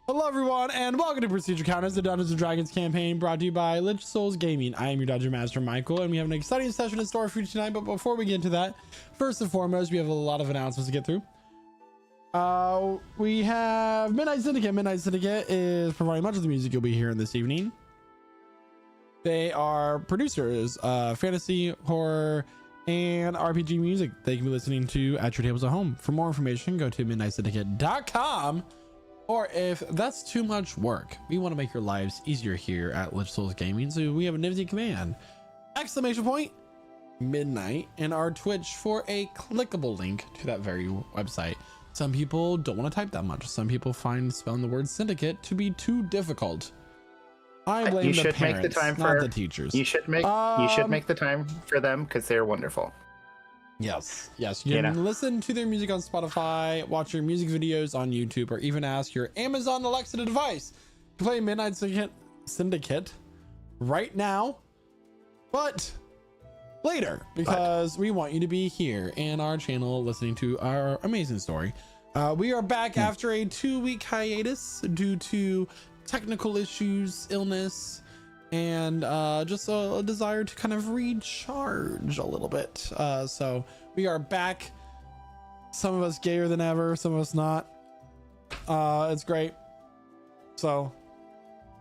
Hello everyone, and welcome to Procedure Counters, the Dungeons & Dragons campaign brought to you by Lich Souls Gaming. I am your Dungeon Master, Michael, and we have an exciting session in store for you tonight. But before we get into that, first and foremost, we have a lot of announcements to get through. We have Midnight Syndicate. Midnight Syndicate is providing much of the music you'll be hearing this evening. They are producers of fantasy, horror, and RPG music they can be listening to at your tables at home. For more information, go to midnightsyndicate.com. Or if that's too much work, we want to make your lives easier here at Lich Souls Gaming, so we have a nifty command: !midnight, and our Twitch for a clickable link to that very website. Some people don't want to type that much. Some people find spelling the word syndicate to be too difficult. I blame the parents, not the teachers. You should make the time for them because they're wonderful. Yes. You can listen to their music on Spotify, watch your music videos on YouTube, or even ask your Amazon Alexa device to play Midnight Syndicate right now, but later, because we want you to be here in our channel listening to our amazing story. We are back after a 2-week hiatus due to technical issues, illness, and just a desire to kind of recharge a little bit. So we are back, some of us gayer than ever, some of us not. It's great. So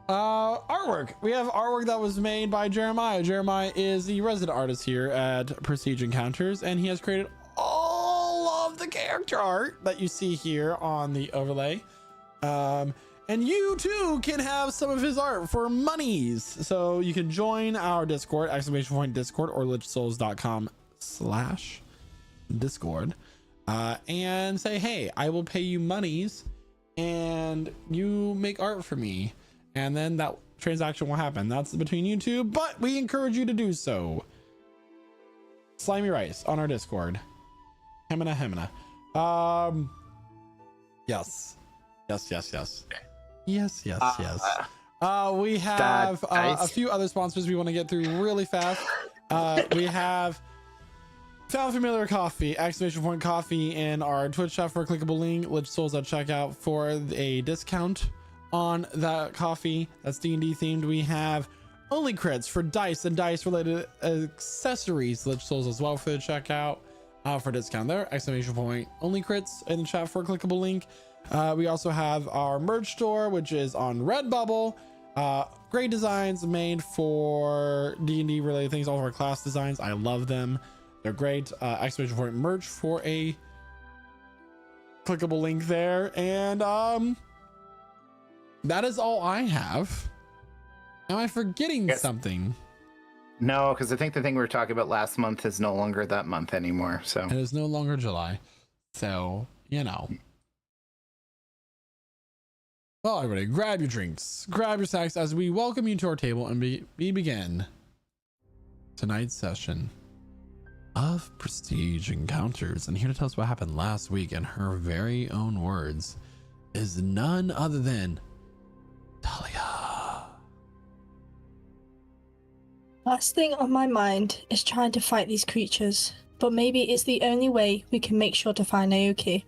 artwork, we have artwork that was made by Jeremiah. Jeremiah is the resident artist here at Prestige Encounters, and he has created all of the character art that you see here on the overlay. And you too can have some of his art for monies. So you can join our Discord, !Discord, or lichsouls.com/Discord, and say, hey, I will pay you monies and you make art for me. And then that transaction will happen. That's between you two, but we encourage you to do so. Slimy Rice on our Discord. Hemina. Yes. Yes. We have a few other sponsors we want to get through really fast. We have Found Familiar Coffee, !Coffee in our Twitch chat for a clickable link. Lich Souls at checkout for a discount on that coffee. That's D&D themed. We have Only Crits for dice and dice related accessories. Lich Souls as well for the checkout for discount there. Only Crits in the chat for a clickable link. We also have our merch store, which is on Redbubble. Great designs made for D&D related things. All of our class designs, I love them. They're great. Merch for a clickable link there. And that is all I have. Am I forgetting something? No, because I think the thing we were talking about last month is no longer that month anymore. So it is no longer July. So, you know. Well, everybody, grab your drinks, grab your snacks as we welcome you to our table and we begin tonight's session of Prestige Encounters. And here to tell us what happened last week in her very own words is none other than Talia. Last thing on my mind is trying to fight these creatures, but maybe it's the only way we can make sure to find Naoki.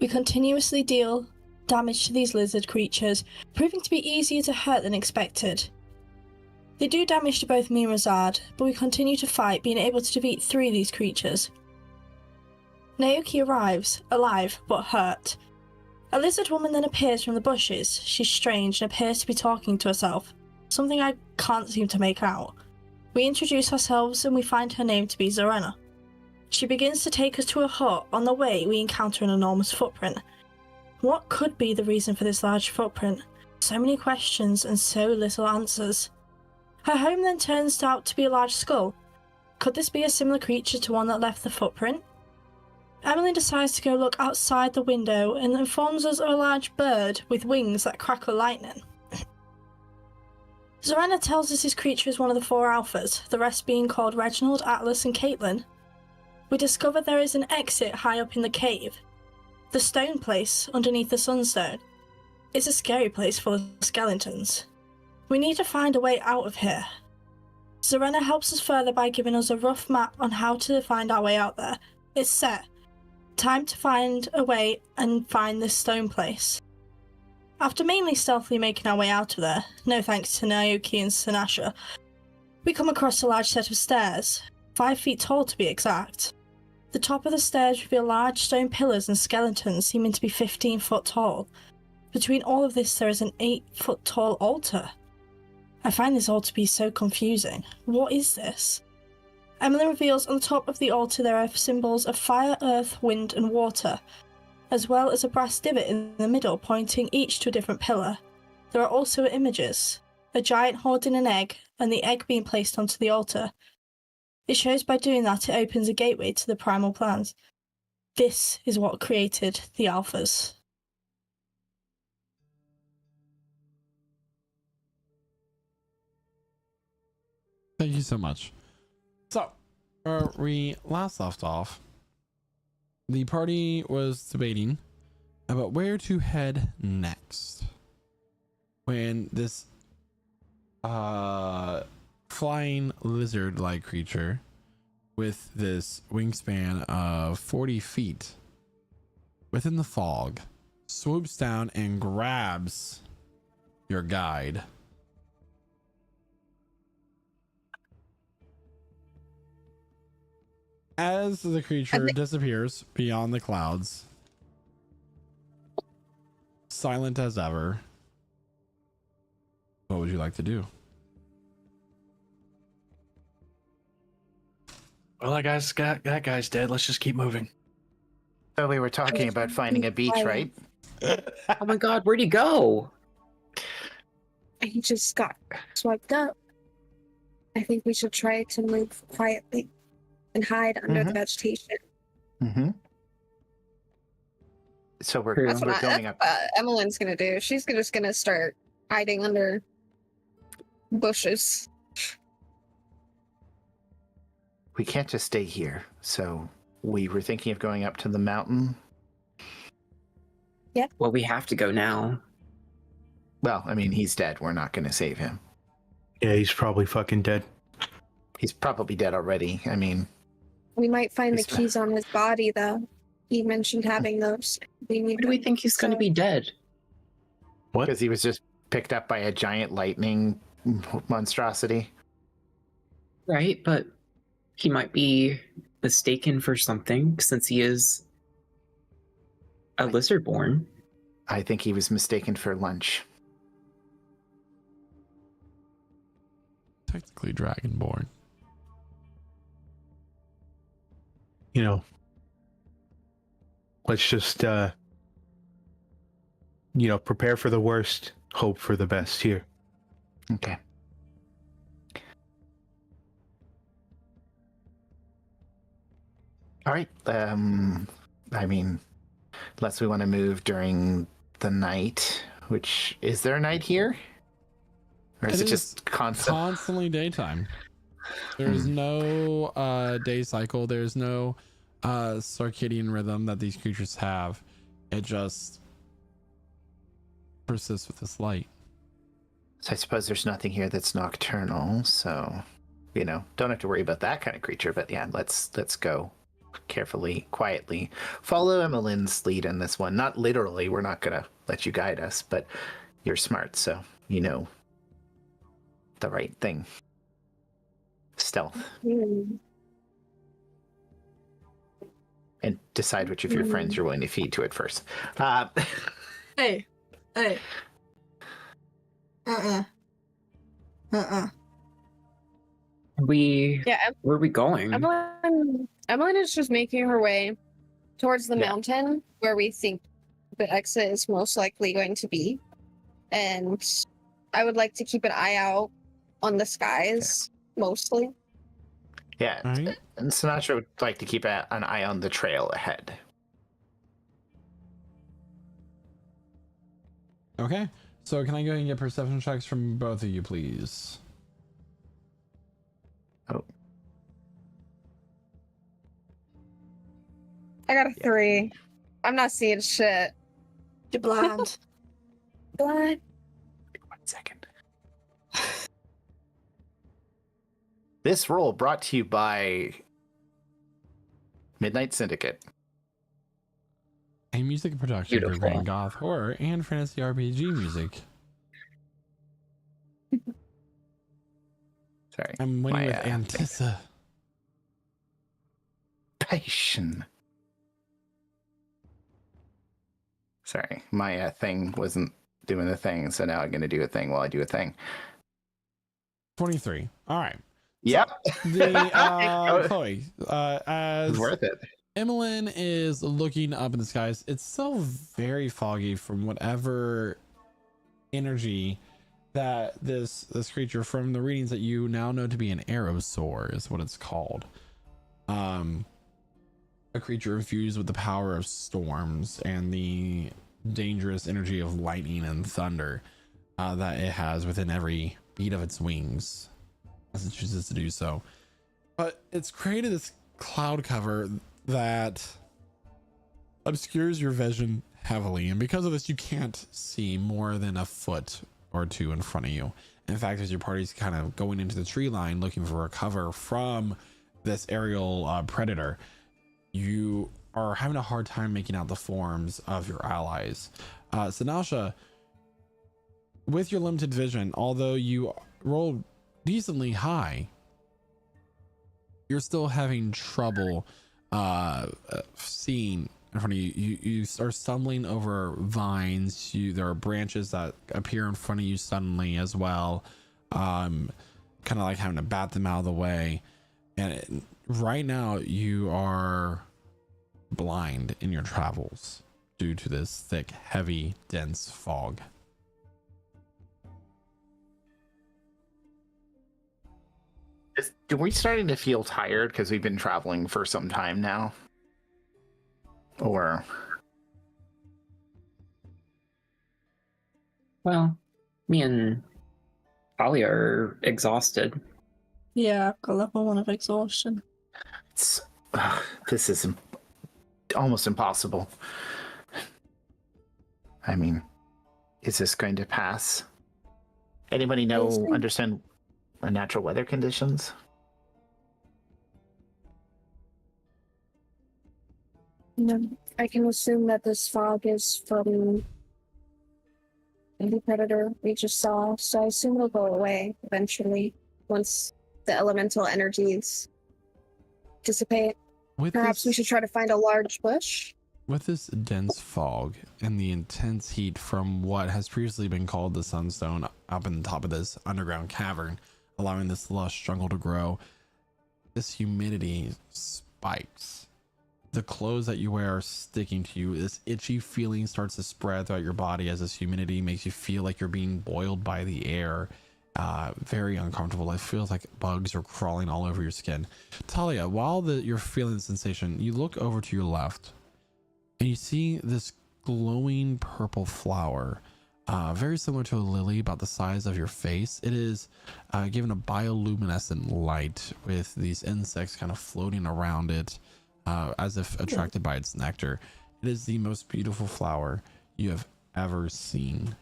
We continuously deal damage to these lizard creatures, proving to be easier to hurt than expected. They do damage to both me and Razard, but we continue to fight, being able to defeat 3 of these creatures. Naoki arrives, alive but hurt. A lizard woman then appears from the bushes. She's strange and appears to be talking to herself, something I can't seem to make out. We introduce ourselves and we find her name to be Zorena. She begins to take us to a hut. On the way, we encounter an enormous footprint. What could be the reason for this large footprint? So many questions and so little answers. Her home then turns out to be a large skull. Could this be a similar creature to one that left the footprint? Emily decides to go look outside the window and informs us of a large bird with wings that crackle lightning. Zorena tells us this creature is one of the 4 alphas, the rest being called Reginald, Atlas and Caitlin. We discover there is an exit high up in the cave. The stone place underneath the sunstone. It's a scary place full of skeletons. We need to find a way out of here. Zorena helps us further by giving us a rough map on how to find our way out there. It's set. Time to find a way and find this stone place. After mainly stealthily making our way out of there, no thanks to Naoki and Sinasha, we come across a large set of stairs, 5 feet tall to be exact. The top of the stairs reveal large stone pillars and skeletons seeming to be 15 foot tall. Between all of this, there is an 8-foot tall altar. I find this all to be so confusing. What is this? Emily reveals on the top of the altar there are symbols of fire, earth, wind, and water, as well as a brass divot in the middle pointing each to a different pillar. There are also images, a giant hoarding an egg, and the egg being placed onto the altar. It shows by doing that it opens a gateway to the primal plans. This is what created the Alphas. Thank you so much. So, where we last left off, the party was debating about where to head next when this flying lizard-like creature with this wingspan of 40 feet within the fog swoops down and grabs your guide. As the creature disappears beyond the clouds, silent as ever, what would you like to do? Well, that guy's dead. Let's just keep moving. So we were talking about finding a beach, right? Oh my god, where'd he go? He just got swiped up. I think we should try to move quietly and hide under the vegetation. Mm-hmm. So we're going up. Emmeline's gonna do. She's just gonna start hiding under bushes. We can't just stay here. So we were thinking of going up to the mountain. Yep. Well, we have to go now. Well, I mean, he's dead. We're not going to save him. Yeah, he's probably fucking dead. He's probably dead already. I mean, we might find the keys on his body, though. He mentioned having those. Why do we think he's going to be dead? What? Because he was just picked up by a giant lightning monstrosity. Right, but he might be mistaken for something since he is a lizard-born. I think he was mistaken for lunch. Technically dragonborn. You know, let's just, prepare for the worst, hope for the best here. Okay. All right. I mean, unless we want to move during the night, which is there a night here? Or is it just constantly daytime? There's no day cycle. There's no circadian rhythm that these creatures have. It just persists with this light. So I suppose there's nothing here that's nocturnal. So, don't have to worry about that kind of creature. But yeah, let's go carefully, quietly. Follow Emmeline's lead in this one. Not literally. We're not going to let you guide us, but you're smart, so you know the right thing. Stealth. And decide which of your friends you're willing to feed to it first. Hey. Where are we going? Emmeline is just making her way towards the mountain where we think the exit is most likely going to be. And I would like to keep an eye out on the skies, mostly. Yeah, right. And Sinatra would like to keep an eye on the trail ahead. Okay, so can I go ahead and get perception checks from both of you, please? Oh. I got a 3. I'm not seeing shit. You're blind. Blind. 1 second. This roll brought to you by Midnight Syndicate. a music production for Beautiful. Grand Goth horror and fantasy RPG music. Sorry. I'm winning with My, anticipation. Sorry, my thing wasn't doing the thing, so now I'm going to do a thing while I do a thing. 23. All right. Yep. The Chloe, as Worth it. Emmeline is looking up in the skies, it's still very foggy from whatever energy that this creature, from the readings that you now know to be an aerosaur, is what it's called. A creature infused with the power of storms and the dangerous energy of lightning and thunder that it has within every beat of its wings as it chooses to do so. But it's created this cloud cover that obscures your vision heavily, and because of this you can't see more than a foot or two in front of you. In fact, as your party's kind of going into the tree line looking for a cover from this aerial predator, you are having a hard time making out the forms of your allies. Sinasha, with your limited vision, although you roll decently high, you're still having trouble seeing in front of you. You are stumbling over vines. There are branches that appear in front of you suddenly as well, kind of like having to bat them out of the way. And right now you are blind in your travels due to this thick, heavy, dense fog. Are we starting to feel tired because we've been traveling for some time now? Or... Well, me and Talia are exhausted. Yeah, I've got level 1 of exhaustion. This is almost impossible. I mean, is this going to pass? Anybody understand natural weather conditions? No, I can assume that this fog is from the predator we just saw, so I assume it'll go away eventually once the elemental energies dissipate. Perhaps we should try to find a large bush. With this dense fog and the intense heat from what has previously been called the sunstone up in the top of this underground cavern, allowing this lush jungle to grow, this humidity spikes. The clothes that you wear are sticking to you. This itchy feeling starts to spread throughout your body as this humidity makes you feel like you're being boiled by the air. Very uncomfortable. It feels like bugs are crawling all over your skin. Talia, while you're feeling the sensation, you look over to your left and you see this glowing purple flower, very similar to a lily, about the size of your face. It is given a bioluminescent light with these insects kind of floating around it, as if attracted by its nectar. It is the most beautiful flower you have ever seen.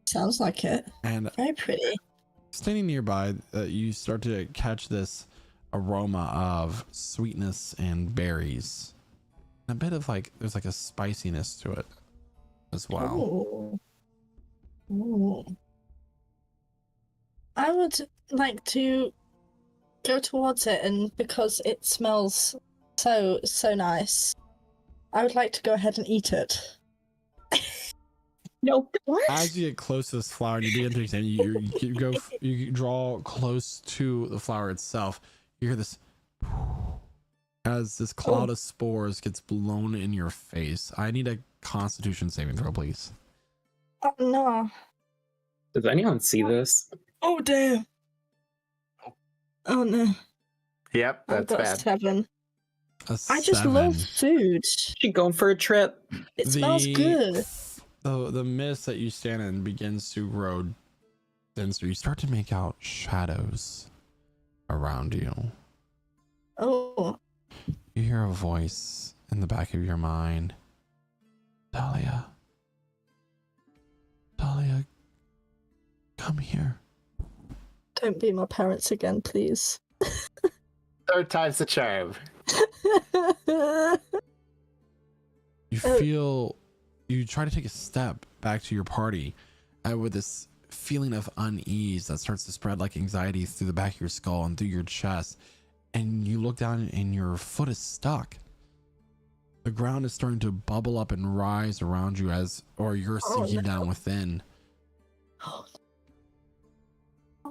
Sounds like it. And very pretty. Standing nearby, you start to catch this aroma of sweetness and berries. A bit of there's like a spiciness to it as well. Ooh. Ooh. I would like to go towards it, and because it smells so nice, I would like to go ahead and eat it. Nope. What? As you get close to this flower and you begin to examine, you draw close to the flower itself. You hear this as this cloud of spores gets blown in your face. I need a Constitution saving throw, please. Oh no. Does anyone see this? Oh damn. Oh no. Yep, that's I got bad. 7. I just 7. love food. She going for a trip. It smells good. The mist that you stand in begins to grow denser. You start to make out shadows around you. Oh. You hear a voice in the back of your mind. Talia, come here. Don't be my parents again, please. Third time's the charm. You you try to take a step back to your party with this feeling of unease that starts to spread like anxiety through the back of your skull and through your chest. And you look down and your foot is stuck. The ground is starting to bubble up and rise around you or you're sinking down within. Oh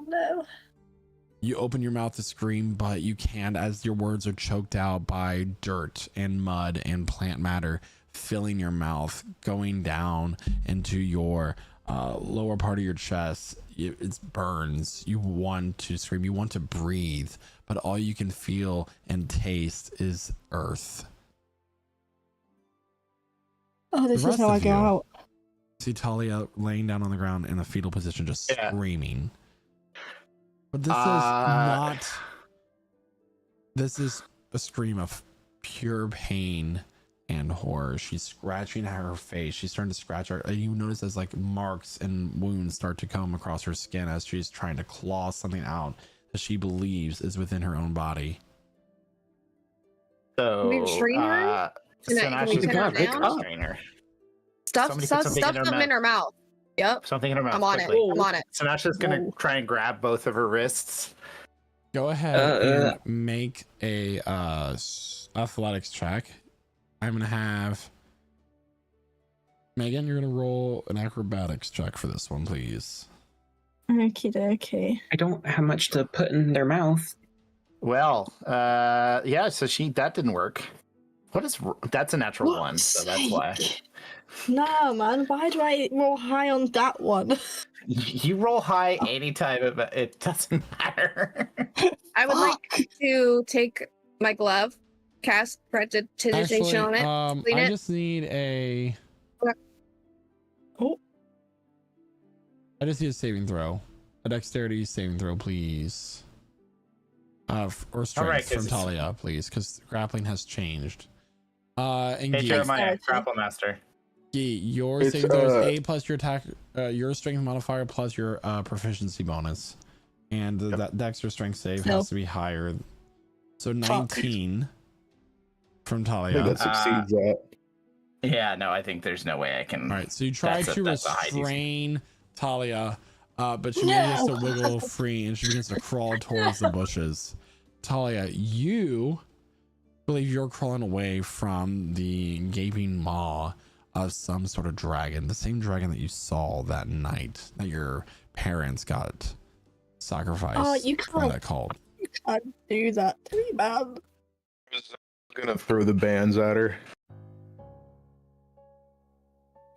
no. You open your mouth to scream, but you can't, as your words are choked out by dirt and mud and plant matter filling your mouth, going down into your lower part of your chest. It burns. You want to scream, you want to breathe, but all you can feel and taste is earth. Oh, this is how I go out. See Talia laying down on the ground in a fetal position, just screaming. But this is a scream of pure pain and horror. She's scratching at her face. She's starting to scratch her. You notice as like marks and wounds start to come across her skin as she's trying to claw something out that she believes is within her own body. So, Can we restrain her? Can we pin her down? Stuff something in her mouth. Yep. Something in her mouth. I'm on it. So Nasha's gonna try and grab both of her wrists. Go ahead and make a athletics check. I'm gonna have Megan. You're gonna roll an acrobatics check for this one, please. Okay. I don't have much to put in their mouth. Well, yeah. So that didn't work. That's a natural one, so that's why. No, man. Why do I roll high on that one? You roll high anytime, it doesn't matter. I would like to take my glove, cast prestidigitation on it. Clean it. Just need a. Oh. I just need a saving throw, a dexterity saving throw, please. Or strength from Talia, please, because grappling has changed. And hey, Jeremiah, grapple master. Your saving throw is A plus your attack, your strength modifier plus your proficiency bonus, and that dex or strength save has to be higher. So 19 from Talia. I think that succeeds that. Yeah, no, I think there's no way I can. All right, so you try to restrain Talia, but she manages to wiggle free and she begins to crawl towards the bushes. Talia, you believe you're crawling away from the gaping maw of some sort of dragon, the same dragon that you saw that night that your parents got sacrificed. Oh, you can't. That called. You can't do that to me, man. I was gonna throw the bands at her.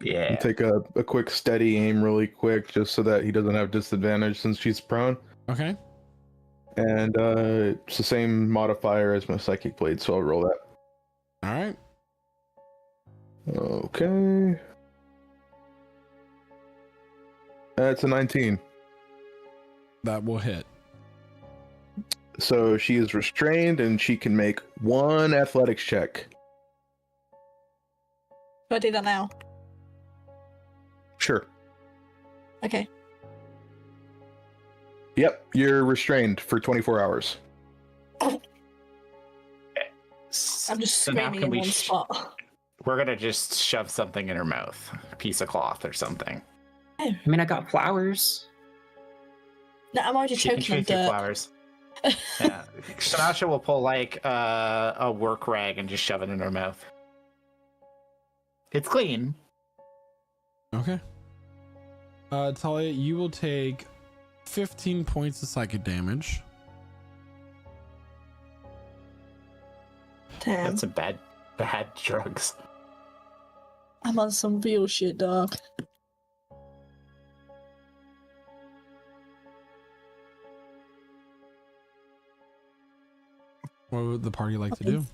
Yeah. And take a quick steady aim really quick just so that he doesn't have disadvantage since she's prone. Okay. And it's the same modifier as my psychic blade, so I'll roll that. All right. Okay. That's a 19. That will hit. So she is restrained and she can make one athletics check. Do I do that now? Sure. Okay. Yep, you're restrained for 24 hours. I'm just So now screaming can in we one spot. We're gonna just shove something in her mouth, a piece of cloth or something. I mean, I got flowers. No, I'm already She can choking on shoot through dirt. flowers. Yeah. Shanasha will pull like a work rag and just shove it in her mouth. It's clean. Okay. Talia, you will take 15 points of psychic damage. Damn. That's some bad drugs. I'm on some real shit, dog. What would the party like to do?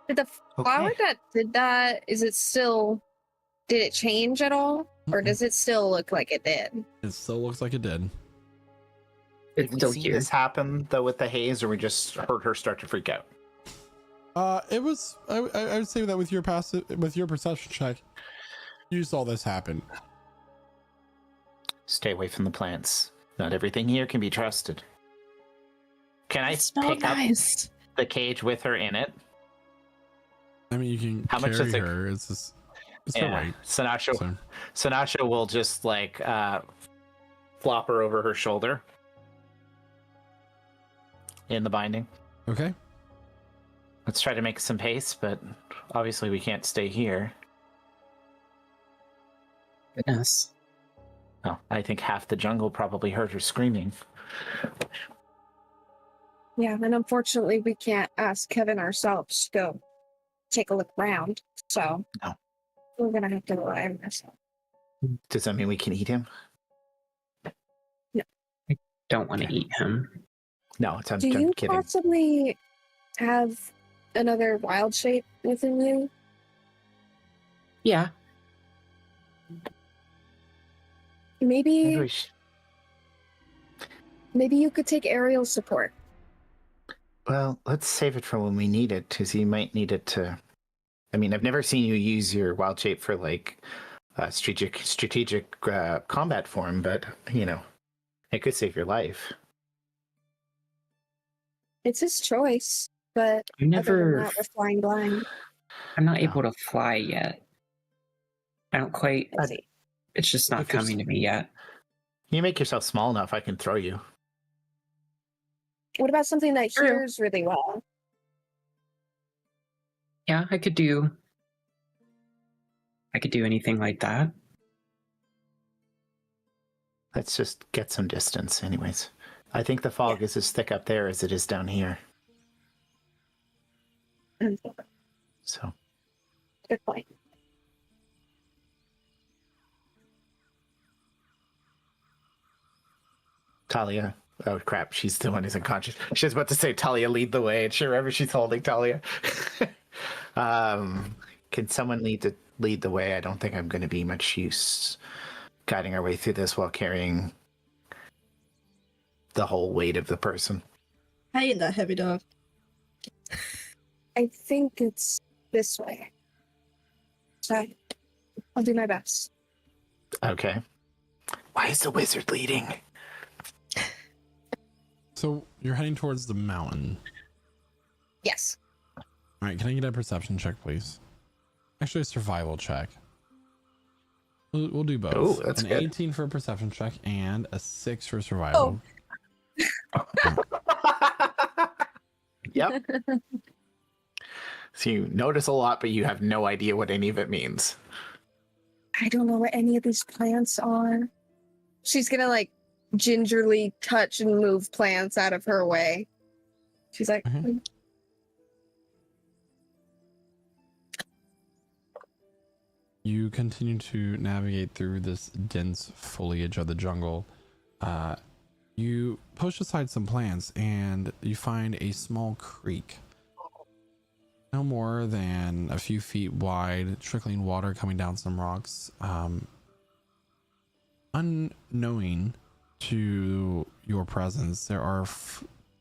Did the flower that did that, did it change at all? Or does it still look like it did? It still looks like it did. It's Did we still see here. this happen though with the haze, or we just heard her start to freak out? It was. I would say that with your perception check, you saw this happen. Stay away from the plants. Not everything here can be trusted. Can I It's not pick up nice. the cage with her in it? I mean, you can How much carry does it- her. It's just, it's her weight. Sinasha will just like flop her over her shoulder in the binding. Okay. Let's try to make some pace, but obviously we can't stay here. Goodness. Oh, I think half the jungle probably heard her screaming. Yeah, and unfortunately, we can't ask Kevin ourselves to go take a look around. So No. we're gonna have to rely on ourselves. Does that mean we can eat him? Don't want to eat him. No, I'm Do you kidding. possibly have another wild shape within you? Yeah. Maybe Maybe we should- you could take aerial support. Well, let's save it for when we need it, because you might need it to. I mean, I've never seen you use your wild shape for like strategic combat form, but you know, it could save your life. It's his choice, but I'm other than never. that, we're flying blind. I'm not No. able to fly yet. I don't quite. I see. It's just not If you're coming to me yet. You make yourself small enough, I can throw you. What about something that True. hears really well? Yeah, I could do anything like that. Let's just get some distance, anyways. I think the fog is as thick up there as it is down here. So, Good point. Talia. Oh crap, she's the one who's unconscious. She was about to say Talia lead the way, and sure, wherever she's holding Talia. Can someone lead the way? I don't think I'm going to be much use guiding our way through this while carrying the whole weight of the person. I ain't that heavy, dog. I think it's this way. So I'll do my best. Okay. Why is the wizard leading? So you're heading towards the mountain. Yes. All right, can I get a perception check, please? Actually, a survival check. We'll do both. Oh, that's an good. 18 for a perception check and a 6 for survival. Yep. So you notice a lot, but you have no idea what any of it means. I don't know what any of these plants are. She's gonna like gingerly touch and move plants out of her way. She's like, Mhm. You continue to navigate through this dense foliage of the jungle. You push aside some plants and you find a small creek. No more than a few feet wide, trickling water coming down some rocks. Unknowing to your presence, there are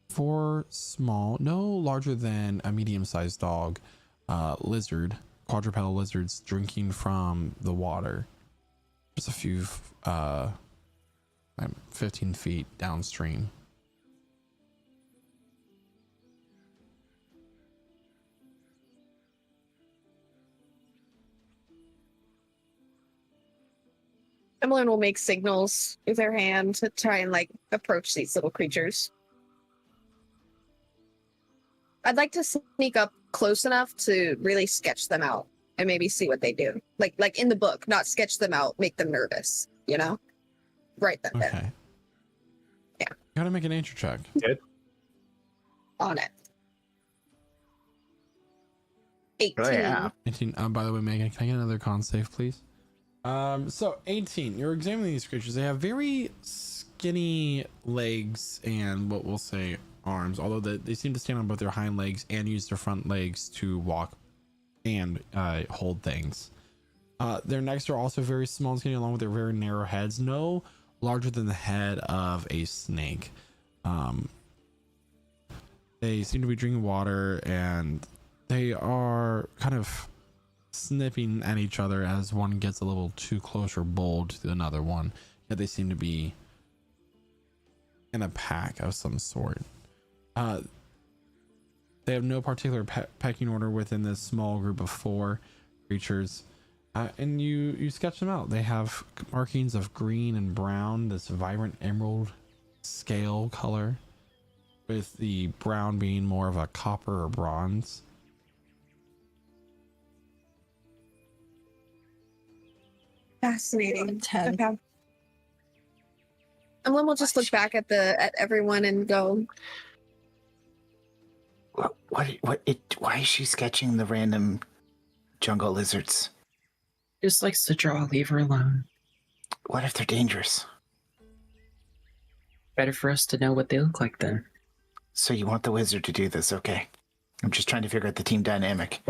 four small, no larger than a medium-sized dog, quadrupedal lizards drinking from the water. Just a few, 15 feet downstream. Emmeline will make signals with her hand to try and like approach these little creatures. I'd like to sneak up close enough to really sketch them out and maybe see what they do. Like in the book, not sketch them out, make them nervous, you know? Right then. Okay. Yeah. You gotta make a nature check. On it. 18. Oh, yeah. 18. By the way, Megan, can I get another con save, please? So 18. You're examining these creatures. They have very skinny legs and what we'll say arms, although they seem to stand on both their hind legs and use their front legs to walk and hold things. Their necks are also very small and skinny, along with their very narrow heads, no larger than the head of a snake. They seem to be drinking water, and they are kind of snipping at each other as one gets a little too close or bold to another one. Yet they seem to be in a pack of some sort. They have no particular pecking order within this small group of 4 creatures. And you sketch them out. They have markings of green and brown, this vibrant emerald scale color, with the brown being more of a copper or bronze. Fascinating. 10. Okay. And then we'll just look back at everyone and go, Why is she sketching the random jungle lizards? Just likes to draw. Leave her alone. What if they're dangerous? Better for us to know what they look like then. So you want the wizard to do this, okay? I'm just trying to figure out the team dynamic.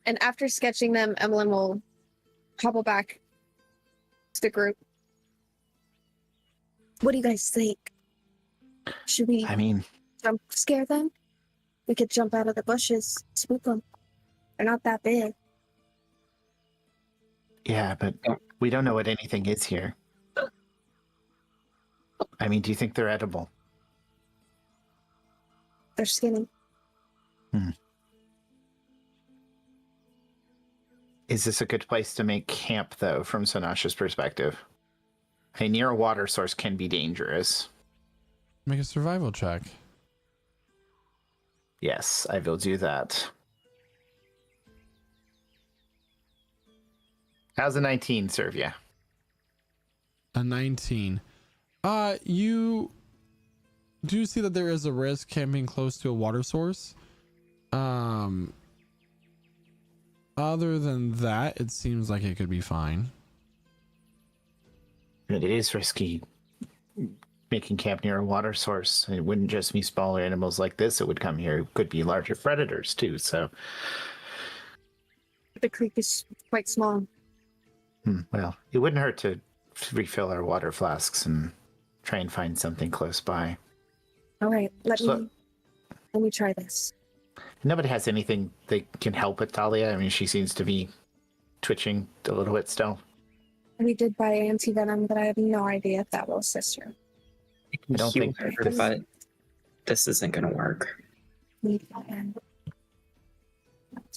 and after sketching them, Emmeline will hobble back to the group. What do you guys think? Should we scare them? We could jump out of the bushes, swoop them. They're not that big. Yeah, but we don't know what anything is here. I mean, do you think they're edible? They're skinny. Is this a good place to make camp, though, from Sonasha's perspective? Hey, near a water source can be dangerous. Make a survival check. Yes, I will do that. How's a 19 serve you? A 19. You do see that there is a risk camping close to a water source. Other than that, it seems like it could be fine. It is risky making camp near a water source. It wouldn't just be smaller animals like this that would come here. It could be larger predators, too, so... The creek is quite small. Well, it wouldn't hurt to refill our water flasks and try and find something close by. All right, let me try this. Nobody has anything they can help with Talia. I mean, she seems to be twitching a little bit still. We did buy anti-venom, but I have no idea if that will assist her. I don't think her, but this isn't going to work.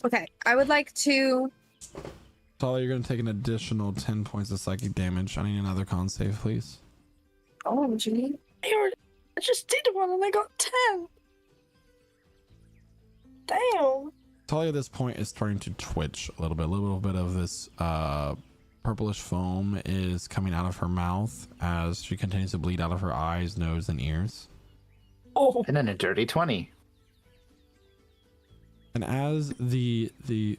Okay, I would like to... Talia, you're going to take an additional 10 points of psychic damage. I need another con save, please. Oh, gee. I just did one and I got 10. Damn. Talia at this point is starting to twitch a little bit. A little bit of this purplish foam is coming out of her mouth as she continues to bleed out of her eyes, nose, and ears. Oh. And then a dirty 20. And as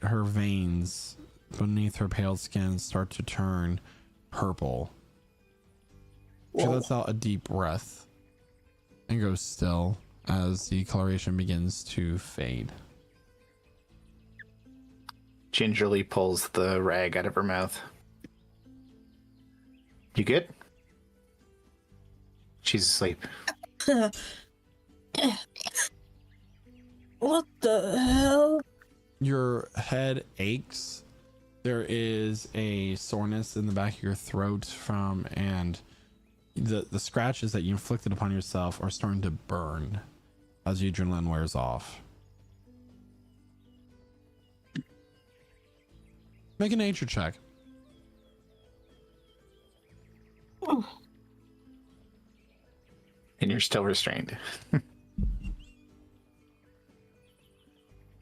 her veins beneath her pale skin start to turn purple, she lets out a deep breath and goes still as the coloration begins to fade. Gingerly pulls the rag out of her mouth. You good? She's asleep. What the hell? Your head aches. There is a soreness in the back of your throat and the scratches that you inflicted upon yourself are starting to burn as the adrenaline wears off. Make a nature check. And you're still restrained.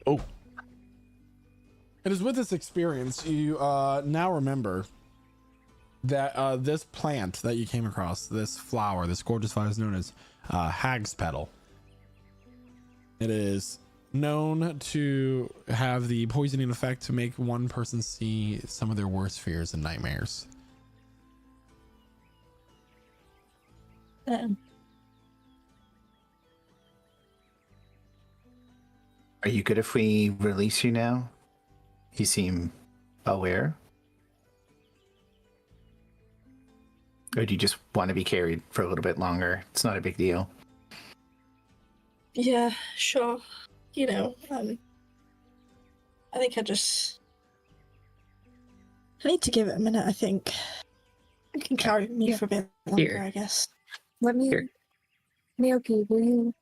Oh. It is with this experience you now remember that this plant that you came across, this flower, this gorgeous flower is known as hag's petal. It is known to have the poisoning effect to make one person see some of their worst fears and nightmares. Are you good if we release you now? You seem aware. Or do you just want to be carried for a little bit longer? It's not a big deal. Yeah, sure. You know, I think I need to give it a minute, I think. You can carry me for a bit longer, I guess. Let me Naoki, will you?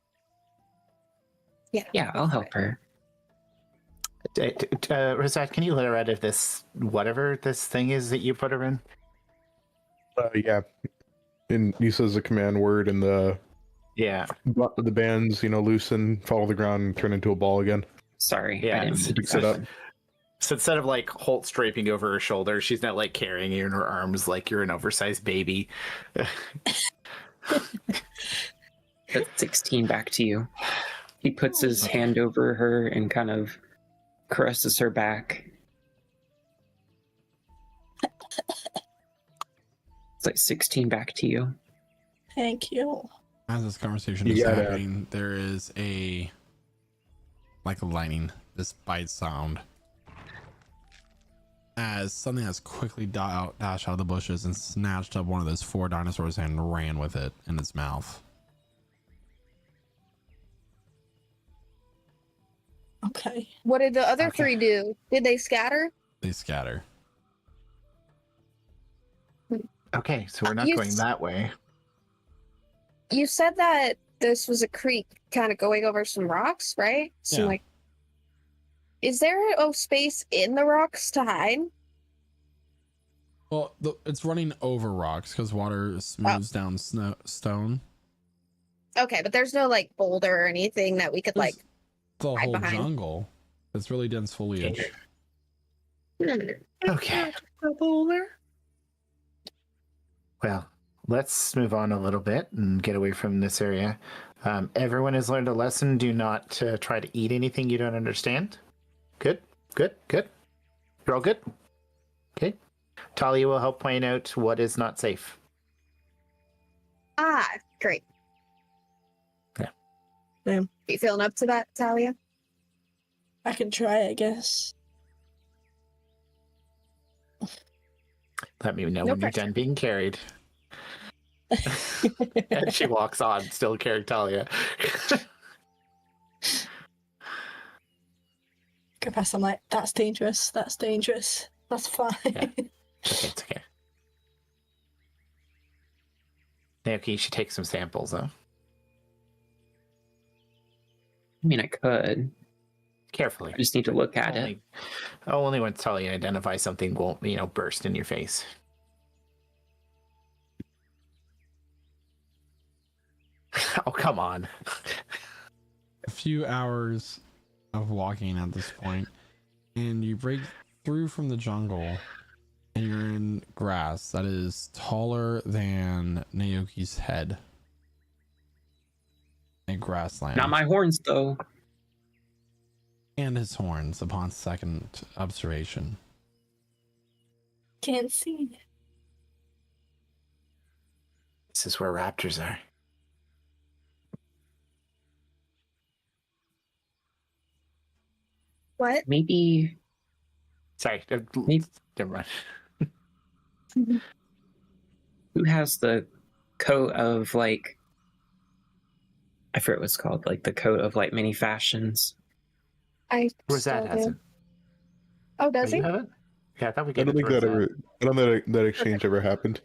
Yeah, I'll help her. Rosette, can you let her out of this, whatever this thing is that you put her in? Yeah. And he says the command word, and the bands, loosen, fall to the ground, and turn into a ball again. Sorry, Yeah, I didn't mean Picks to. it up. So instead of like Holt draping over her shoulder, she's now like carrying you in her arms like you're an oversized baby. That's 16 back to you. He puts his hand over her and kind of caresses her back. It's like 16 back to you. Thank you. As this conversation You is gotta- happening, there is a lightning, this bite sound, as something has quickly dashed out of the bushes and snatched up one of those 4 dinosaurs and ran with it in its mouth. Okay. What did the other Okay. 3 do? Did they scatter? They scatter. Okay, so we're not You going s- that way. You said that this was a creek kind of going over some rocks, right? Yeah. Like, is there a space in the rocks to hide? Well, it's running over rocks because water smooths down stone. Okay, but there's no like boulder or anything that we could There's like. the hide whole behind. jungle. It's really dense foliage. Okay. Well, let's move on a little bit and get away from this area. Everyone has learned a lesson. Do not try to eat anything you don't understand. Good. You're all good? Okay. Talia will help point out what is not safe. Ah, great. Yeah. You feeling up to that, Talia? I can try, I guess. Let me know No when you're pressure. done being carried. And she walks on, still carrying Talia. Go past, I'm like, that's dangerous. That's fine. Yeah. It's okay. Naoki, you should take some samples, though. I mean, I could. Carefully. I just need to look at it. Only when Talia identifies something won't, burst in your face. Oh, come on. A few hours of walking at this point, and you break through from the jungle, and you're in grass that is taller than Naoki's head. A grassland. Not my horns, though. And his horns upon second observation. Can't see. This is where raptors are. What? Maybe. Sorry, Maybe- never mind. Who has the coat of like. I forget what it's called. Like the coat of like many fashions. I Rosette still do. has it. Oh, does Oh, he? you have it? Yeah, I thought we I gave don't it think to that Rosette. ever. I don't know that exchange ever happened.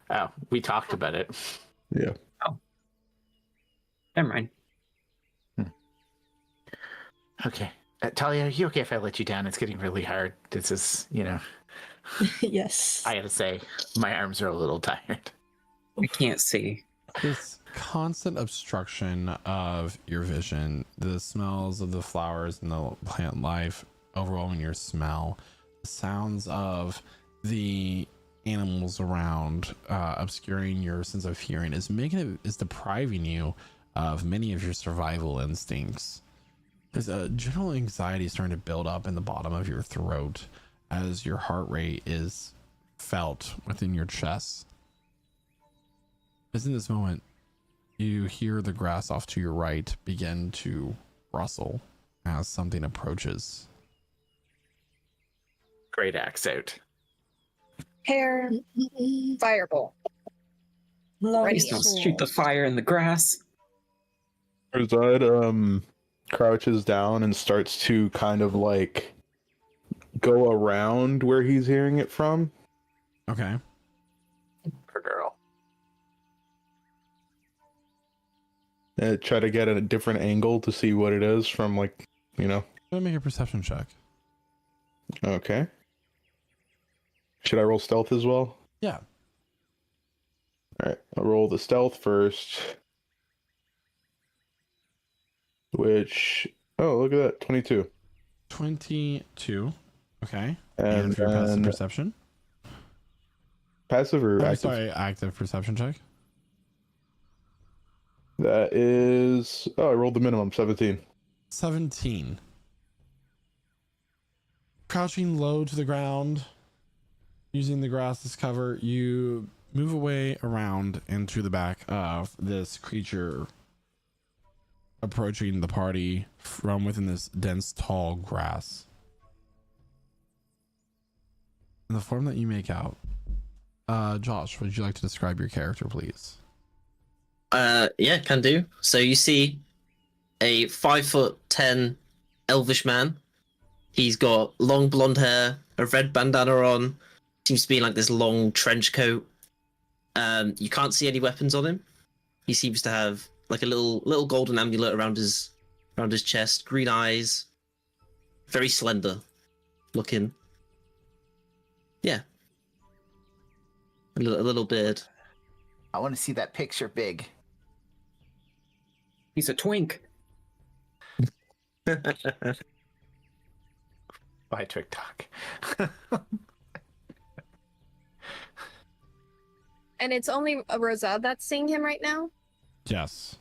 Oh, we talked about it. Yeah. Never mind. Okay. Talia, are you okay if I let you down? It's getting really hard. This is, Yes. I gotta say, my arms are a little tired. I can't see. This constant obstruction of your vision, the smells of the flowers and the plant life overwhelming your smell, the sounds of the animals around obscuring your sense of hearing is depriving you of many of your survival instincts. There's a general anxiety starting to build up in the bottom of your throat as your heart rate is felt within your chest. As in this moment, you hear the grass off to your right begin to rustle as something approaches. Great axe out. Hair fireball. Long Please don't shoot the fire in the grass. Rosette crouches down and starts to kind of like go around where he's hearing it from. Okay. Poor girl. Try to get a different angle to see what it is from, like, you know. Go make a perception check. Okay. Should I roll stealth as well? Yeah. All right, I'll roll the stealth first. Which, oh, look at that, 22. 22. Okay. And for your passive then perception. passive or Oh, active? sorry, active perception check. That is, oh, I rolled the minimum, 17. 17. Crouching low to the ground, using the grass as cover, you move away around into the back of this creature approaching the party from within this dense, tall grass. In the form that you make out, Josh, would you like to describe your character, please? Yeah, can do. So you see a 5'10" elvish man. He's got long blonde hair, a red bandana on, seems to be in like this long trench coat. You can't see any weapons on him. He seems to have like a little golden amulet around his chest, green eyes, very slender looking. Yeah. A little beard. I want to see that picture big. He's a twink. By TikTok. And it's only Rosa that's seeing him right now? Yes.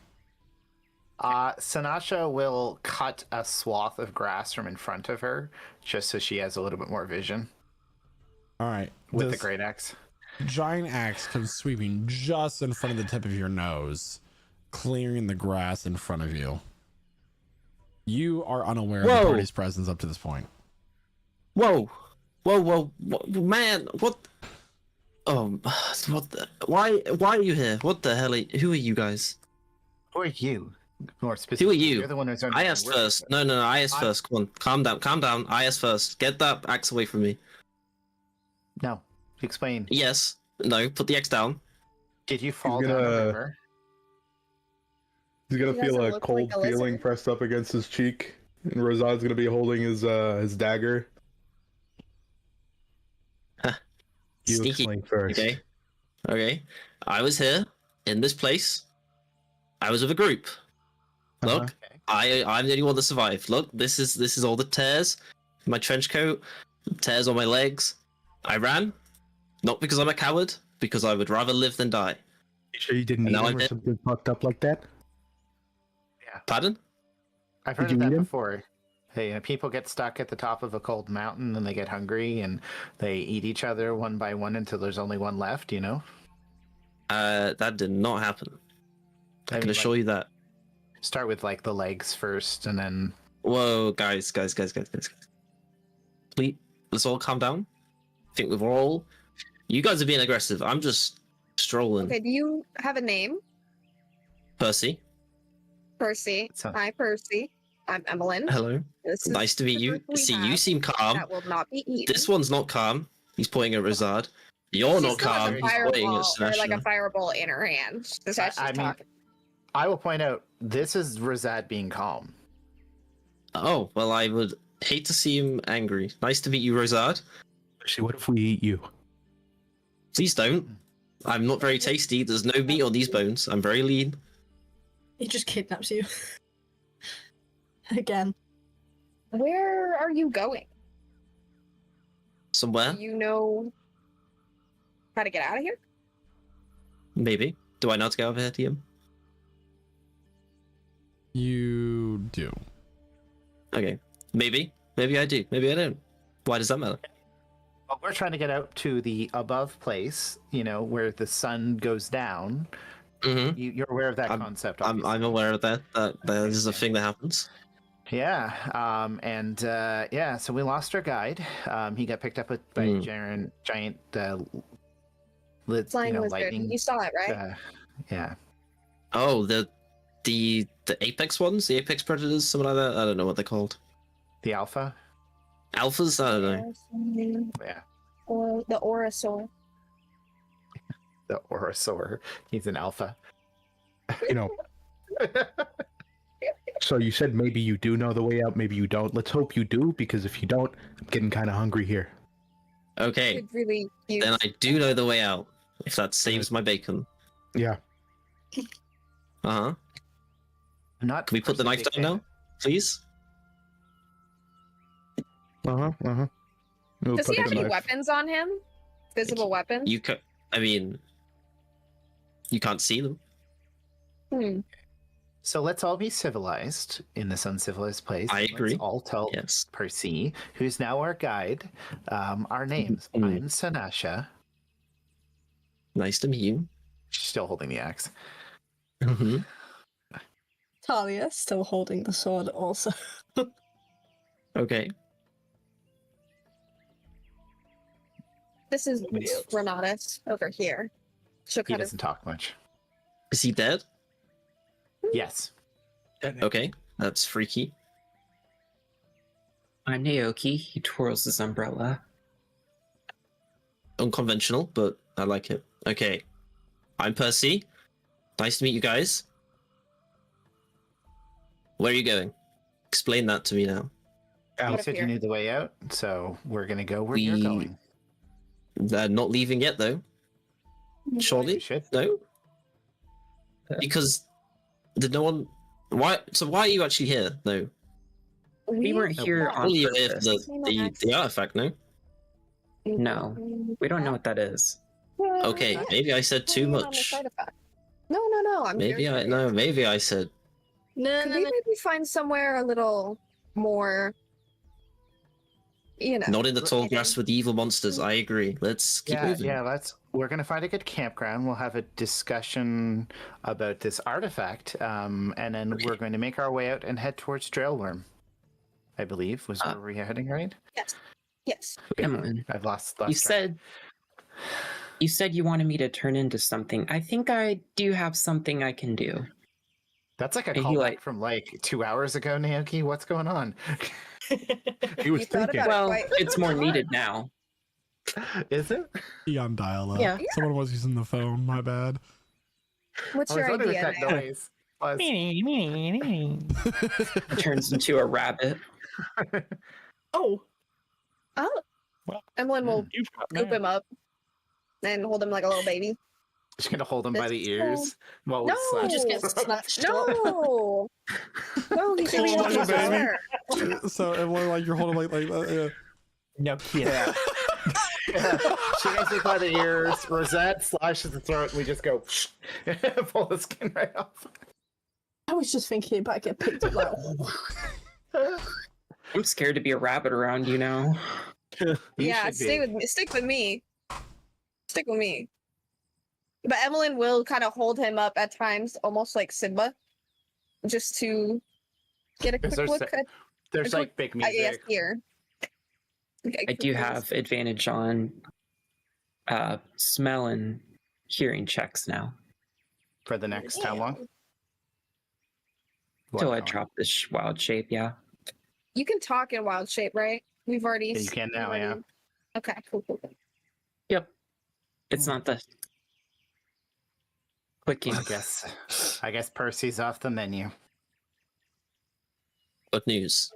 Sanasha will cut a swath of grass from in front of her, just so she has a little bit more vision All right. with the This great axe. giant axe comes sweeping just in front of the tip of your nose, clearing the grass in front of you. You are unaware of the Whoa. party's presence up to this point. Whoa, man! What? Oh, what? Why are you here? What the hell? Who are you guys? Who are you? More Who specifically, are you? You're the one who's under I the asked work. first. No, I asked first. Come on, calm down. I asked first. Get that axe away from me. No. Explain. Yes. No. Put the axe down. Did you fall He's down the gonna- river? He's gonna He feel doesn't a look cold like a feeling lizard. pressed up against his cheek, and Razad's gonna be holding his dagger. You Sneaky. explain first. Okay. I was here in this place. I was with a group. Look, Okay. I'm the only one that survived. Look, this is all the tears in my trench coat, tears on my legs. I ran, not because I'm a coward, because I would rather live than die. You sure you didn't And eat now him I or did. something fucked up like that? Pardon? I've heard Did of you that eat him? before. Hey, people get stuck at the top of a cold mountain and they get hungry and they eat each other one by one until there's only one left, you know? That did not happen. I can assure you that. Start with like the legs first and then Whoa, guys. Please, let's all calm down. I think we're all. You guys are being aggressive. I'm just strolling. Okay, do you have a name? Percy, Percy. So- Hi, Percy. I'm Emmeline. hello. This is Nice to meet the you. group we See, you have seem calm. that will not be eaten. This one's not calm. He's pointing at Rizard. You're She not still has calm. a He's pointing at fireball, or like a Sinasha. fireball in her hand. That's how she's I mean, talking. I will point out this is Razad being calm. Oh, well, I would hate to see him angry. Nice to meet you, Rosard. Actually, what if we eat you? Please don't. I'm not very tasty. There's no meat on these bones. I'm very lean. He just kidnaps you. Again. Where are you going? Somewhere, Do you know how to get out of here? maybe. Do I not go over here to him? You do. Okay. Maybe. Maybe I do. Maybe I don't. Why does that matter? Well, we're trying to get out to the above place, you know, where the sun goes down. Mm-hmm. You're aware of that I'm- concept, I'm obviously. aware of that. That is a thing that happens. Yeah, yeah. So we lost our guide. He got picked up by Hmm. giant Flying lizard. lightning. You saw it, right? Yeah. Oh, the apex ones, the apex predators, something like that. I don't know what they're called. The alpha. Alphas? I don't know. Yeah. Or the Orasaur. The Orosaur. He's an alpha. You know, So you said maybe you do know the way out, maybe you don't. Let's hope you do, because if you don't, I'm getting kind of hungry here. Okay, Could really use. then I do know the way out. If that saves my bacon. Yeah. Uh-huh. Not Can we put the knife down now, please? Uh-huh. We'll Does he put have the any knife- weapons on him? Visible weapons? You can. I mean, you can't see them. Hmm. So let's all be civilized in this uncivilized place. I agree. Let's all tell Yes. Percy, who's now our guide, our names. Mm. I'm Sanasha. Nice to meet you. She's still holding the axe. Mm-hmm. Talia still holding the sword also. Okay. This is Renatus over here. She'll He kind of. doesn't talk much. Is he dead? Yes. Okay, that's freaky. I'm Naoki. He twirls his umbrella. Unconventional, but I like it. Okay. I'm Percy. Nice to meet you guys. Where are you going? Explain that to me now. You Out of said you here. knew the way out, so we're gonna go where We- you're going. They're not leaving yet, though. Surely? We should. No? Because did no one... Why? So why are you actually here? No. We weren't here on Only you're here for purpose. the artifact, no? No, we don't know what that is. Okay, maybe I said too much. No. I'm Maybe very I... No, maybe I said... No, Could no, we no. maybe find somewhere a little more, you know? Not in the tall hidden? grass with the evil monsters. I agree. Let's keep moving. We're gonna find a good campground. We'll have a discussion about this artifact, and then we're going to make our way out and head towards Trailworm. I believe was where we're heading, right? Yes. Emlyn, I've lost you track. said you wanted me to turn into something. I think I do have something I can do. That's like a And he, callback like- from like 2 hours ago, Naoki. What's going on? He was You thought thinking. about it Well, quite- it's more needed now. Is it? Be on dial-up. Yeah. Someone was using the phone. My bad. What's I was your wondering idea? what that Now? noise was. It turns into a rabbit. Oh, Oh. Well, Emlyn will You've got scoop him up and hold him like a little baby. Just gonna hold him by the This is ears. While No! we he just slash- gets snatched up. No. No, he's gonna be Cool, in like a baby. there. So everyone, like, you're holding No kidding. Yeah. Yeah. She gets me by the ears. Rosette slashes the throat, and we just go pull the skin right off. I was just thinking about get picked up like, I'm scared to be a rabbit around you now. You Yeah, should stay be. with me. Stick with me. Stick with me. But Emlyn will kind of hold him up at times, almost like Simba, just to get a quick There's look at There's like big yes, music. here. I do have advantage on smell and hearing checks now. For the next how long? Till I What, how long? drop this wild shape, yeah. You can talk in wild shape, right? We've already. Yeah, you can now, yeah. Okay, cool. Yep. It's not the clicking. I guess Percy's off the menu. Good news.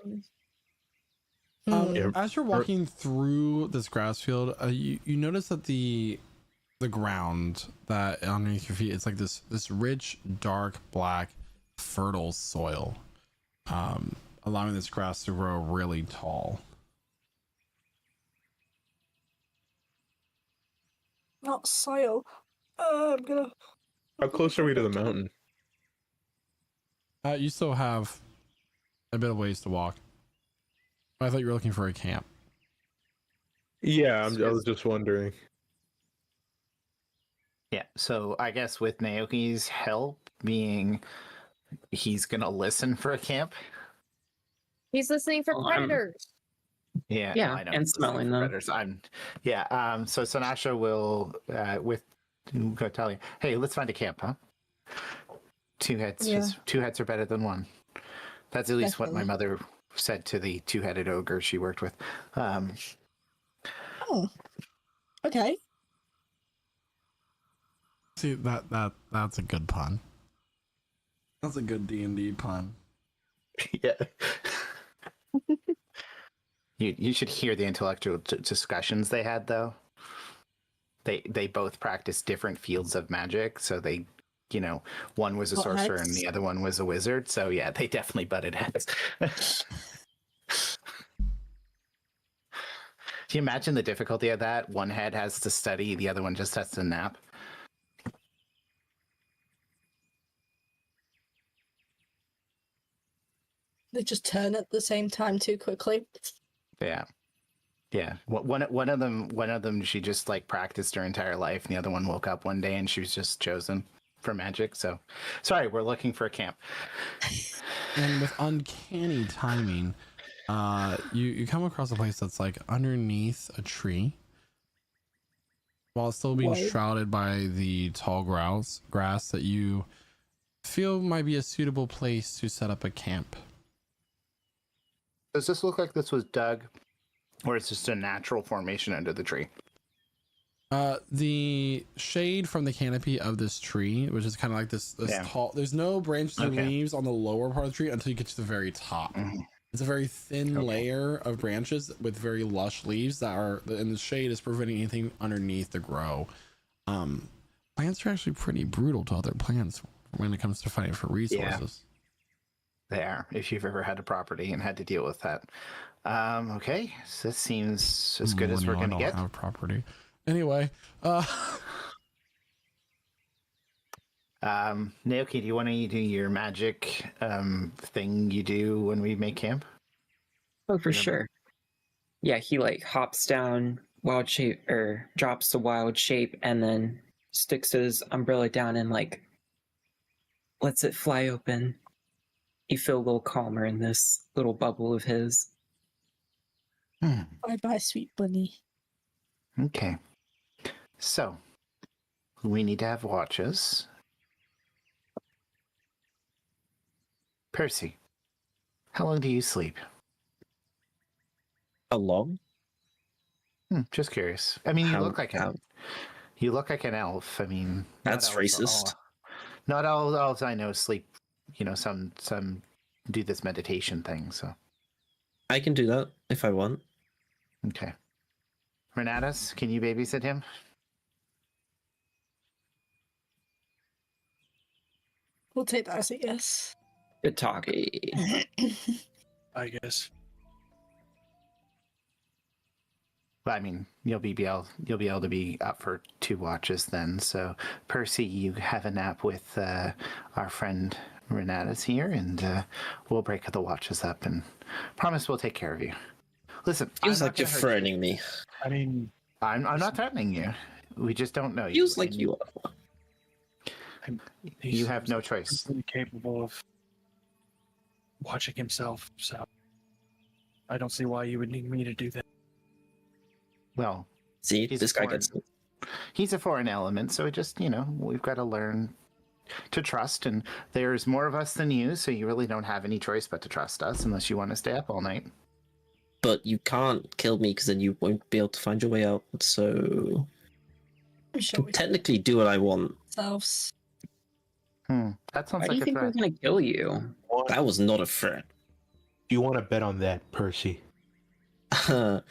Yeah. As you're walking through this grass field, you notice that the ground that underneath your feet, it's like this rich, dark, black, fertile soil, allowing this grass to grow really tall. not soil. I'm gonna. How close are we to the mountain? You still have a bit of ways to walk. I thought you were looking for a camp. Yeah, I was just wondering. Yeah, so I guess with Naoki's help, being he's gonna listen for a camp. He's listening for Well, I'm- predators. Yeah, Yeah, I know, and he's listening smelling for them. predators. So Sanasha will go tell you, hey, let's find a camp, huh? Two heads, Yeah. two heads are better than one. That's at least what my Definitely. mother said to the two-headed ogre she worked with. Oh. Okay. See, that's a good pun. That's a good D&D pun. Yeah. You should hear the intellectual discussions they had, though. They both practiced different fields of magic, so they, one was a sorcerer and the other one was a wizard. So yeah, they definitely butted heads. Do you imagine the difficulty of that? One head has to study, the other one just has to nap. They just turn at the same time too quickly. Yeah. Yeah. One of them, she just like practiced her entire life, and the other one woke up one day and she was just chosen for magic. So, sorry, we're looking for a camp. And with uncanny timing, you come across a place that's like underneath a tree, while still being shrouded by the tall grass that you feel might be a suitable place to set up a camp. Does this look like this was dug, or it's just a natural formation under the tree? The shade from the canopy of this tree, which is kind of like this tall, there's no branches or leaves on the lower part of the tree until you get to the very top. Mm-hmm. It's a very thin layer of branches with very lush leaves that are, and the shade is preventing anything underneath to grow. Plants are actually pretty brutal to other plants when it comes to fighting for resources. They are, if you've ever had a property and had to deal with that. Okay, so this seems as good as we're going to get. I don't have property. Anyway, Naoki, do you want to do your magic thing you do when we make camp? Oh, for sure. Yeah, he like hops down wild shape, or drops the wild shape, and then sticks his umbrella down and like lets it fly open. You feel a little calmer in this little bubble of his. Bye-bye, sweet bunny. Okay. So, we need to have watches. Percy, how long do you sleep? How long? Just curious. I mean, you look like an elf. I mean, that's racist. Not all elves I know sleep. Some do this meditation thing. So I can do that if I want. Okay. Renatus, can you babysit him? We'll take that as a yes. Good talkie. I guess. I mean, you'll be able to be up for 2 watches then. So, Percy, you have a nap with our friend Renatus here, and we'll break the watches up and promise we'll take care of you. Listen, feels like you're threatening me. I mean, I'm not threatening you. We just don't know you. Feels like you are. You have no choice. He's capable of watching himself, so I don't see why you would need me to do that. Well, see, this guy gets. He's a foreign element, so it just, we've got to learn to trust, and there's more of us than you, so you really don't have any choice but to trust us unless you want to stay up all night. But you can't kill me because then you won't be able to find your way out, so I can technically do what I want. Selves. That sounds Why like do you a think threat. we're gonna kill you? That was not a threat. Do you want to bet on that, Percy? I'm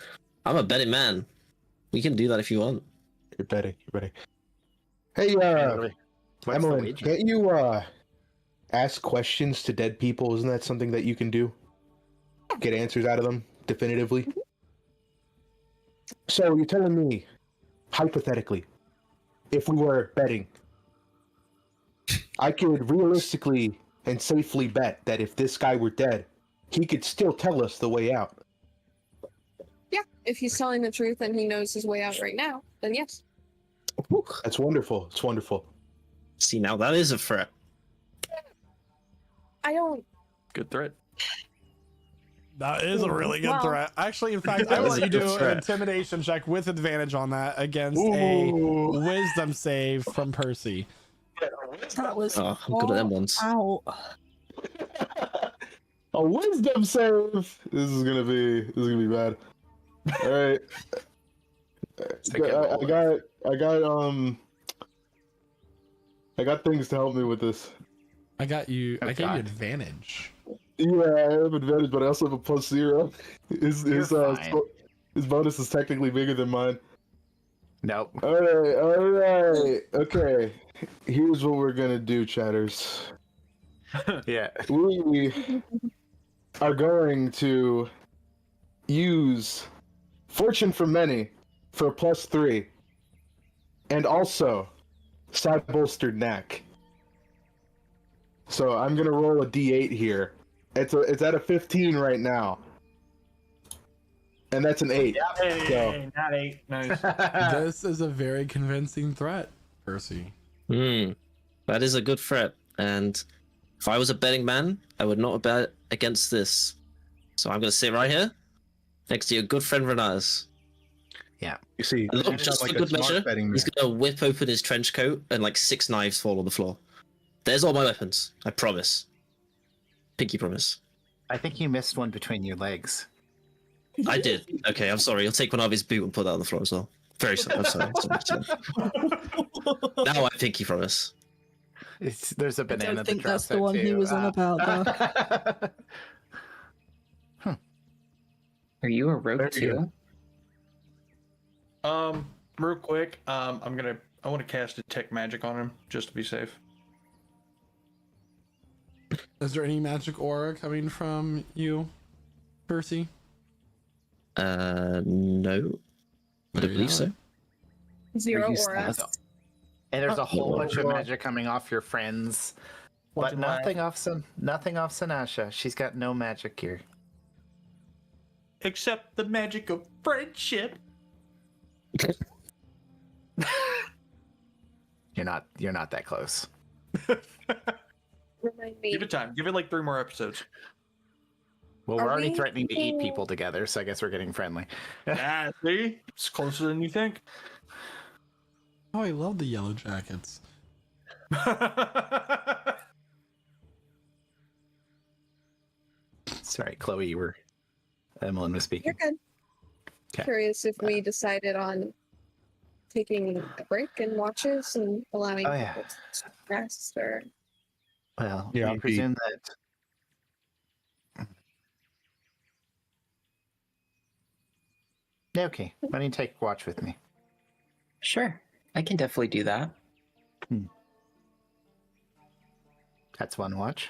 a betting man. We can do that if you want. You're betting. Hey, What's the Emily, wager? can't you ask questions to dead people? Isn't that something that you can do? Get answers out of them definitively. So you're telling me, hypothetically, if we were betting, I could realistically and safely bet that if this guy were dead, he could still tell us the way out. Yeah, if he's telling the truth and he knows his way out right now, then yes. That's wonderful. It's wonderful. See, now that is a threat. I don't. Good threat. That is a really good threat. Actually, in fact, I want you to do an intimidation check with advantage on that against a wisdom save from Percy. That was I'm good at them ones. out. A wisdom save. This is gonna be bad. All right. I got things to help me with this. I got you. Oh, I gave you God. advantage. Yeah, I have advantage, but I also have a +0. Fine. His bonus is technically bigger than mine. Nope. All right. Okay, here's what we're gonna do, chatters. Yeah. We are going to use Fortune for Many for +3, and also Side Bolstered Knack. So I'm gonna roll a d8 here. It's at a 15 right now, and that's an 8. Hey, not 8. Nice. This is a very convincing threat, Percy. That is a good threat, and if I was a betting man, I would not bet against this. So I'm going to sit right here, next to your good friend Renatus. You see, And look, you just sound for like a good smart measure, betting he's man. going to whip open his trench coat, and like 6 knives fall on the floor. There's all my weapons. I promise. Pinky promise. I think you missed one between your legs. I did. Okay, I'm sorry. I'll take one out of his boot and put that on the floor as well. Very sorry. I'm sorry. Now I pinky promise. There's a I banana. don't think that that's drops the out one he too. was on about, though. Are you a rogue Very too? good. Real quick, I want to cast detect magic on him just to be safe. Is there any magic aura coming from you, Percy? No. I don't believe so. Zero Use aura. that. And there's a whole Oh, bunch of God. magic coming off your friends, but Bunch of nothing off Sanasha. She's got no magic here. Except the magic of friendship. You're not that close. Remind me. Give it time. Give it like 3 more episodes. Well, Are we're already we- threatening to eat people together, so I guess we're getting friendly. Ah, see? It's closer than you think. Oh, I love the yellow jackets. Sorry, Chloe, Emmeline was speaking. You're good. Okay. Curious if we decided on taking a break and watches and allowing Oh, yeah. people to rest, or Well, Yeah, I I'm presume that. Yeah, okay. Why don't you take watch with me? Sure, I can definitely do that. That's one watch.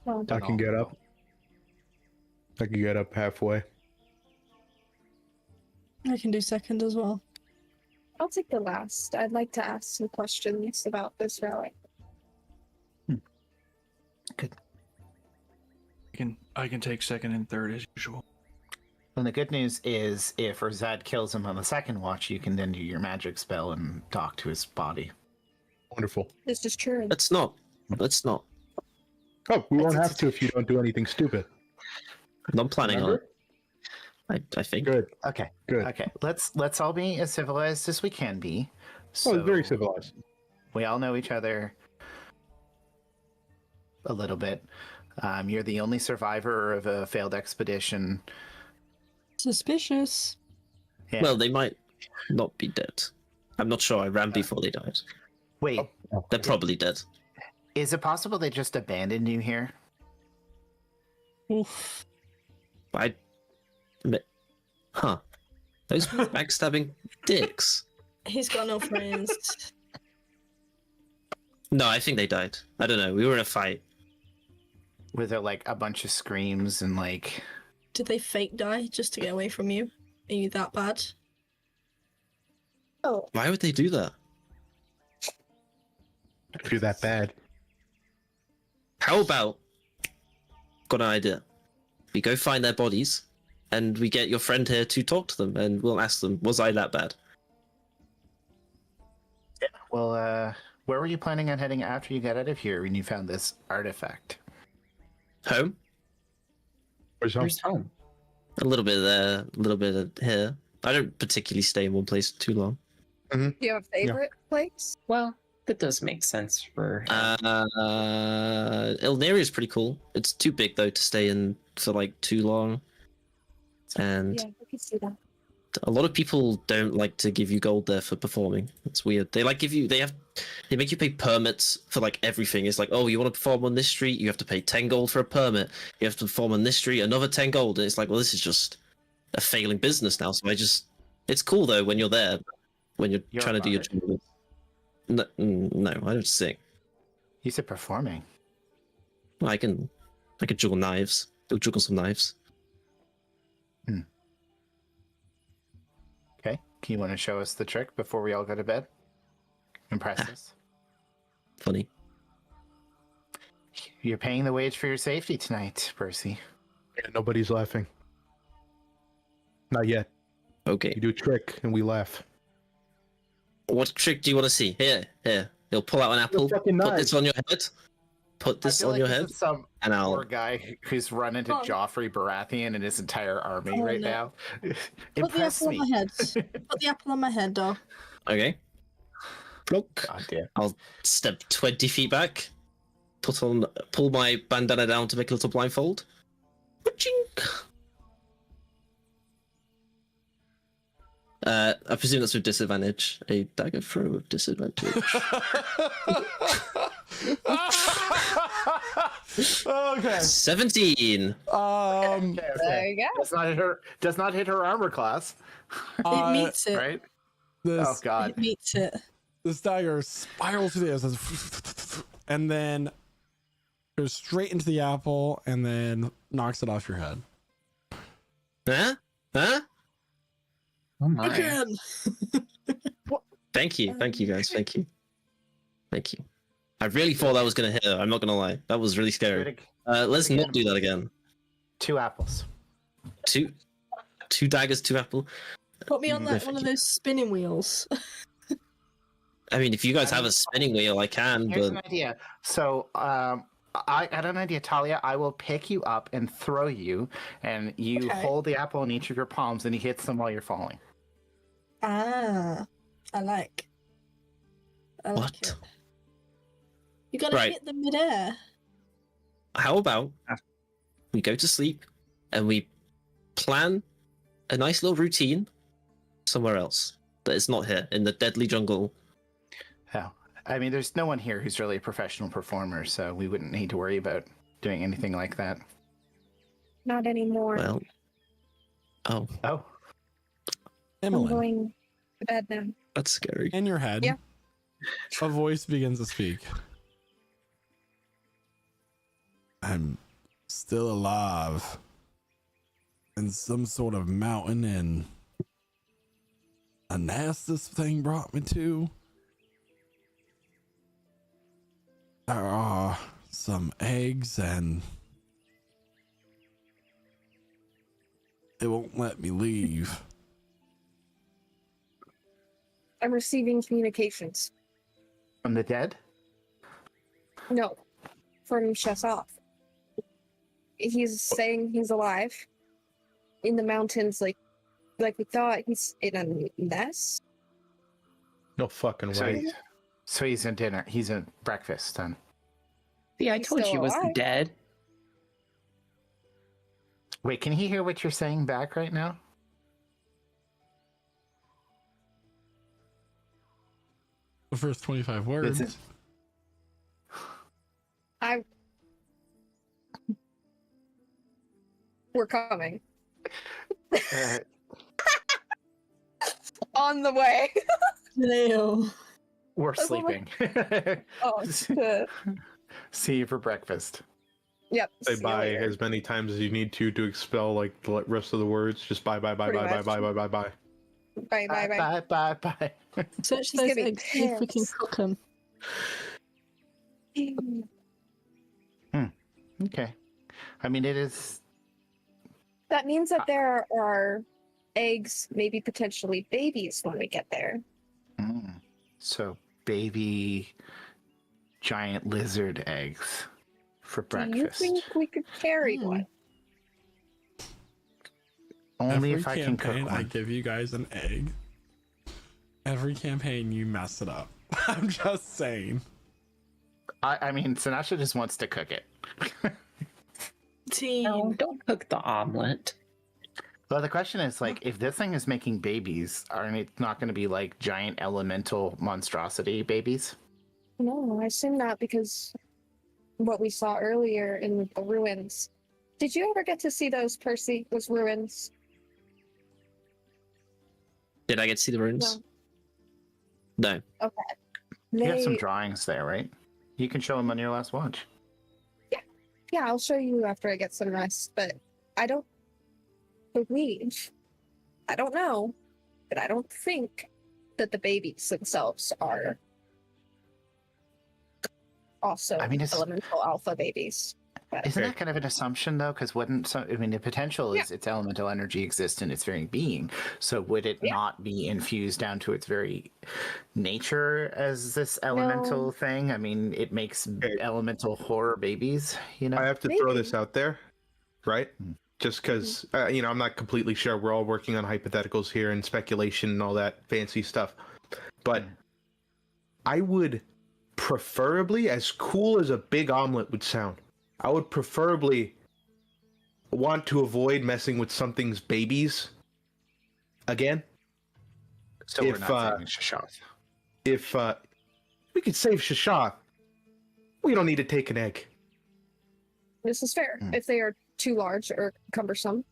well, I can get up. I can get up halfway. I can do second as well. I'll take the last. I'd like to ask some questions about this relic. I can take second and third as usual. And the good news is, if Razad kills him on the second watch, you can then do your magic spell and talk to his body. Wonderful. This is true. Let's not. Let's not. Oh, we won't It's- have to if you don't do anything stupid. I'm planning on Remember? it. I think. Good. Okay. Good. Okay. Let's all be as civilized as we can be. Oh, So very civilized. we all know each other a little bit. You're the only survivor of a failed expedition. Suspicious. Yeah. Well, they might not be dead. I'm not sure. I ran before they died. Wait, They're probably dead. is it possible they just abandoned you here? Oof. Huh. Those backstabbing dicks. He's got no friends. No, I think they died. I don't know. We were in a fight. Were there like a bunch of screams and like? Did they fake die just to get away from you? Are you that bad? Oh, Why would they do that? If you're that bad. How about, got an idea. We go find their bodies, and we get your friend here to talk to them, and we'll ask them, was I that bad? Well, where were you planning on heading after you got out of here when you found this artifact? Home? Where's home? Where's home? A little bit there, a little bit of here. I don't particularly stay in one place too long. do you have a favorite place? Well, that does make sense for. Ilneria is pretty cool. It's too big though to stay in for like too long. And Yeah, I can see that. A lot of people don't like to give you gold there for performing. It's weird. They make you pay permits for like everything. It's like, oh, you want to perform on this street, you have to pay 10 gold for a permit. You have to perform on this street, another 10 gold. And it's like, well, this is just a failing business now. So it's cool though when you're there, when you're trying to do your job. No, I don't sing. You said performing. I can juggle knives. Go juggle some knives. Okay. Can you want to show us the trick before we all go to bed? Impress us. Funny. You're paying the wage for your safety tonight, Percy. Yeah, nobody's laughing. Not yet. Okay. You do a trick and we laugh. What trick do you want to see? Here. He'll pull out an apple. Put this on your head. Put this on your head. Some and I'll. poor guy who's run into Joffrey Baratheon and his entire army now. Put the apple on my head. Put the apple on my head, dog. Okay. Look. God damn. I'll step 20 feet back. Pull my bandana down to make a little blindfold. Chink. I presume that's with disadvantage. A dagger throw with disadvantage. Okay. 17. Okay. There you go. Does not hit her armor class. It meets it. Right? This, Oh god. It meets it. This dagger spirals through the air, and then goes straight into the apple, and then knocks it off your head. Huh? Oh my. Again. Thank you guys. Thank you. I really thought that was gonna hit her. I'm not gonna lie. That was really scary. Let's not do that again. 2 apples. Two daggers, 2 apple. Put me on like one of those spinning wheels. I mean, if you guys have a spinning wheel, I can. Here's But an idea. So, I got an idea, Talia. I will pick you up and throw you, and you hold the apple in each of your palms, and he hits them while you're falling. I like what? it. You gotta hit them midair. How about we go to sleep and we plan a nice little routine somewhere else that is not here in the deadly jungle. Oh, I mean, there's no one here who's really a professional performer, so we wouldn't need to worry about doing anything like that. Not anymore. Well, Oh, I'm Emily, going to bed now. that's scary. in your head, Yeah. a voice begins to speak. I'm still alive in some sort of mountain, and a nest this thing brought me to. There are some eggs, and it won't let me leave. I'm receiving communications. from the dead? No, from Shasov. He's saying he's alive in the mountains, like we thought. He's in a nest. No fucking So way. he's in dinner. He's in breakfast then. Yeah, I He's told you he still wasn't alive. dead. Wait, can he hear what you're saying back right now? The first 25 words. Is it- We're coming. Uh, On the way. No. we're Oh my- sleeping. Oh, shit. See you for breakfast. Yep. Say see you bye later. as many times as you need to expel like the rest of the words. Just bye, bye, bye, Pretty bye, bye, much. bye, bye, bye, bye. Bye, bye, bye. Bye, bye, bye. Search He's those gonna be eggs, see if we can pissed. cook them. Okay. I mean, it is. That means that there are eggs, maybe potentially babies when we get there. So, baby giant lizard eggs for breakfast. Do you think we could carry one? Only Every if I can campaign, cook I one. give you guys an egg. Every campaign, you mess it up. I'm just saying. I mean, Sinasha just wants to cook it. Team. No, don't cook the omelet. Well, the question is like, if this thing is making babies, aren't it not going to be like giant elemental monstrosity babies? No, I assume not because what we saw earlier in the ruins. Did you ever get to see those, Percy? Those ruins? Did I get to see the runes? No. Okay. You have some They, drawings there, right? You can show them on your last watch. yeah, I'll show you after I get some rest, but I don't believe, I don't know, but I don't think that the babies themselves are also I mean, elemental alpha babies. But Isn't that kind of an assumption, though? Because wouldn't some? I mean, the potential is Yeah. its elemental energy exists in its very being. So would it Yeah. not be infused down to its very nature as this elemental thing? I mean, it makes elemental horror babies. You know, I have to throw Maybe. this out there, right? Just because, I'm not completely sure. We're all working on hypotheticals here and speculation and all that fancy stuff. But I would preferably, as cool as a big omelet would sound, I would preferably want to avoid messing with something's babies again. so we're if, not saving Shashoth. If we could save Shashoth, we don't need to take an egg. This is fair. If they are too large or cumbersome.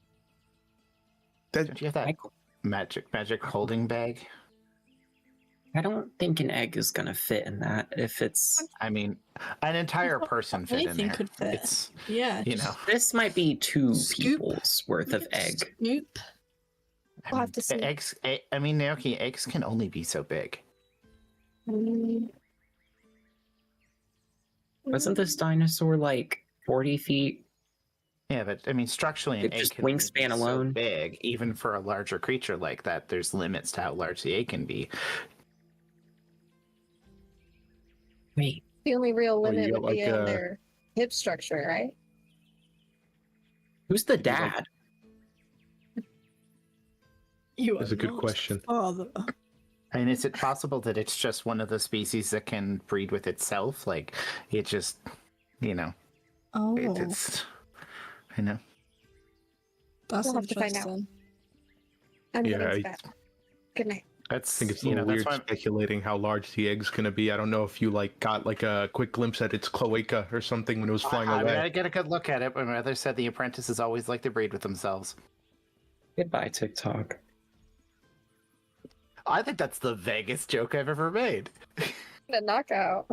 Don't you have that magic holding bag? I don't think an egg is gonna fit in that. If it's, I mean, an entire person fit in Anything there. could fit. It's Yeah. you know. this might be two Scoop. people's worth of egg. Scoop. We'll have to see. Eggs. I mean, Naoki, eggs can only be so big. Wasn't this dinosaur like 40 feet? Yeah, but I mean, structurally, an It egg just can only wingspan be so alone. big. Even for a larger creature like that, there's limits to how large the egg can be. Wait, The only real Well, you limit got would be like on a- their hip structure, right? who's the dad? You That's are a good not question. Father. I mean, is it possible that it's just one of the species that can breed with itself? Like, it just, Oh, it's, you know. that's We'll have to find out. interesting. I'm Yeah, getting to bed. Good night. That's I think it's a you know little that's weird why speculating how large the egg's gonna be. I don't know if you got a quick glimpse at its cloaca or something when it was flying I away. mean, I get a good look at it. My mother said the apprentices always like to breed with themselves. Goodbye, TikTok. I think that's the vaguest joke I've ever made. The knockout.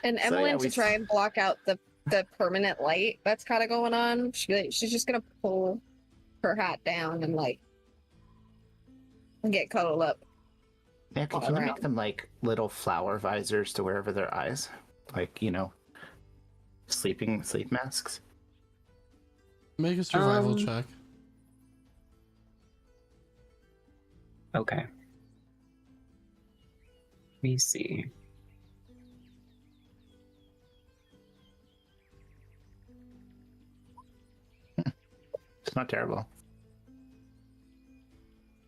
And So, Emmeline yeah, to we- try and block out the permanent light that's kind of going on. She's just gonna pull her hat down and get cuddled up. Yeah, can you make them like little flower visors to wear over their eyes, like sleep masks? Make a survival check. Okay. Let me see. It's not terrible.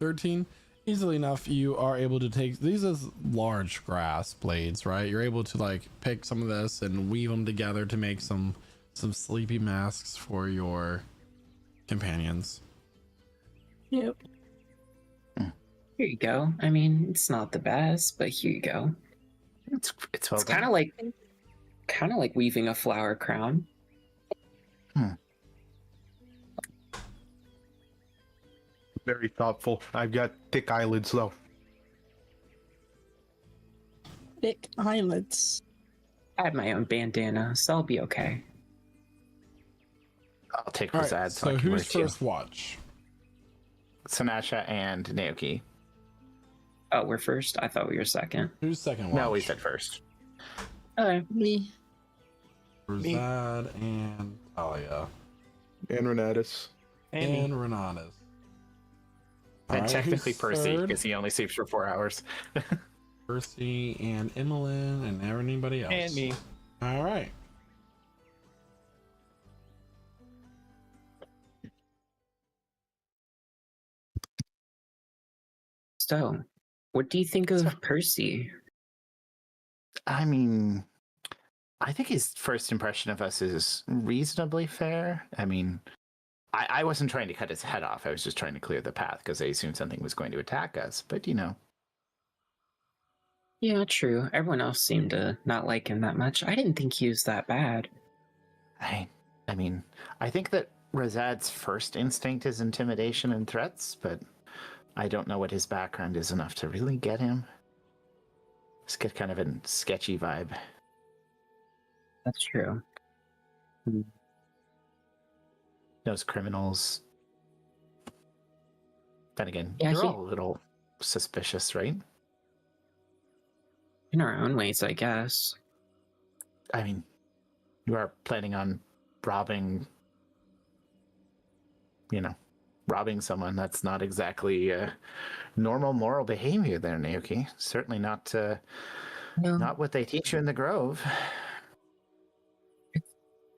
13. Easily enough, you are able to take these as large grass blades, right? You're able to pick some of this and weave them together to make some sleepy masks for your companions. Yep. Here you go. I mean, it's not the best, but here you go. It's well It's done. kind of like weaving a flower crown. Very thoughtful. I've got thick eyelids though. Thick eyelids. I have my own bandana, so I'll be okay. I'll take All Razad right, so I so can wear who's two. first watch? Sanasha and Naoki. Oh, we're first? I thought we were second. Who's second watch? No, we said first. Okay. Me. Razad and Talia. And Renatus. And Renatus. And Alright, technically who's Percy, third? because he only sleeps for 4 hours. Percy and Emmeline and anybody else. And me. All right. So, what do you think of Percy? I mean, I think his first impression of us is reasonably fair. I mean, I wasn't trying to cut his head off. I was just trying to clear the path because I assumed something was going to attack us. But, you know. Yeah, true. Everyone else seemed to not like him that much. I didn't think he was that bad. I mean, I think that Razad's first instinct is intimidation and threats, but I don't know what his background is enough to really get him. Just get kind of a sketchy vibe. That's true. Knows criminals. Then again, Yeah, you're all a little suspicious, right? In our own ways, I guess. I mean, you are planning on robbing someone. That's not exactly normal moral behavior there, Naoki. Certainly not not what they teach you in the Grove.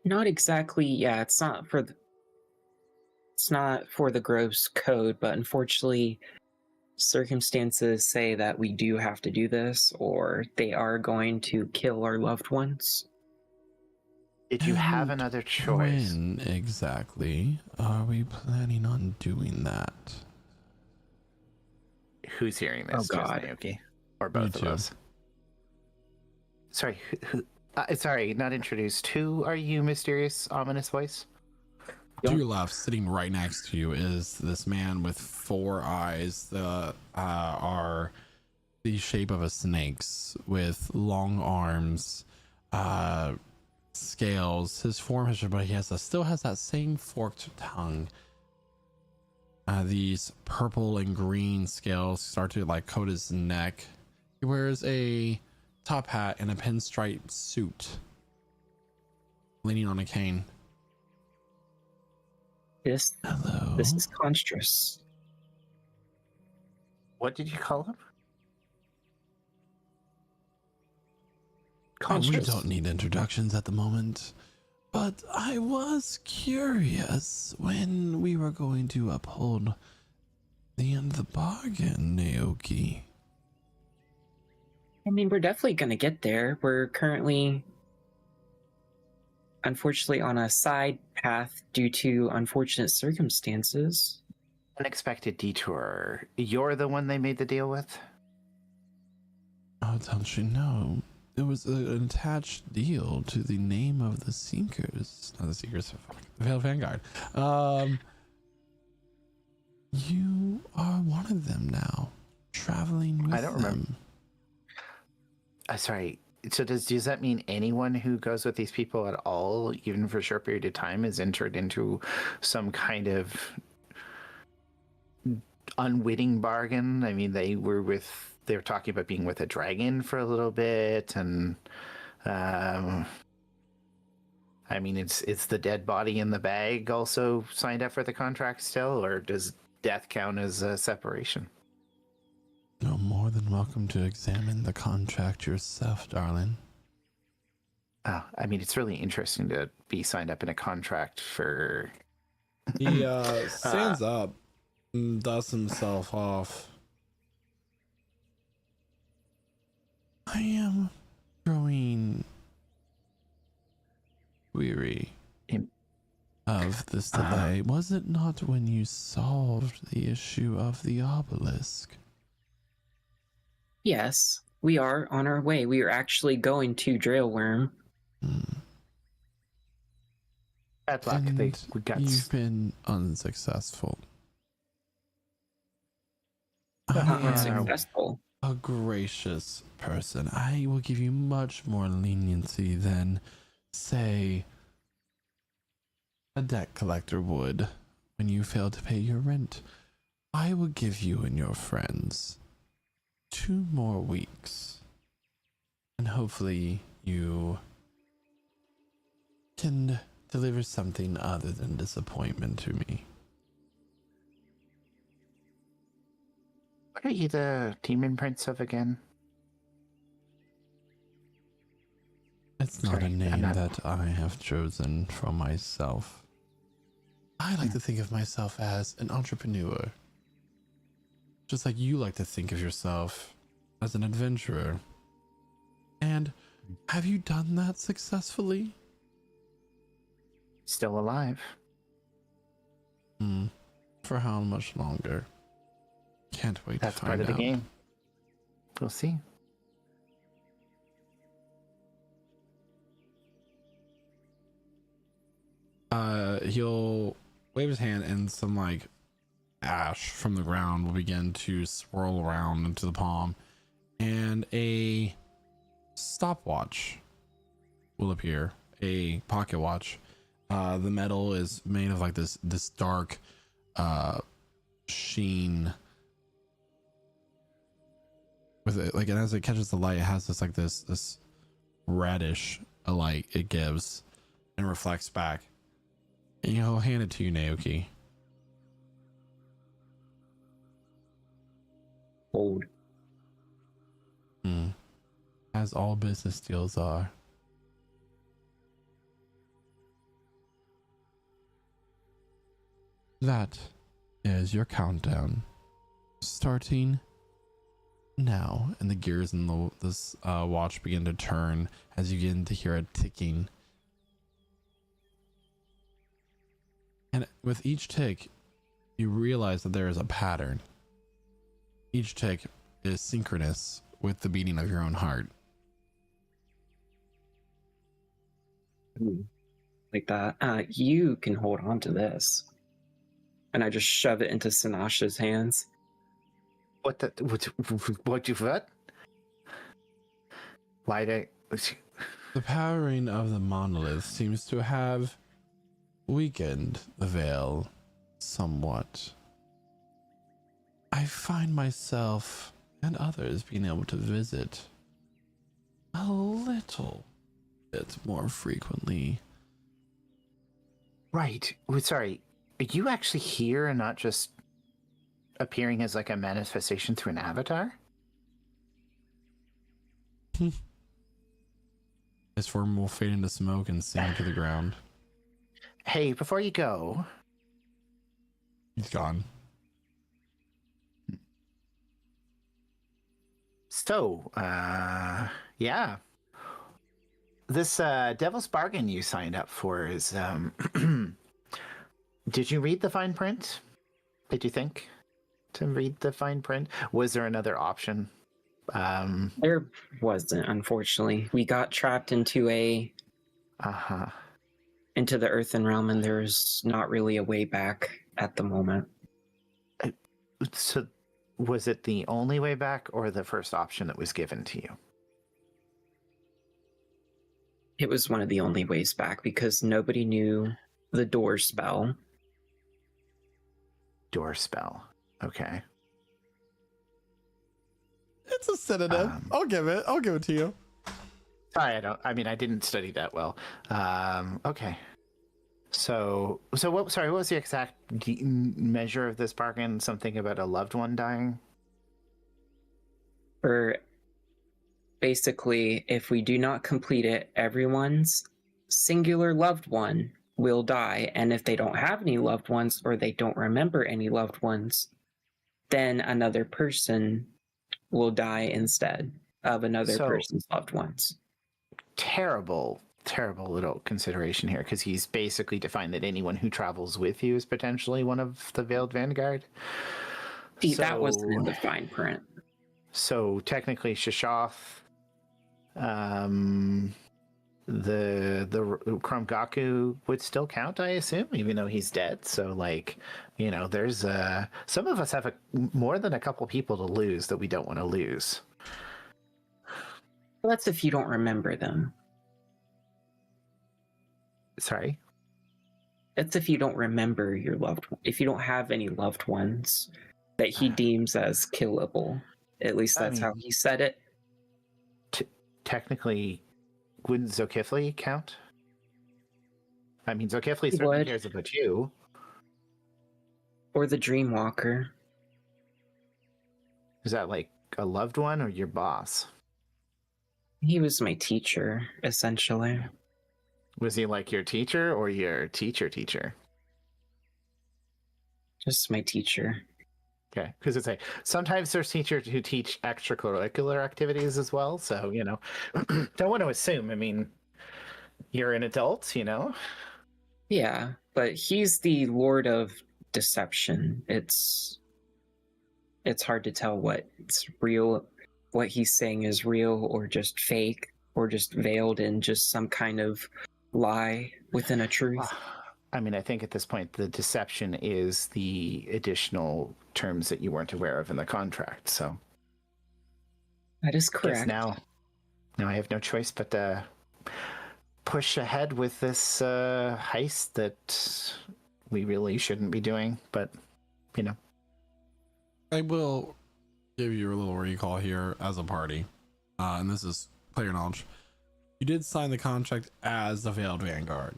Not exactly, yeah, it's not for the Grove's code, but unfortunately circumstances say that we do have to do this, or they are going to kill our loved ones. Did you have And another choice? When exactly are we planning on doing that? Who's hearing this? Oh, God. Just Naoki? Or both of too. us? Sorry, sorry, not introduced. Who are you, mysterious, ominous voice? To your left, sitting right next to you, is this man with 4 eyes that are the shape of a snake's, with long arms, scales. His form has, but he still has that same forked tongue. These purple and green scales start to like coat his neck. He wears a top hat and a pinstripe suit, leaning on a cane. Hello. This is monstrous. What did you call him? We don't need introductions at the moment, but I was curious when we were going to uphold the end of the bargain, Naoki. I mean, we're definitely going to get there. We're currently, unfortunately, on a side path due to unfortunate circumstances. Unexpected detour. You're the one they made the deal with? Oh, don't you know? It was an attached deal to the name of the Seekers. Not the Seekers, the Veiled Vanguard. You are one of them now, traveling with I don't remember. Sorry. So does that mean anyone who goes with these people at all, even for a short period of time, is entered into some kind of unwitting bargain? I mean, they were talking about being with a dragon for a little bit, and I mean, it's the dead body in the bag also signed up for the contract still, or does death count as a separation? You're more than welcome to examine the contract yourself, darling. Oh, I mean, it's really interesting to be signed up in a contract for... He stands up and dusts himself off. I am growing weary of this delay. Was it not when you solved the issue of the obelisk? Yes, we are on our way. We are actually going to Drailworm. Bad luck. You've been unsuccessful. Unsuccessful. A gracious person. I will give you much more leniency than, say, a debt collector would when you fail to pay your rent. I will give you and your friends 2 more weeks, and hopefully you can deliver something other than disappointment to me. What are you the demon prince of again? It's not a name that I have chosen for myself. I like to think of myself as an entrepreneur. Just like you like to think of yourself as an adventurer. And Have you done that successfully? Still alive. For how much longer? Can't wait That's to find part of the out. game. We'll see. He'll wave his hand and some like ash from the ground will begin to swirl around into the palm, and a stopwatch will appear, a pocket watch. The metal is made of like this dark sheen with it, like, and as it catches the light, it has this reddish light it gives and reflects back. And he'll hand it to you, Naoki. Hold. As all business deals are. That is your countdown. Starting now. And the gears in this watch begin to turn as you begin to hear it ticking. And with each tick, you realize that there is a pattern. Each tick is synchronous with the beating of your own heart. Like that. You can hold on to this. And I just shove it into Sinasha's hands. What? Why did The powering of the monolith seems to have weakened the veil somewhat. I find myself and others being able to visit a little bit more frequently. Right. Sorry. Are you actually here and not just appearing as like a manifestation through an avatar? His form will fade into smoke and sink to the ground. Hey, before you go. He's gone. So, yeah. This Devil's Bargain you signed up for is, did you read the fine print? Did you think to read the fine print? Was there another option? There wasn't, unfortunately. We got trapped into into the earthen realm, and there's not really a way back at the moment. So, was it the only way back or the first option that was given to you? It was one of the only ways back because nobody knew the door spell. Door spell. Okay. It's a synonym. I'll give it to you. Sorry, I didn't study that well. Okay. So what was the exact measure of this bargain? Something about a loved one dying? Or basically, if we do not complete it, everyone's singular loved one will die. And if they don't have any loved ones or they don't remember any loved ones, then another person will die instead of another person's loved ones. Terrible little consideration here, because he's basically defined that anyone who travels with you is potentially one of the Veiled Vanguard. See, that wasn't in the fine print. So technically Shashoth, the Krumgaku would still count, I assume, even though he's dead. So there's some of us have more than a couple people to lose that we don't want to lose. Well, that's if you don't remember them. Sorry? That's if you don't remember your loved one. If you don't have any loved ones that he deems as killable. At least that's how he said it. Technically, wouldn't Zokifli count? I mean, Zokifli certainly cares about you. Or the Dreamwalker. Is that like a loved one or your boss? He was my teacher, essentially. Was he like your teacher or your teacher? Just my teacher. Okay, because it's like sometimes there's teachers who teach extracurricular activities as well. So don't want to assume. I mean, you're an adult, Yeah, but he's the Lord of Deception. It's hard to tell what's real, what he's saying is real or just fake or just veiled in just some kind of lie within a truth. I mean, I think at this point the deception is the additional terms that you weren't aware of in the contract. So That is I guess correct. now I have no choice but to push ahead with this heist that we really shouldn't be doing. But I will give you a little recall here as a party, and this is player knowledge. You did sign the contract as the Veiled Vanguard.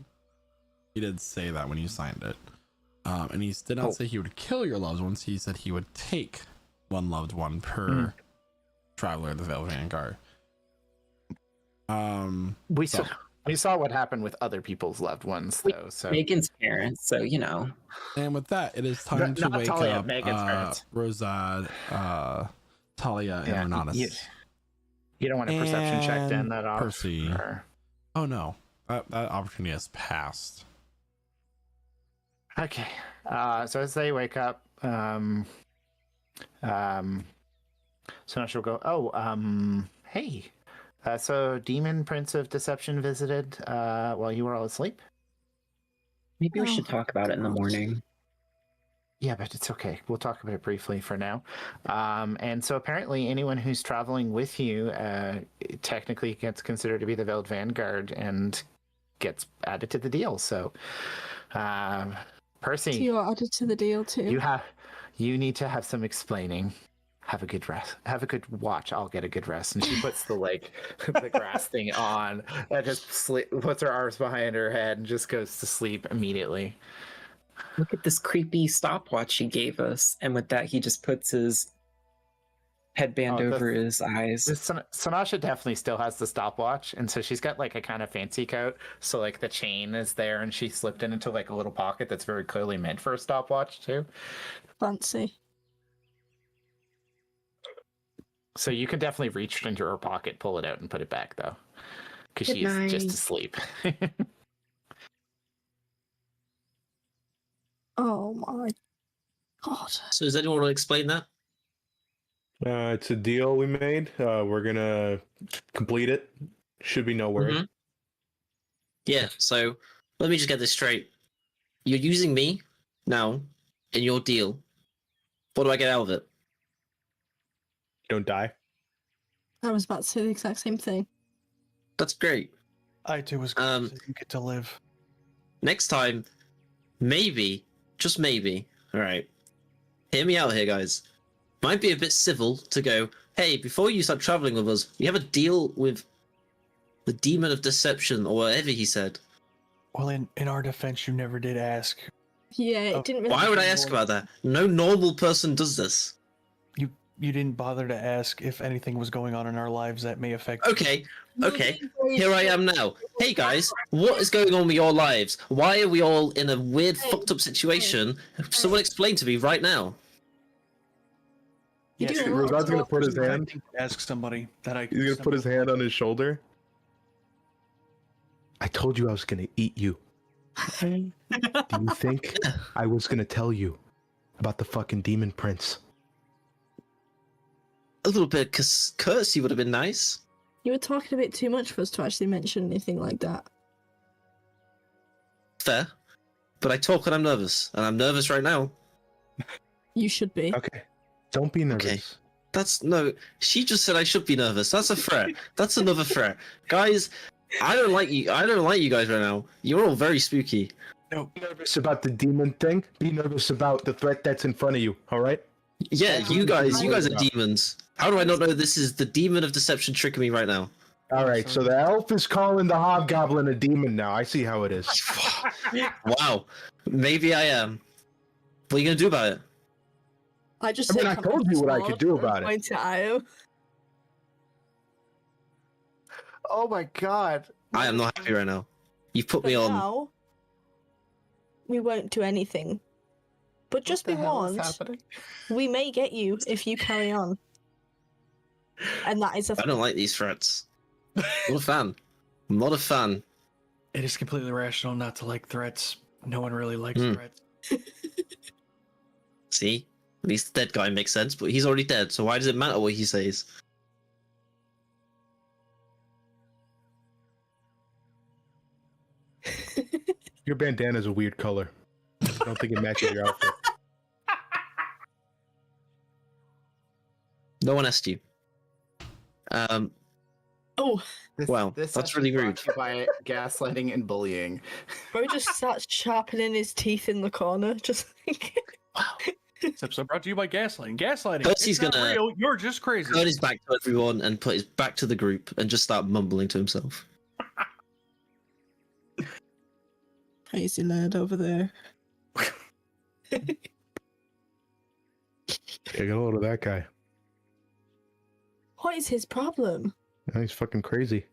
He did say that when you signed it, and he did not say he would kill your loved ones. He said he would take one loved one per traveler of the Veiled Vanguard. We saw what happened with other people's loved ones, though. So Megan's parents, so And with that, it is time to Not wake Talia, up Megan's parents. Rosad, Talia, and Renatus. You don't want a perception check to end that off. Percy. or- Oh no, that opportunity has passed. Okay. So as they wake up, so now she'll go, hey. So Demon Prince of Deception visited while you were all asleep? maybe we should talk about it in the morning. Yeah, but it's okay. We'll talk about it briefly for now. And so apparently anyone who's traveling with you technically gets considered to be the Veiled Vanguard and gets added to the deal. So, Percy, So you're added to the deal too. you need to have some explaining. Have a good rest. Have a good watch. I'll get a good rest. And she puts the the grass thing on and just puts her arms behind her head and just goes to sleep immediately. Look at this creepy stopwatch he gave us. And with that, he just puts his headband over his eyes. Sanasha definitely still has the stopwatch, and so she's got a kind of fancy coat. So the chain is there, and she slipped it into a little pocket that's very clearly meant for a stopwatch too. Fancy. So you can definitely reach into her pocket, pull it out, and put it back though, because she's just asleep. Oh my god. So does anyone want to explain that? It's a deal we made. We're gonna complete it. Should be no worry. Mhm. Yeah, so let me just get this straight. You're using me now in your deal. What do I get out of it? Don't die. I was about to say the exact same thing. That's great. I too was glad that you get to live. Next time, maybe, just maybe, alright, hear me out here, guys. Might be a bit civil to go, hey, before you start traveling with us, you have a deal with the Demon of Deception, or whatever he said. Well, in our defense, you never did ask. Yeah, it didn't really. Why would I ask about that? No normal person does this. You didn't bother to ask if anything was going on in our lives that may affect. Okay, here I am now. Hey guys, what is going on with your lives? Why are we all in a weird, fucked up situation? Someone explain to me right now. You Yes, do. Rosad's gonna put his hand. Ask somebody that I. He's gonna put his hand on his shoulder. I told you I was gonna eat you. Do you think I was gonna tell you about the fucking demon prince? A little bit courtesy would have been nice. You were talking a bit too much for us to actually mention anything like that. Fair. But I talk when I'm nervous, and I'm nervous right now. You should be. Okay, don't be nervous. Okay. No, she just said I should be nervous. That's a threat. That's another threat. Guys, I don't like you guys right now. You're all very spooky. No, be nervous about the demon thing. Be nervous about the threat that's in front of you. All right. Yeah, you guys are demons. How do I not know this is the Demon of Deception tricking me right now? All right. So the elf is calling the hobgoblin a demon now. I see how it is. Wow. Maybe I am. What are you gonna do about it? I just. I mean, said I come told to you what I Small could do and about it. point to Io. Oh my god. I am not happy right now. You've put But me on. now, we won't do anything. But just be What the hell is warned, happening? we may get you if you carry on. And that is a I don't like these threats. Not a fan. I'm not a fan. It is completely rational not to like threats. No one really likes Hmm. threats. See? At least the dead guy makes sense, but he's already dead, so why does it matter what he says? Your bandana's a weird color. I don't think it matches your outfit. No one asked you. Oh, Wow, this that's session really brought rude. to you by gaslighting and bullying. bro just starts sharpening his teeth in the corner, just like Wow. This episode brought to you by gaslighting. Gaslighting. Percy's It's not gonna- real. You're just crazy. Turn his back to everyone and put his back to the group and just start mumbling to himself. crazy nerd over there. Yeah, get a load of that guy. What is his problem? He's fucking crazy.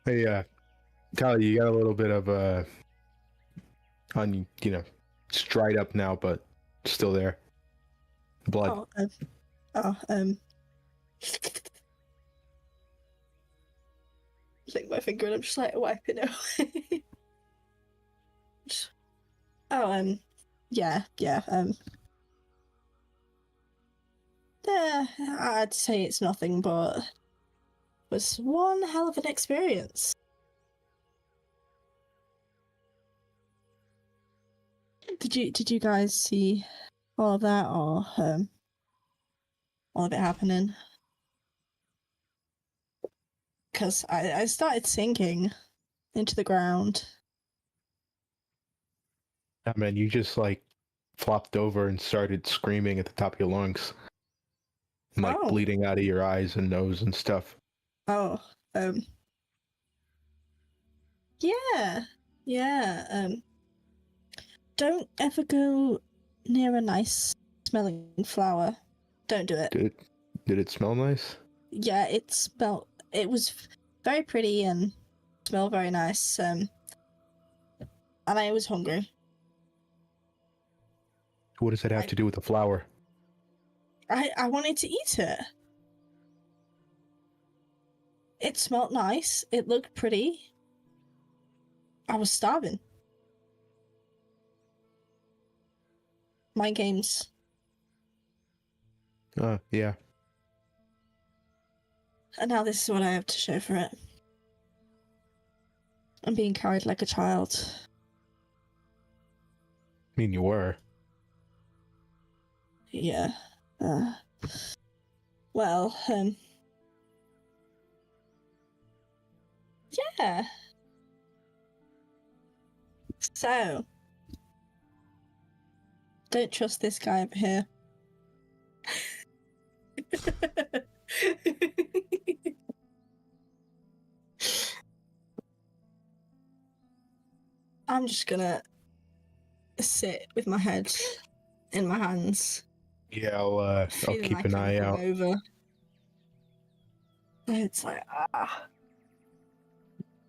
Hey, Kali, you got a little bit of on it's dried up now, but still there. Blood. Lick my finger and I'm just like wiping it away. Yeah. Yeah, I'd say it's nothing, but it was one hell of an experience. Did you guys see all of that, or all of it happening? Because I started sinking into the ground. Yeah, man, you just like flopped over and started screaming at the top of your lungs. And, like Oh. bleeding out of your eyes and nose and stuff. Oh, yeah, don't ever go near a nice smelling flower. Don't do it. Did it smell nice? Yeah, it was very pretty and smelled very nice, and I was hungry. What does that have to do with the flower? I wanted to eat it. It smelled nice. It looked pretty. I was starving. Mind games. Yeah. And now this is what I have to show for it. I'm being carried like a child. I mean, you were. Yeah. Well, yeah. So, don't trust this guy over here. I'm just gonna sit with my head in my hands. Yeah, I'll feeling keep like an I'm eye out. hungover. It's like,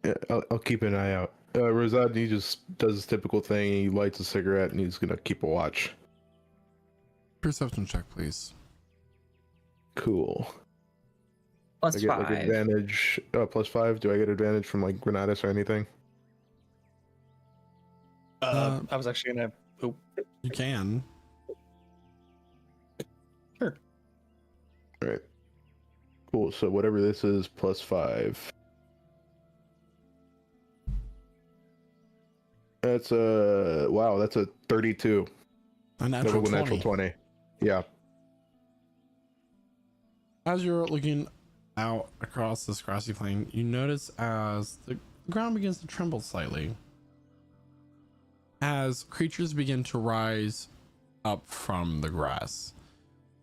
Yeah, I'll keep an eye out. Rosad, he just does his typical thing. He lights a cigarette and he's gonna keep a watch. Perception check, please. Cool. Plus I get like 5. advantage. +5. Do I get advantage from like Granatus or anything? Uh, I was actually gonna. Oh, You can. sure. All right. Cool. So whatever this is, +5. That's a wow. That's a 32. A natural 20. Natural 20. Yeah. As you're looking out across this grassy plain, you notice as the ground begins to tremble slightly, as creatures begin to rise up from the grass.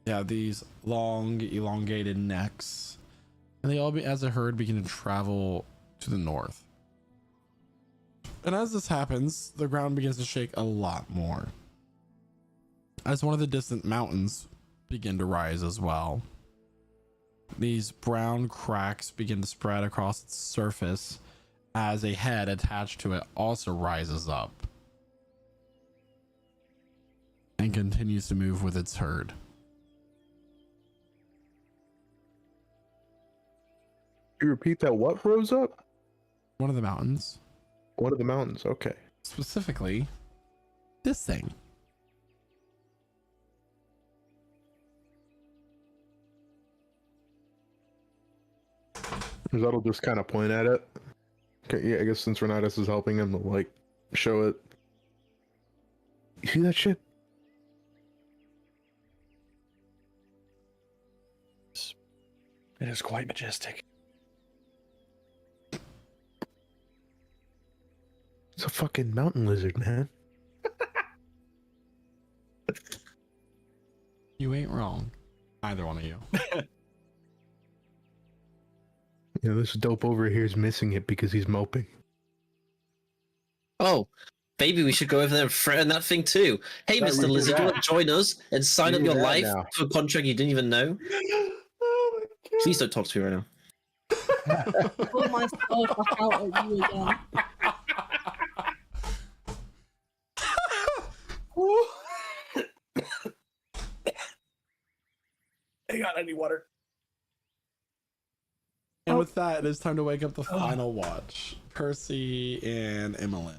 They have these long, elongated necks, and they all, as a herd, begin to travel to the north. And as this happens, the ground begins to shake a lot more, as one of the distant mountains begin to rise as well. these brown cracks begin to spread across its surface as a head attached to it also rises up and continues to move with its herd. You repeat that? What rose up? One of the mountains. One of the mountains. Okay. Specifically, this thing. That'll just kind of point at it. Okay, yeah, I guess since Renatus is helping him to, like, show it. You see that shit? It is quite majestic. It's a fucking mountain lizard, man. You ain't wrong. Either one of you. Yeah, this dope over here is missing it because he's moping. Oh, maybe we should go over there and threaten that thing too. Hey, Yeah, we Mr. do Lizard, you that. want to join us and sign We up do your that life now. to a contract you didn't even know? Oh my god. Please don't talk to me right now. Pull myself back out at you again. Hang on, I need water. And with that, it is time to wake up the final watch. Percy and Emmeline.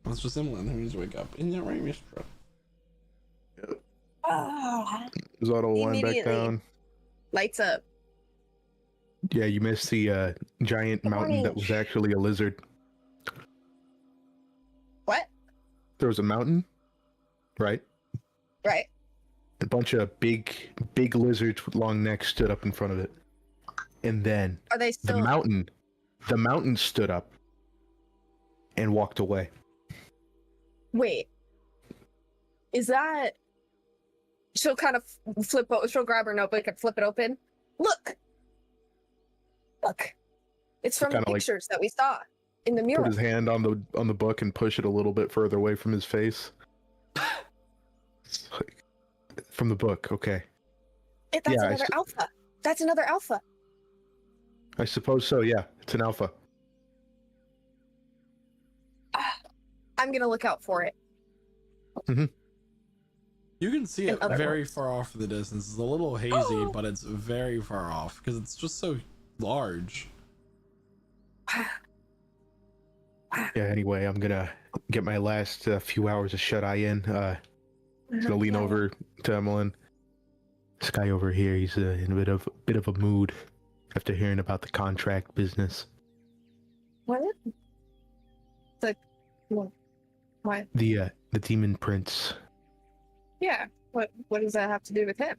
It's just Emmeline who needs to wake up. Isn't that right, Mr. Zotto will wind back Immediately. down. Lights up. Yeah, you missed the giant mountain that was actually a lizard. What? There was a mountain, right? Right. A bunch of big lizards with long necks stood up in front of it. And then Are they the still? mountain stood up and walked away. Wait. Is that? She'll kind of she'll grab her notebook and flip it open. Look. It's from the Kinda like- pictures that we saw in the Put mural. his hand on the book and push it a little bit further away from his face. Like, from the book, okay. That's yeah, another alpha. That's another alpha. I suppose so, yeah. It's an alpha. I'm gonna look out for it. You can see In it other very words. far off in the distance. It's a little hazy, but it's very far off because it's just so large. Yeah, anyway, I'm gonna get my last few hours of shut-eye in. Gonna lean over to Emmeline. This guy over here, he's in a bit of a mood after hearing about the contract business. What? What? The demon prince. Yeah. What does that have to do with him?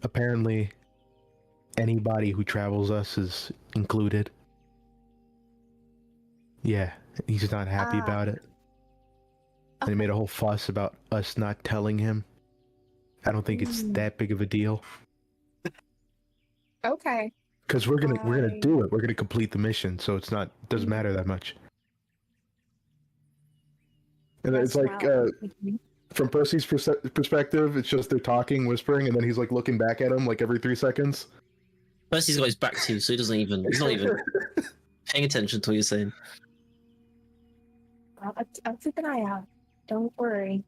Apparently, anybody who travels us is included. Yeah, he's not happy about it. And he made a whole fuss about us not telling him. I don't think it's that big of a deal. Okay. Because we're gonna Why? do it. We're gonna complete the mission, so it doesn't matter that much. And it's That's like wild. from Percy's perspective, it's just they're talking, whispering, and then he's like looking back at him like every 3 seconds. Percy's got his back to you, so he's not even paying attention to what you're saying. I'll keep an eye out. Don't worry.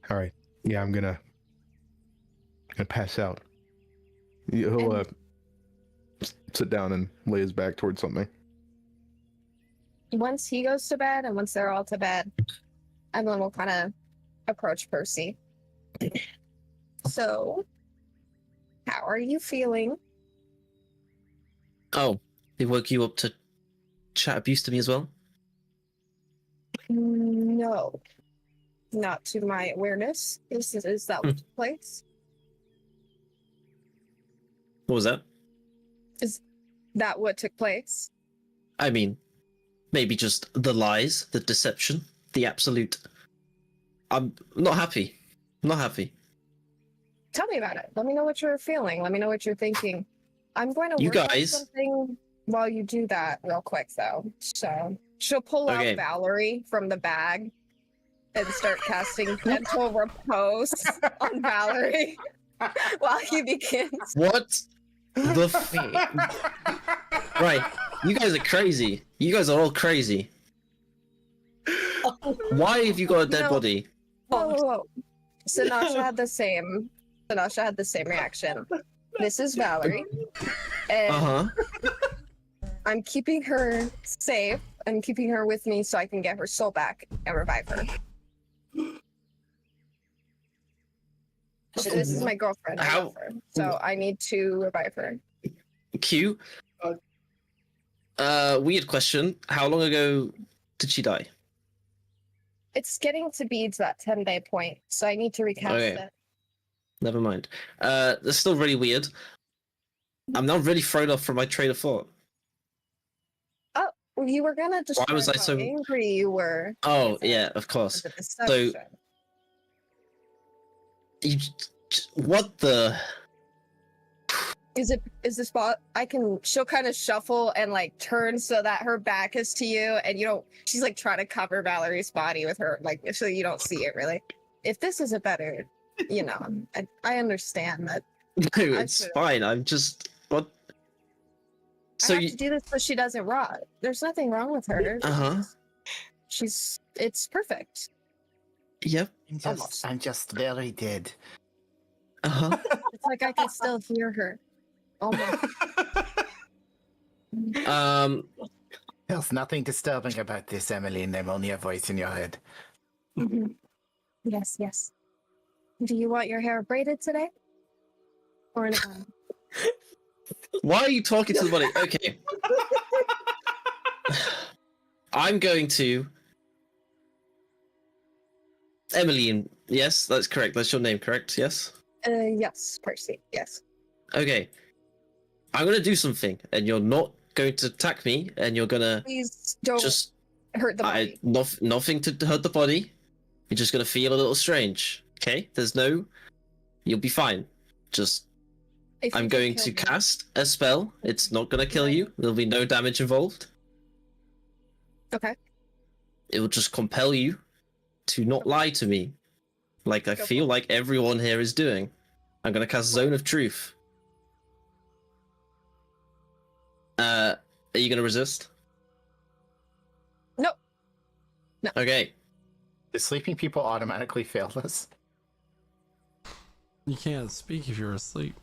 All right. Yeah, I'm gonna pass out. He'll sit down and lay his back towards something. Once he goes to bed and once they're all to bed, Emmeline will kind of approach Percy. So, how are you feeling? Oh, they woke you up to chat abuse to me as well? No, not to my awareness. Is that what took place? What was that? Is that what took place? I mean, maybe just the lies, the deception, the absolute. I'm not happy. Not happy. Tell me about it. Let me know what you're feeling. Let me know what you're thinking. I'm going to You work on guys- something while you do that real quick, though. So she'll pull Okay. out Valerie from the bag and start casting gentle repose on Valerie while he begins. What the Right, you guys are crazy. You guys are all crazy. Why have you got a dead No. body? Whoa, whoa, whoa. Sinasha had the same. Sinasha had the same reaction. This is Valerie, and Uh-huh. I'm keeping her safe. I'm keeping her with me so I can get her soul back and revive her. This is my girlfriend. I love her, so I need to revive her. Q. Weird question. How long ago did she die? It's getting to be to that 10-day point, so I need to recast Okay. it. Never mind. That's still really weird. I'm now really thrown off from my train of thought. Oh, you were gonna describe was I how so- angry you were. Oh, with yeah, of course. the deception. What the? Is the spot she'll kind of shuffle and like turn so that her back is to you and you don't, she's like trying to cover Valerie's body with her, like, so you don't see it really. If this is a better, I understand that. No, it's fine. I'm just what? So I have to do this so she doesn't rot. There's nothing wrong with her. Uh-huh. It's perfect. Yep. I'm just very dead. Uh-huh. It's like I can still hear her. Almost. There's nothing disturbing about this, Emmeline. I'm only a voice in your head. Mhm. Yes, yes. Do you want your hair braided today? Or in a bun? Why are you talking to the body? Okay. I'm going to Emmeline. Yes, that's correct. That's your name, correct? Yes? Yes, Percy, yes. Okay. I'm gonna do something, and you're not going to attack me, and you're gonna Please don't just hurt the body. nothing to hurt the body. You're just gonna feel a little strange. Okay? You'll be fine. Just If you I'm can going kill to me. cast a spell. It's not gonna kill you. There'll be no damage involved. Okay. It will just compel you to not lie to me, like I feel like everyone here is doing. I'm gonna cast Zone of Truth. Are you gonna resist? No. No. Okay. Do sleeping people automatically fail this? You can't speak if you're asleep.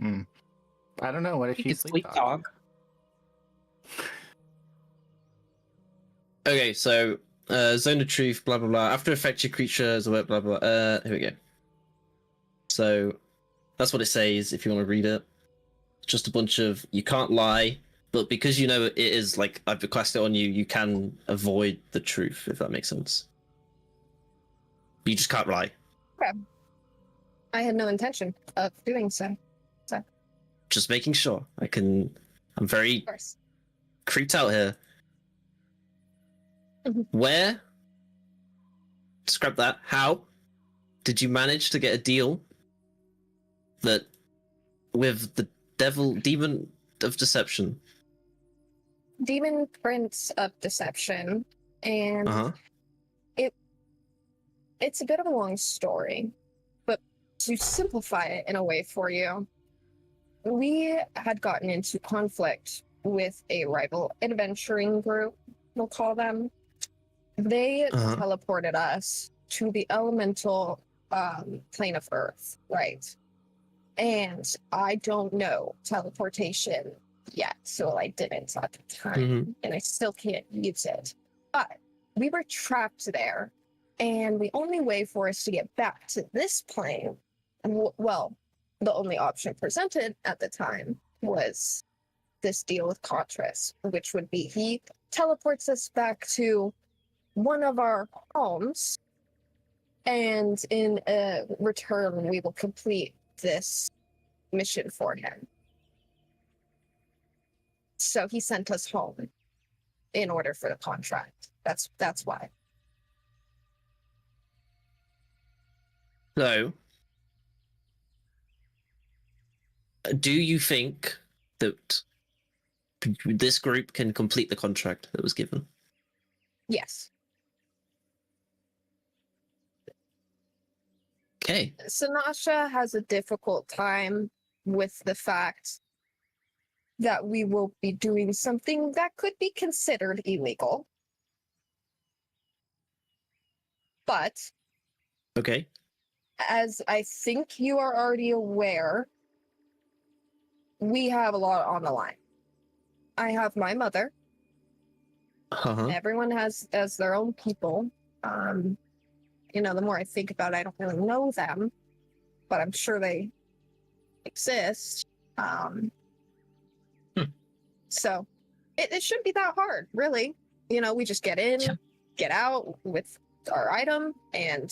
I don't know. What if You you could sleep talk. Okay, so Zone of Truth, blah blah blah. After affect your creatures, blah blah blah. Here we go. So that's what it says. If you want to read it, just a bunch of you can't lie, but because you know it is like I've cast it on you, you can avoid the truth, if that makes sense. You just can't lie. Okay. I had no intention of doing so. Just making sure. I'm very Of course. creeped out here. Mhm. Where? Scrap that. How did you manage to get a deal that with the demon of deception? Demon Prince of Deception, and Uh-huh. it's a bit of a long story, but to simplify it in a way for you, we had gotten into conflict with a rival adventuring group, we'll call them. They teleported us to the elemental plane of Earth, right? And I don't know teleportation yet, so I didn't at the time, and I still can't use it. But we were trapped there, and the only way for us to get back to this plane, well, the only option presented at the time was this deal with Contras, which would be he teleports us back to one of our homes, and in return, we will complete this mission for him. So he sent us home in order for the contract. That's why. So, do you think that this group can complete the contract that was given? Yes. Okay. Sanasha has a difficult time with the fact that we will be doing something that could be considered illegal. But Okay. as I think you are already aware, we have a lot on the line. I have my mother. Uh-huh. Everyone has their own people. The more I think about it, I don't really know them, but I'm sure they exist. So it shouldn't be that hard, really. We just get in, Yeah. get out with our item, and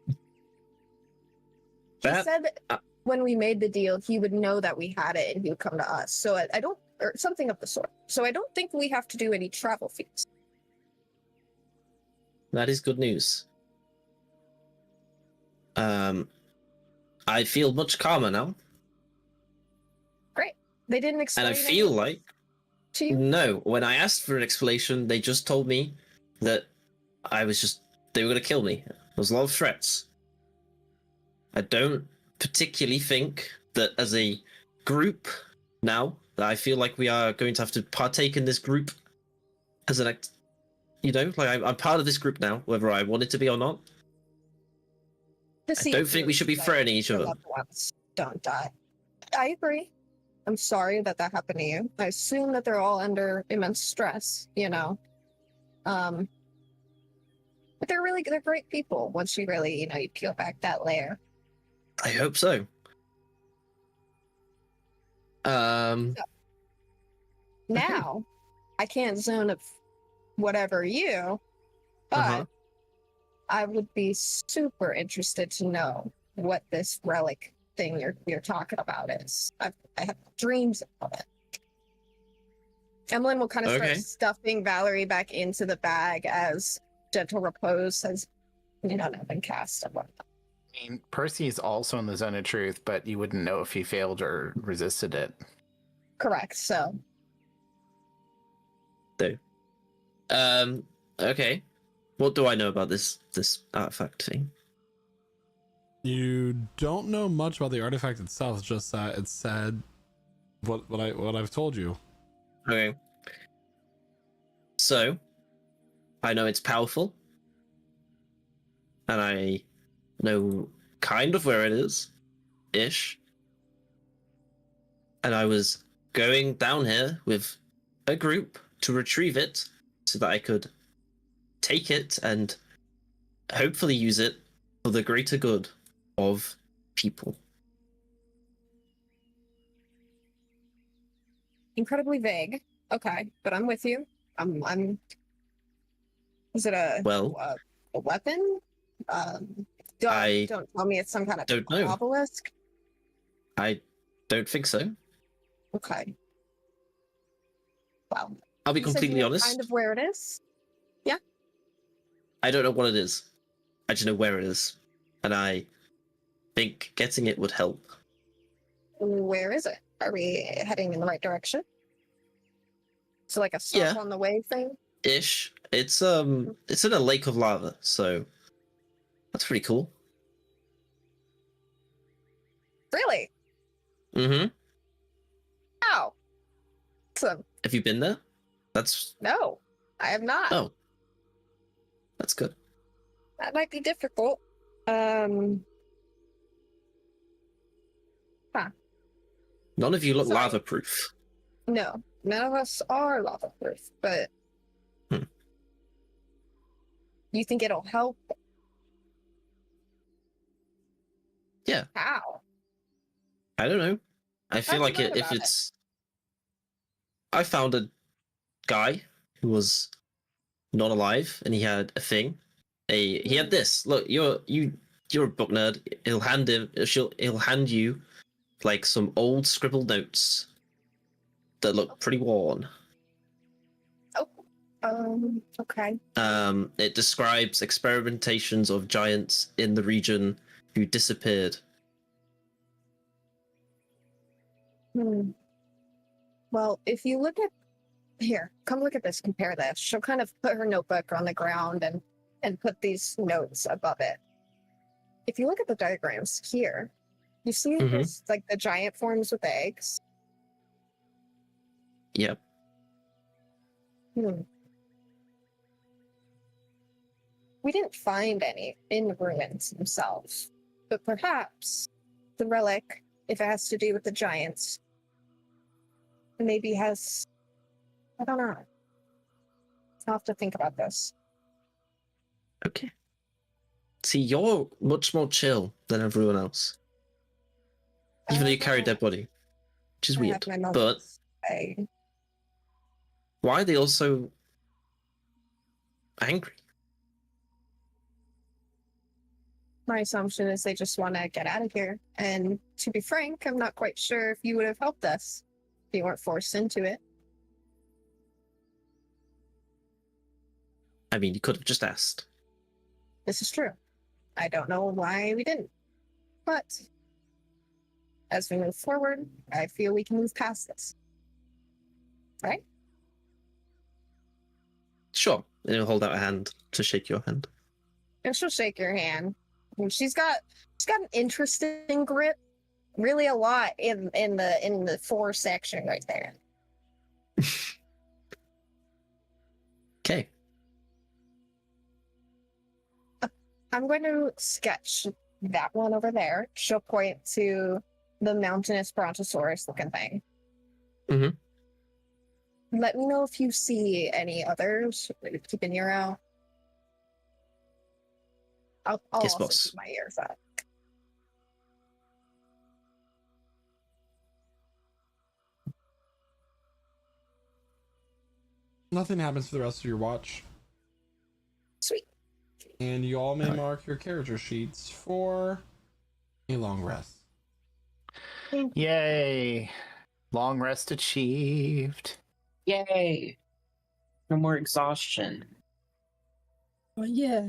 he said when we made the deal, he would know that we had it and he would come to us. So I don't, or something of the sort. So I don't think we have to do any travel fees. That is good news. I feel much calmer now. Great. They didn't explain. And I feel like to you? no, when I asked for an explanation, they just told me that they were going to kill me. There was a lot of threats. I don't particularly think that as a group now, that I feel like we are going to have to partake in this group as an act. I'm part of this group now, whether I want it to be or not. I don't think we should be threatening each other. Loved ones don't die. I agree. I'm sorry that happened to you. I assume that they're all under immense stress, But they're great people once you really, you peel back that layer. I hope so. Now, I can't zone of whatever you, but I would be super interested to know what this relic thing you're talking about is. I have dreams about it. Emlyn will kind of start stuffing Valerie back into the bag as Gentle Repose has, been cast and whatnot. I mean, Percy's also in the zone of truth, but you wouldn't know if he failed or resisted it. Correct. So. Okay. What do I know about this artifact thing? You don't know much about the artifact itself. It's just that it said what I've told you. Okay. So, I know it's powerful, and I know kind of where it is, ish. And I was going down here with a group to retrieve it so that I could take it and hopefully use it for the greater good of people. Incredibly vague. Okay, but I'm with you. I'm. Is it a weapon? Don't tell me it's some kind of don't know. obelisk. I don't think so. Okay. Well, I'll be completely honest. Kind of where it is. Yeah. I don't know what it is. I just know where it is, and I think getting it would help. Where is it? Are we heading in the right direction? So like a stop on the way thing? Ish. It's in a lake of lava, so that's pretty cool. Really? Mm-hmm. Wow. Awesome. Have you been there? No, I have not. Oh. That's good. That might be difficult. None of you look lava proof. No, none of us are lava proof, but you think it'll help? Yeah. How? I don't know. I feel like I found a guy who was not alive, and he had a thing. He had this. Look, you're a book nerd. He'll hand you like some old scribbled notes that look pretty worn. Okay. It describes experimentations of giants in the region who disappeared. Well, if you look at here, come look at this, compare this. She'll kind of put her notebook on the ground and put these notes above it. if you look at the diagrams here, you see there's like the giant forms with eggs. Yep. Hmm. We didn't find any in the ruins themselves, but perhaps the relic, if it has to do with the giants, maybe has. I don't know. I'll have to think about this. Okay. See, you're much more chill than everyone else. Even though you carry a dead body, which is I weird. have my But moments. why are they also angry? My assumption is they just want to get out of here. And to be frank, I'm not quite sure if you would have helped us if you weren't forced into it. I mean, you could have just asked. This is true. I don't know why we didn't. But as we move forward, I feel we can move past this. Right? Sure. And he'll hold out a hand to shake your hand. And she'll shake your hand. And she's got an interesting grip. Really a lot in the 4 section right there. Okay. I'm going to sketch that one over there. She'll point to the mountainous brontosaurus looking thing. Let me know if you see any others. Keep an ear out. I'll Yes, also boss. keep my ears out. Nothing happens for the rest of your watch. Sweet. And you all may mark your character sheets for a long rest. Yay! Long rest achieved. Yay! No more exhaustion. Oh, yeah.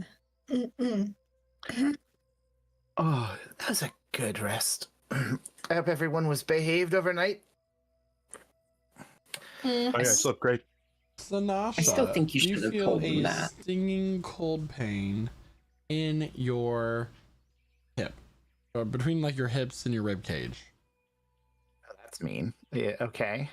Oh, that was a good rest. I hope everyone was behaved overnight. Oh yeah, I slept great. Sanasha, I still think you do should have feel told him a that. stinging cold pain in your hip, or between like your hips and your rib cage. Oh, that's mean. Yeah, okay.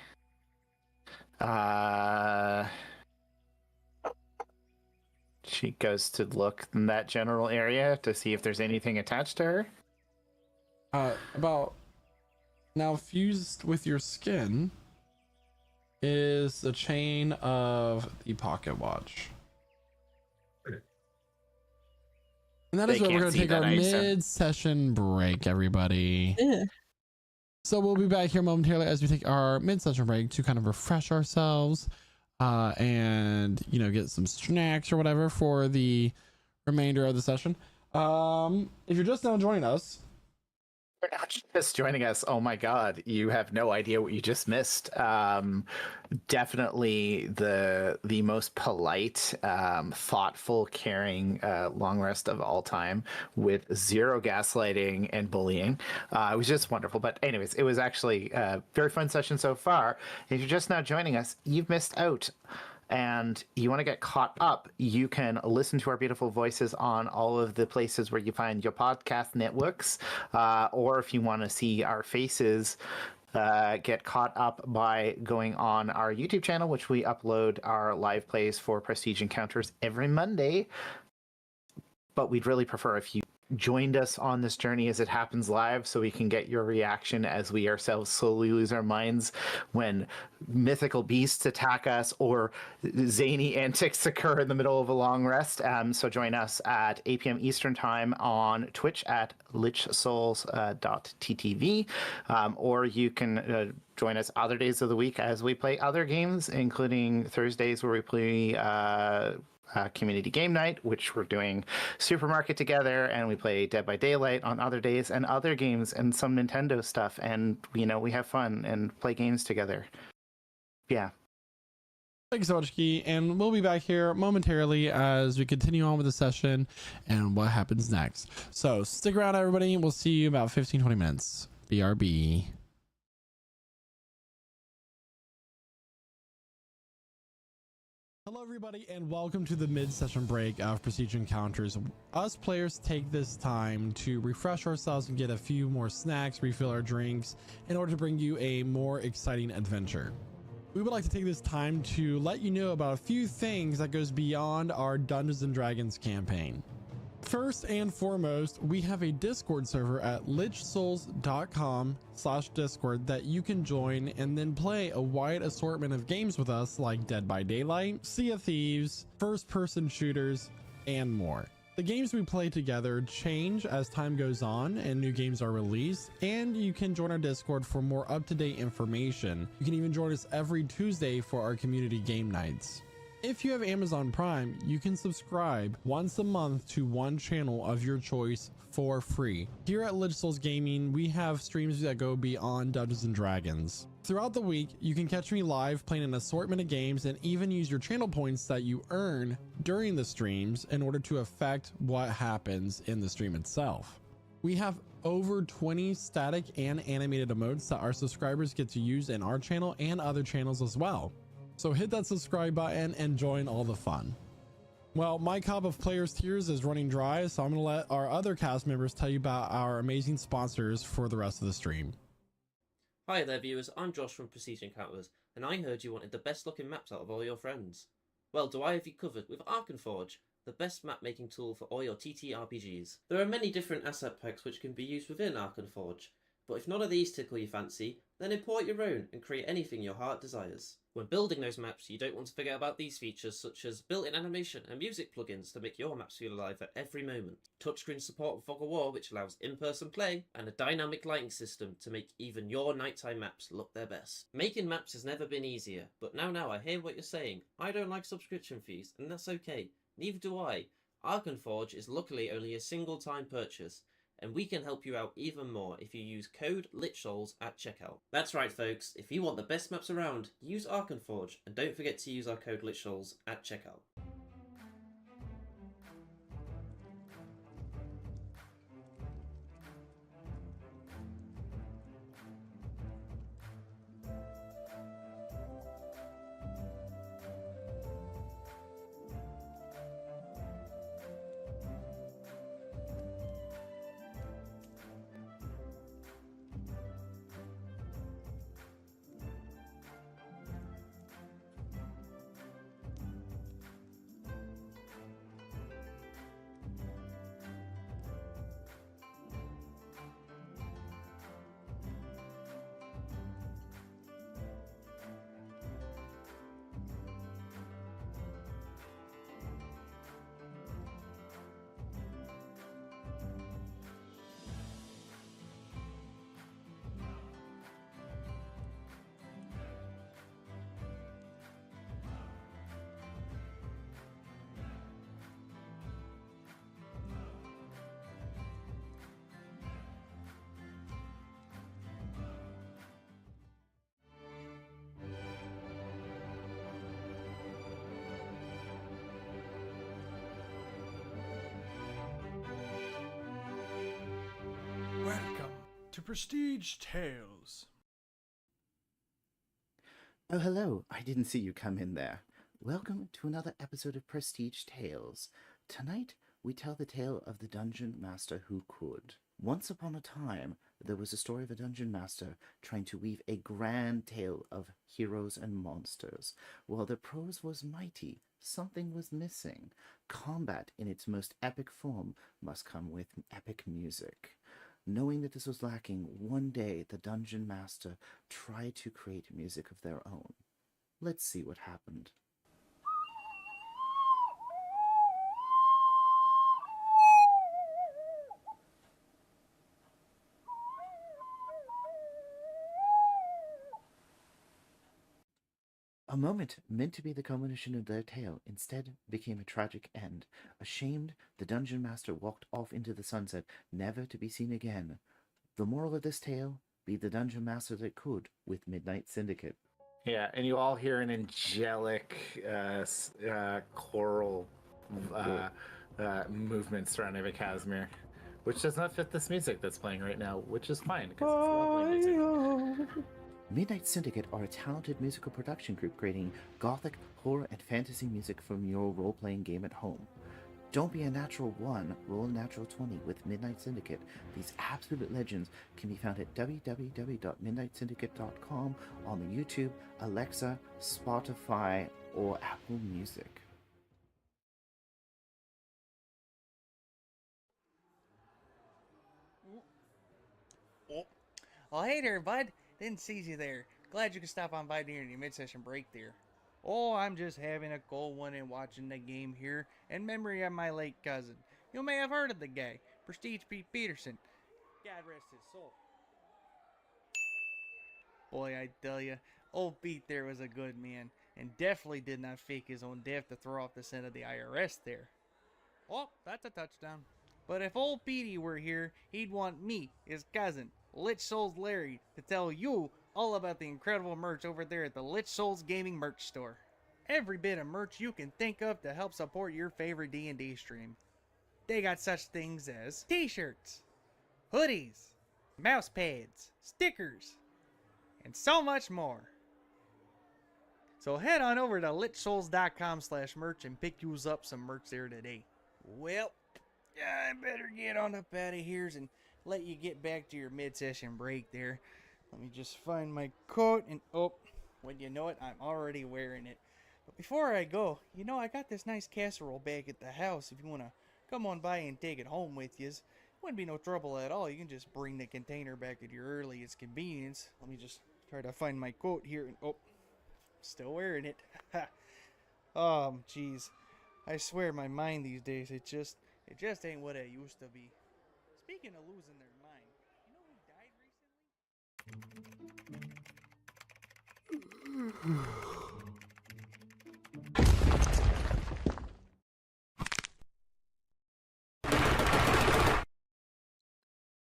She goes to look in that general area to see if there's anything attached to her. About now fused with your skin is the chain of the pocket watch. And that is They where we're can't going to see take our that, I assume. mid-session break, everybody. Yeah. So we'll be back here momentarily as we take our mid-session break to kind of refresh ourselves and, you know, get some snacks or whatever for the remainder of the session. If you're just now joining us, You're not just joining us. Oh my god, you have no idea what you just missed. Definitely the most polite, thoughtful, caring long rest of all time, with zero gaslighting and bullying. It was just wonderful. But anyways, it was actually a very fun session so far. If you're just now joining us, you've missed out. And you want to get caught up, you can listen to our beautiful voices on all of the places where you find your podcast networks, or if you want to see our faces, get caught up by going on our YouTube channel, which we upload our live plays for Prestige Encounters every Monday. But we'd really prefer if you joined us on this journey as it happens live, so we can get your reaction as we ourselves slowly lose our minds when mythical beasts attack us or zany antics occur in the middle of a long rest. So join us at 8 p.m. Eastern time on Twitch at lichsouls.ttv, or you can join us other days of the week as we play other games, including Thursdays where we play community game night, which we're doing Supermarket together, and we play Dead by Daylight on other days, and other games and some Nintendo stuff, and you know, we have fun and play games together. Yeah. thank you so much, Key, and we'll be back here momentarily as we continue on with the session and what happens next. So stick around, everybody. We'll see you in about 15-20 minutes. BRB. Hello everybody and welcome to the mid-session break of Prestige Encounters. Us players take this time to refresh ourselves and get a few more snacks, refill our drinks in order to bring you a more exciting adventure. We would like to take this time to let you know about a few things that goes beyond our Dungeons and Dragons campaign. First and foremost, we have a Discord server at lichsouls.com/discord that you can join and then play a wide assortment of games with us like Dead by Daylight, Sea of Thieves, first-person shooters, and more. The games we play together change as time goes on and new games are released, and you can join our Discord for more up-to-date information. You can even join us every Tuesday for our community game nights. If you have Amazon Prime, you can subscribe once a month to one channel of your choice for free. Here at Lich Souls Gaming, we have streams that go beyond Dungeons and Dragons. Throughout the week, you can catch me live playing an assortment of games and even use your channel points that you earn during the streams in order to affect what happens in the stream itself. We have over 20 static and animated emotes that our subscribers get to use in our channel and other channels as well. So hit that subscribe button and join all the fun. Well, my cup of players tears is running dry, so I'm going to let our other cast members tell you about our amazing sponsors for the rest of the stream. Hi there viewers, I'm Josh from Prestige Encounters, and I heard you wanted the best looking maps out of all your friends. Well, do I have you covered with Arkenforge, the best map making tool for all your TTRPGs. There are many different asset packs which can be used within Arkenforge, but if none of these tickle your fancy, then import your own and create anything your heart desires. When building those maps, you don't want to forget about these features such as built-in animation and music plugins to make your maps feel alive at every moment, touchscreen support with Fog of War which allows in-person play, and a dynamic lighting system to make even your nighttime maps look their best. Making maps has never been easier, but now I hear what you're saying. I don't like subscription fees, and that's okay. Neither do I. Arkenforge is luckily only a single time purchase, and we can help you out even more if you use code LICHSOULS at checkout. That's right folks, if you want the best maps around, use Arkenforge, and don't forget to use our code LICHSOULS at checkout. Welcome to Prestige Tales. Oh, hello. I didn't see you come in there. Welcome to another episode of Prestige Tales. Tonight, we tell the tale of the Dungeon Master who could. Once upon a time, there was a story of a Dungeon Master trying to weave a grand tale of heroes and monsters. While the prose was mighty, something was missing. Combat in its most epic form must come with epic music. Knowing that this was lacking, one day the Dungeon Master tried to create music of their own. Let's see what happened. A moment meant to be the culmination of their tale instead became a tragic end. Ashamed, the Dungeon Master walked off into the sunset, never to be seen again. The moral of this tale, be the Dungeon Master that could with Midnight Syndicate. Yeah, and you all hear an angelic choral movement surrounding Casimir, which does not fit this music that's playing right now, which is fine because it's lovely music. Midnight Syndicate are a talented musical production group creating gothic, horror, and fantasy music from your role-playing game at home. Don't be a natural 1, roll a natural 20 with Midnight Syndicate. These absolute legends can be found at www.midnightsyndicate.com on the YouTube, Alexa, Spotify, or Apple Music. Oh, hey there, bud. Didn't see you there. Glad you could stop on by during your mid-session break there. Oh, I'm just having a cold one and watching the game here in memory of my late cousin. You may have heard of the guy, Prestige Pete Peterson. God rest his soul. Boy, I tell you, old Pete there was a good man, and definitely did not fake his own death to throw off the scent of the IRS there. Oh, that's a touchdown. But if old Petey were here, he'd want me, his cousin, Lich Souls Larry, to tell you all about the incredible merch over there at the Lich Souls Gaming merch store. Every bit of merch you can think of to help support your favorite D&D stream. They got such things as t-shirts, hoodies, mouse pads, stickers, and so much more. So head on over to lichsouls.com/merch and pick yous up some merch there today. Well, I better get on up out of here and let you get back to your mid-session break there. Let me just find my coat and when you know it, I'm already wearing it. But before I go, I got this nice casserole back at the house if you want to come on by and take it home with you. Wouldn't be no trouble at all. You can just bring the container back at your earliest convenience. Let me just try to find my coat here and still wearing it. Oh, jeez. I swear my mind these days, it just ain't what it used to be. Speaking of losing their mind, you know who died recently?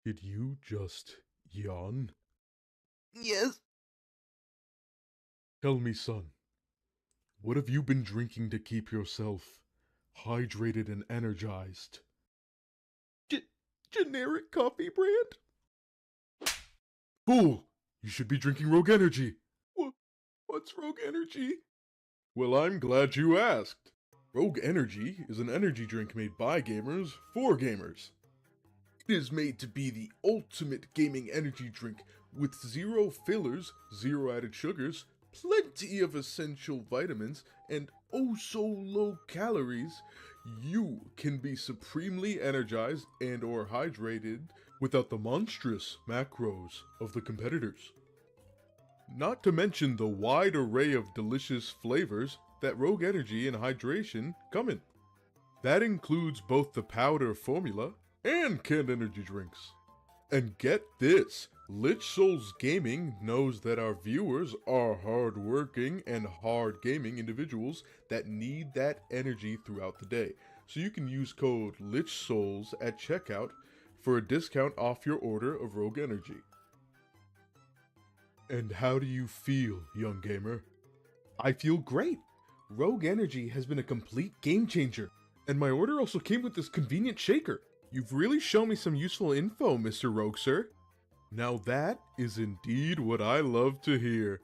Did you just yawn? Yes. Tell me, son, what have you been drinking to keep yourself hydrated and energized? Generic coffee brand? Fool! You should be drinking Rogue Energy. What's Rogue Energy? Well, I'm glad you asked. Rogue Energy is an energy drink made by gamers for gamers. It is made to be the ultimate gaming energy drink with 0 fillers, 0 added sugars, plenty of essential vitamins, and oh so low calories. You can be supremely energized and or hydrated without the monstrous macros of the competitors. Not to mention the wide array of delicious flavors that Rogue Energy and Hydration come in. That includes both the powder formula and canned energy drinks. And get this, Lich Souls Gaming knows that our viewers are hard-working and hard-gaming individuals that need that energy throughout the day. So you can use code LichSouls at checkout for a discount off your order of Rogue Energy. And how do you feel, young gamer? I feel great! Rogue Energy has been a complete game changer, and my order also came with this convenient shaker. You've really shown me some useful info, Mr. Rogue, sir. Now that is indeed what I love to hear.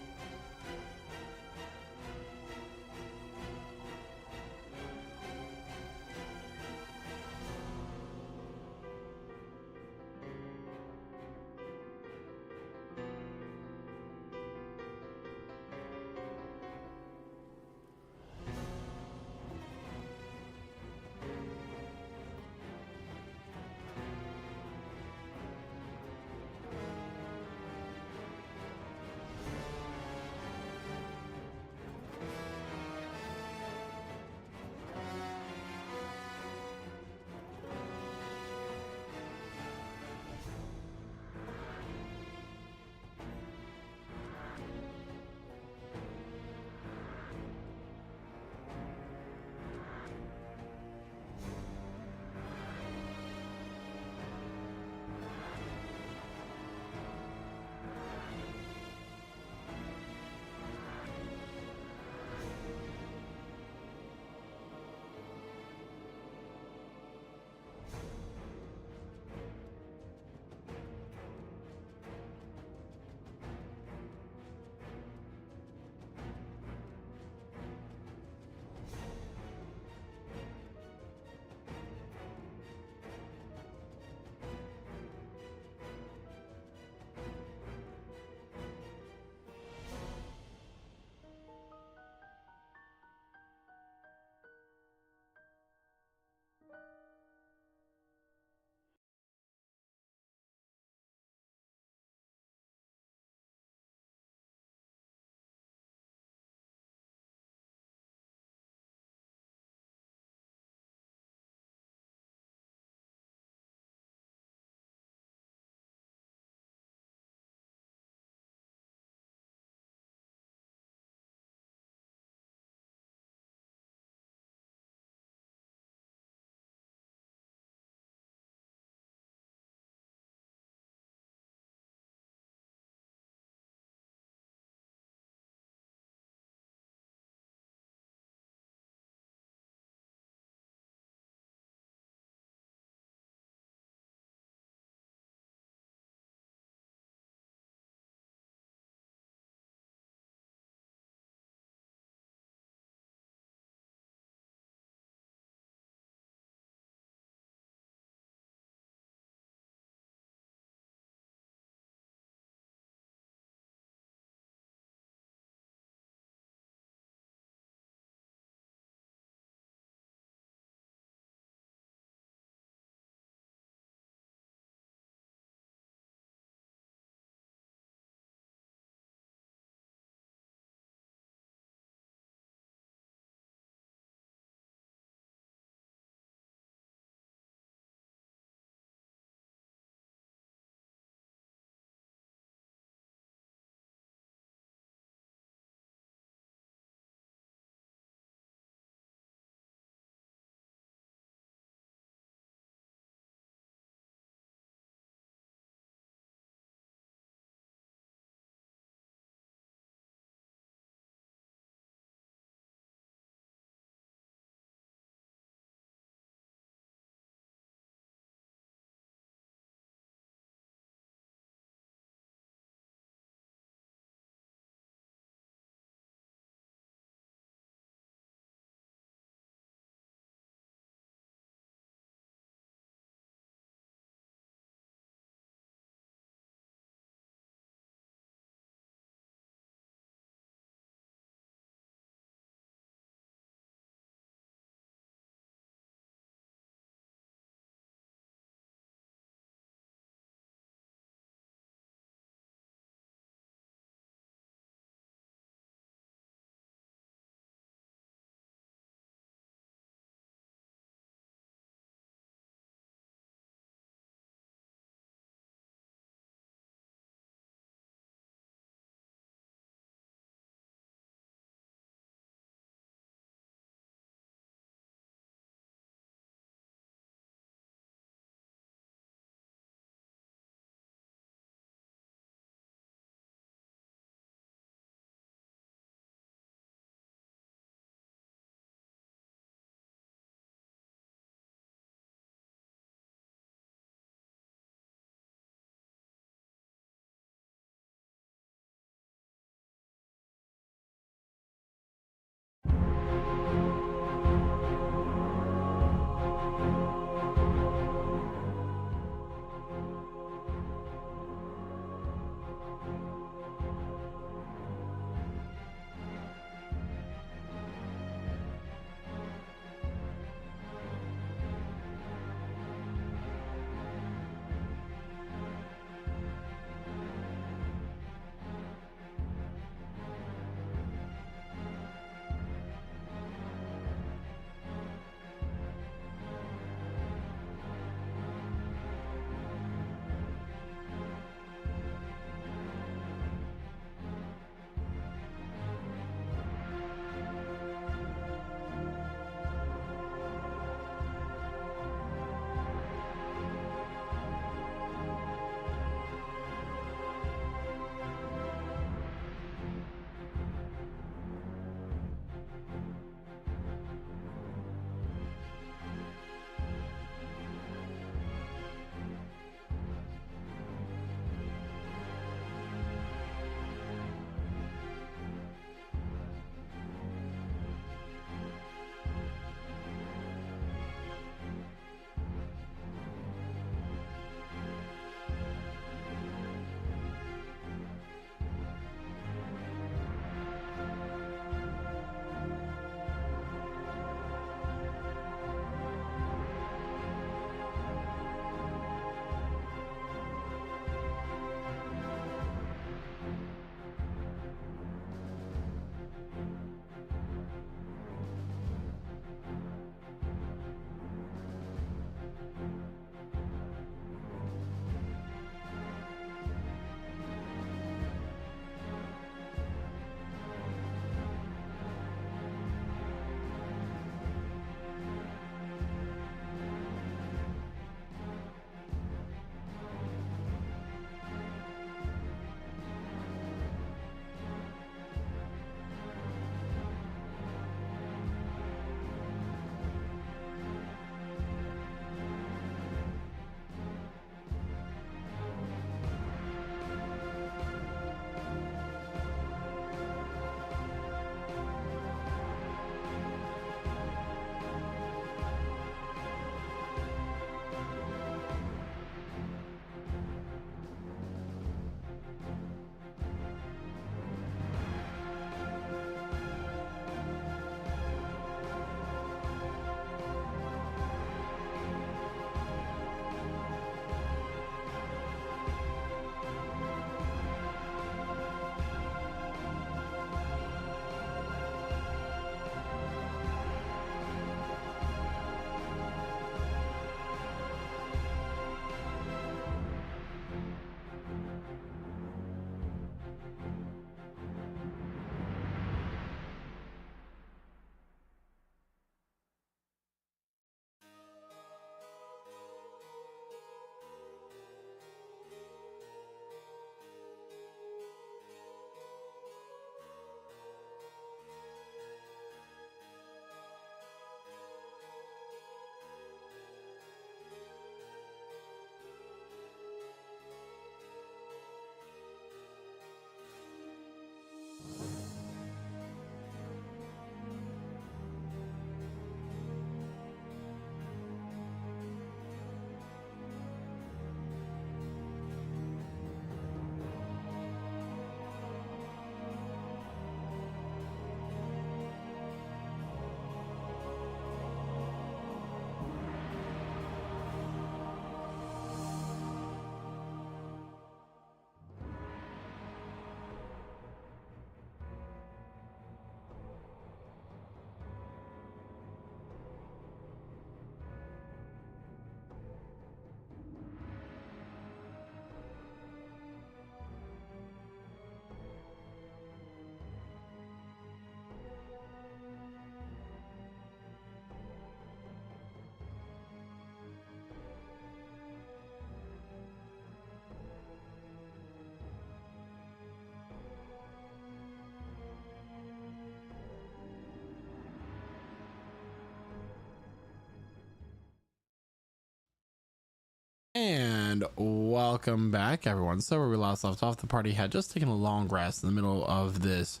And welcome back, everyone. So where we last left off, the party had just taken a long rest in the middle of this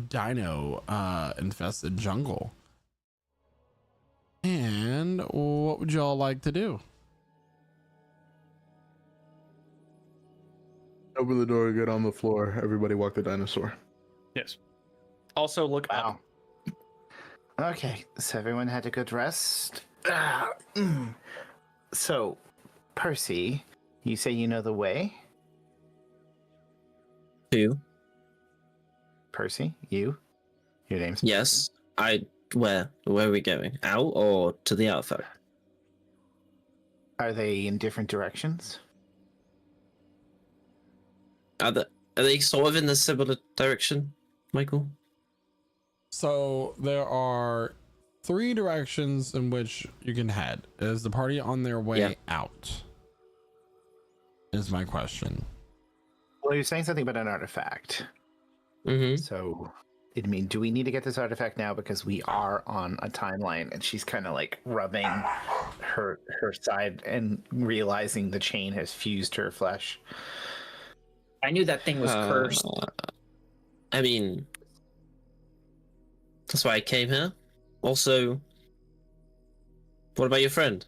dino infested jungle. And what would y'all like to do? Open the door, get on the floor. Everybody walk the dinosaur. Yes. Also, look up. Wow. Okay, so everyone had a good rest. So, Percy, you say you know the way? Who? Percy, you? Your name's Yes. Where are we going? Out or to the artifact? Are they in different directions? Are they sort of in the similar direction, Michael? So there are 3 directions in which you can head. Is the party on their way out? Is my question. Well, you're saying something about an artifact. Mm-hmm. So, I mean, do we need to get this artifact now because we are on a timeline? And she's kind of like rubbing her side and realizing the chain has fused her flesh. I knew that thing was cursed. I mean, that's why I came here. Also, what about your friend?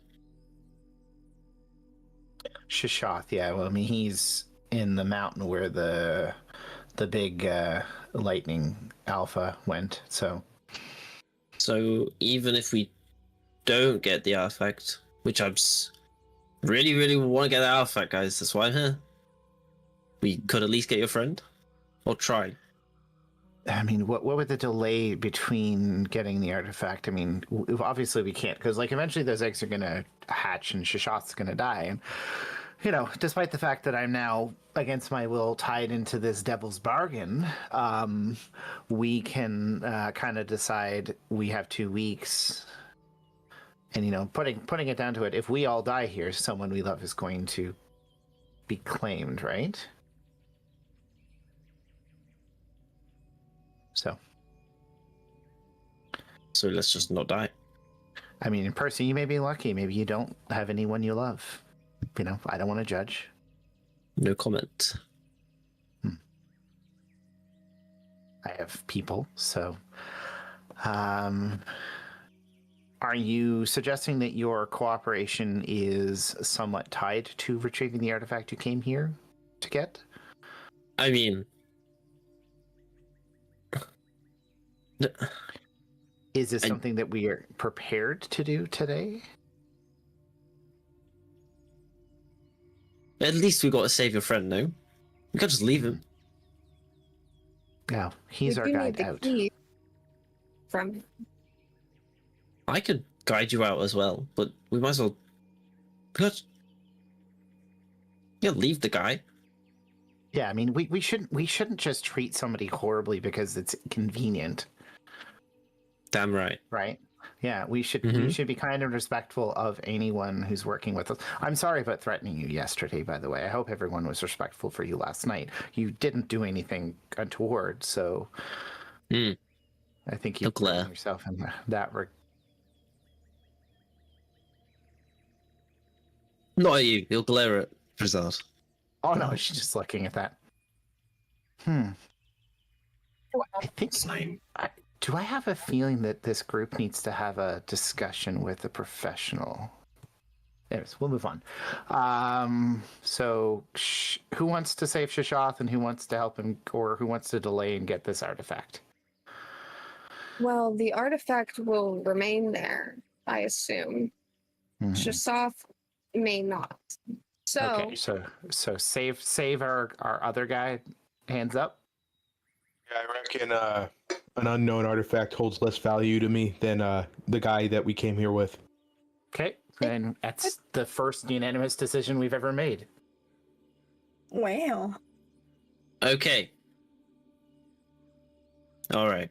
Shishoth, yeah. Well, I mean, he's in the mountain where the big lightning alpha went. So even if we don't get the artifact, which I'm really, really want to get the artifact, guys. That's why I'm here. We could at least get your friend, or try. I mean, what would the delay between getting the artifact? I mean, obviously we can't, because like eventually those eggs are gonna hatch and Shishoth's gonna die, and you know, despite the fact that I'm now against my will tied into this devil's bargain, we can kind of decide we have 2 weeks, and you know, putting it down to it, if we all die here, someone we love is going to be claimed, right? So let's just not die. I mean, in person, you may be lucky. Maybe you don't have anyone you love. You know, I don't want to judge. No comment. I have people, so... are you suggesting that your cooperation is somewhat tied to retrieving the artifact you came here to get? I mean... Is this something that we are prepared to do today? At least we got to save your friend, no? We can't just leave him. No, he's our guide out. From I could guide you out as well, but we might as well... Yeah, leave the guy. Yeah, I mean, we shouldn't just treat somebody horribly because it's convenient. Damn right. Right? Yeah, we should be kind and respectful of anyone who's working with us. I'm sorry about threatening you yesterday, by the way. I hope everyone was respectful for you last night. You didn't do anything untoward, so I think you put yourself in that Not at you. He'll glare at Brizard. Oh no, she's just looking at that. I think do I have a feeling that this group needs to have a discussion with a professional? Anyways, we'll move on. So, who wants to save Shishoth and who wants to help him, or who wants to delay and get this artifact? Well, the artifact will remain there, I assume. Shishoth may not. So okay, so save our other guy. Hands up. Yeah, I reckon an unknown artifact holds less value to me than the guy that we came here with. Okay, and that's the first unanimous decision we've ever made. Wow. Okay. All right.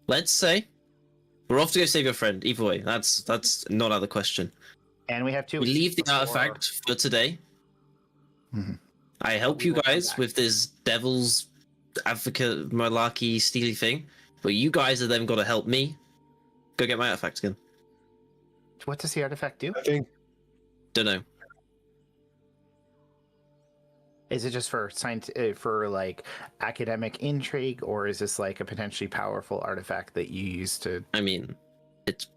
Let's say we're off to go save your friend. Either way, that's not out of the question. And we have 2 We weeks leave the before... artifact for today. I help you guys with this devil's advocate malarkey steely thing, but you guys are then got to help me go get my artifact again. What does the artifact do? I think Don't know. Is it just for for like academic intrigue, or is this like a potentially powerful artifact that you use to? I mean, it's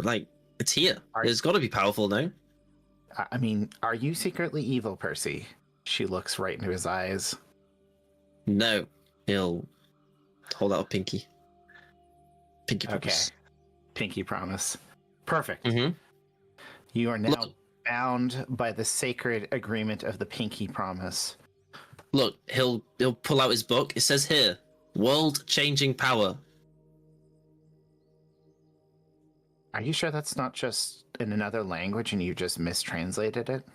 like it's here. Are- It's got to be powerful, no? I mean, are you secretly evil, Percy? She looks right into his eyes. No. He'll hold out a pinky. Pinky promise. Okay. Pinky promise. Perfect. Mm-hmm. You are now Look. bound by the sacred agreement of the pinky promise. Look, he'll pull out his book. It says here, world-changing power. Are you sure that's not just in another language and you just mistranslated it?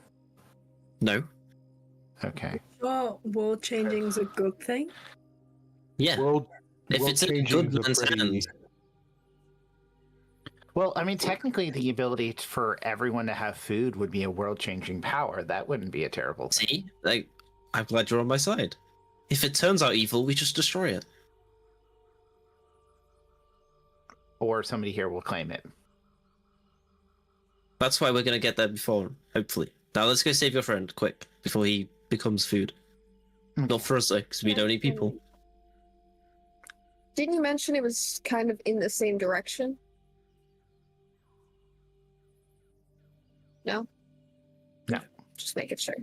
No. Okay. Well, world changing is a good thing. Yeah. If it's in a world-changing good is a man's pretty- hand. Well, I mean, technically, the ability for everyone to have food would be a world-changing power. That wouldn't be a terrible thing. See? Like, I'm glad you're on my side. If it turns out evil, we just destroy it. Or somebody here will claim it. That's why we're gonna get there before, hopefully. Now let's go save your friend, quick, before he becomes food. Not for us, though, because we don't eat people. Didn't you mention it was kind of in the same direction? No? No. Just making sure.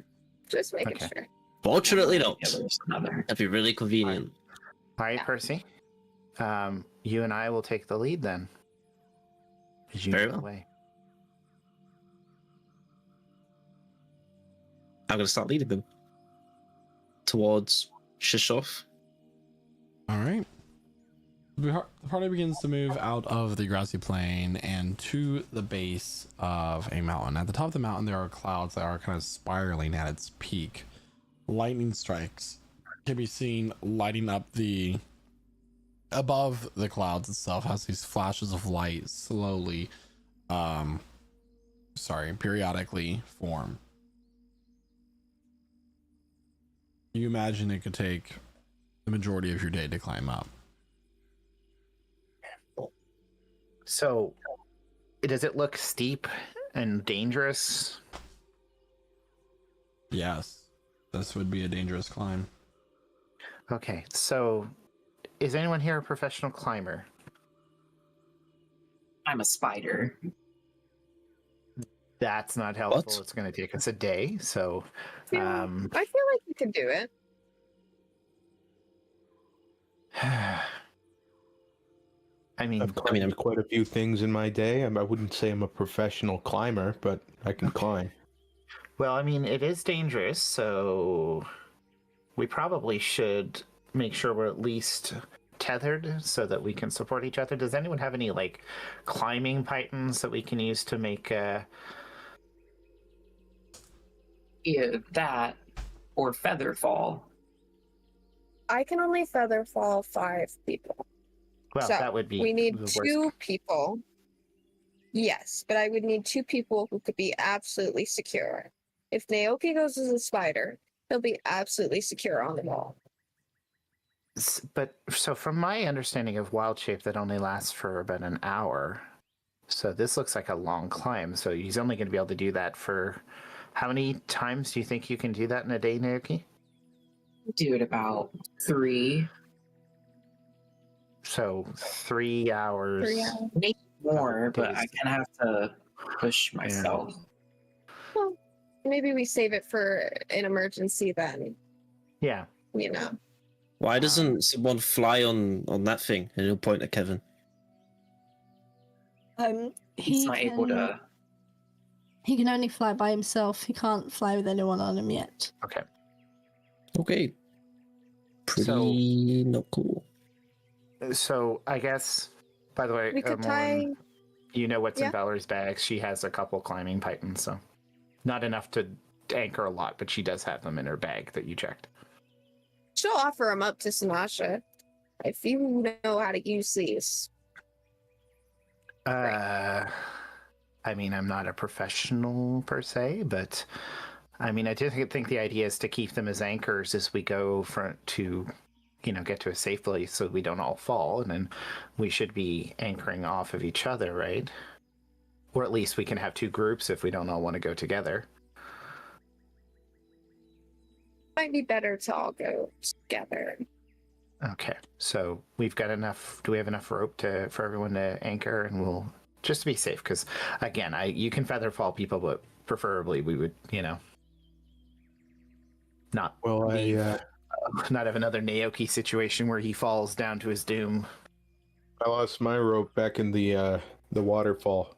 Just making Okay. sure. Fortunately not. Yeah, there's another. That'd be really convenient. All right, Yeah. Percy. You and I will take the lead then. As you Very know the well. way. I'm gonna start leading them towards Shishov. All right. The party begins to move out of the grassy plain and to the base of a mountain. At the top of the mountain, there are clouds that are kind of spiraling at its peak. Lightning strikes can be seen lighting up the above the clouds itself, has these flashes of light slowly, periodically form. You imagine it could take the majority of your day to climb up. So, does it look steep and dangerous? Yes, this would be a dangerous climb. Okay, so is anyone here a professional climber? I'm a spider. That's not helpful. What? It's going to take us a day. So, Yeah, I feel like you could do it. I mean, I've climbed quite a few things in my day. I wouldn't say I'm a professional climber, but I can climb. well, I mean, it is dangerous. So, we probably should make sure we're at least tethered so that we can support each other. Does anyone have any like climbing pythons that we can use to make? Either that or feather fall. I can only feather fall 5 people. Well, So, that would be. We need the worst. 2 people. Yes, but I would need 2 people who could be absolutely secure. If Naoki goes as a spider, he'll be absolutely secure on the wall. But so, from my understanding of wild shape, that only lasts for about an hour. So this looks like a long climb. So he's only going to be able to do that for how many times do you think you can do that in a day, Naoki? Do it about 3. So 3 hours. 3 hours. Maybe more, but I days. kind of have to push myself. Well, maybe we save it for an emergency then, Yeah. you know. Why doesn't someone fly on that thing? And he'll point at Kevin. He's not able to. He can only fly by himself. He can't fly with anyone on him yet. Okay. Okay. Pretty So- not cool. So I guess, by the way, We could Morn, tie. you know what's Yeah. in Valerie's bag. She has a couple climbing pythons, so not enough to anchor a lot, but she does have them in her bag that you checked. She'll offer them up to Sinasha if you know how to use these. I mean, I'm not a professional per se, but I mean, I do think the idea is to keep them as anchors as we go to, get to a safe place so we don't all fall, and then we should be anchoring off of each other, right? Or at least we can have 2 groups if we don't all want to go together. Might be better to all go together. Okay, so we've got enough. Do we have enough rope for everyone to anchor? And we'll just to be safe, because again, you can feather fall people, but preferably we would, not not have another Naoki situation where he falls down to his doom. I lost my rope back in the waterfall.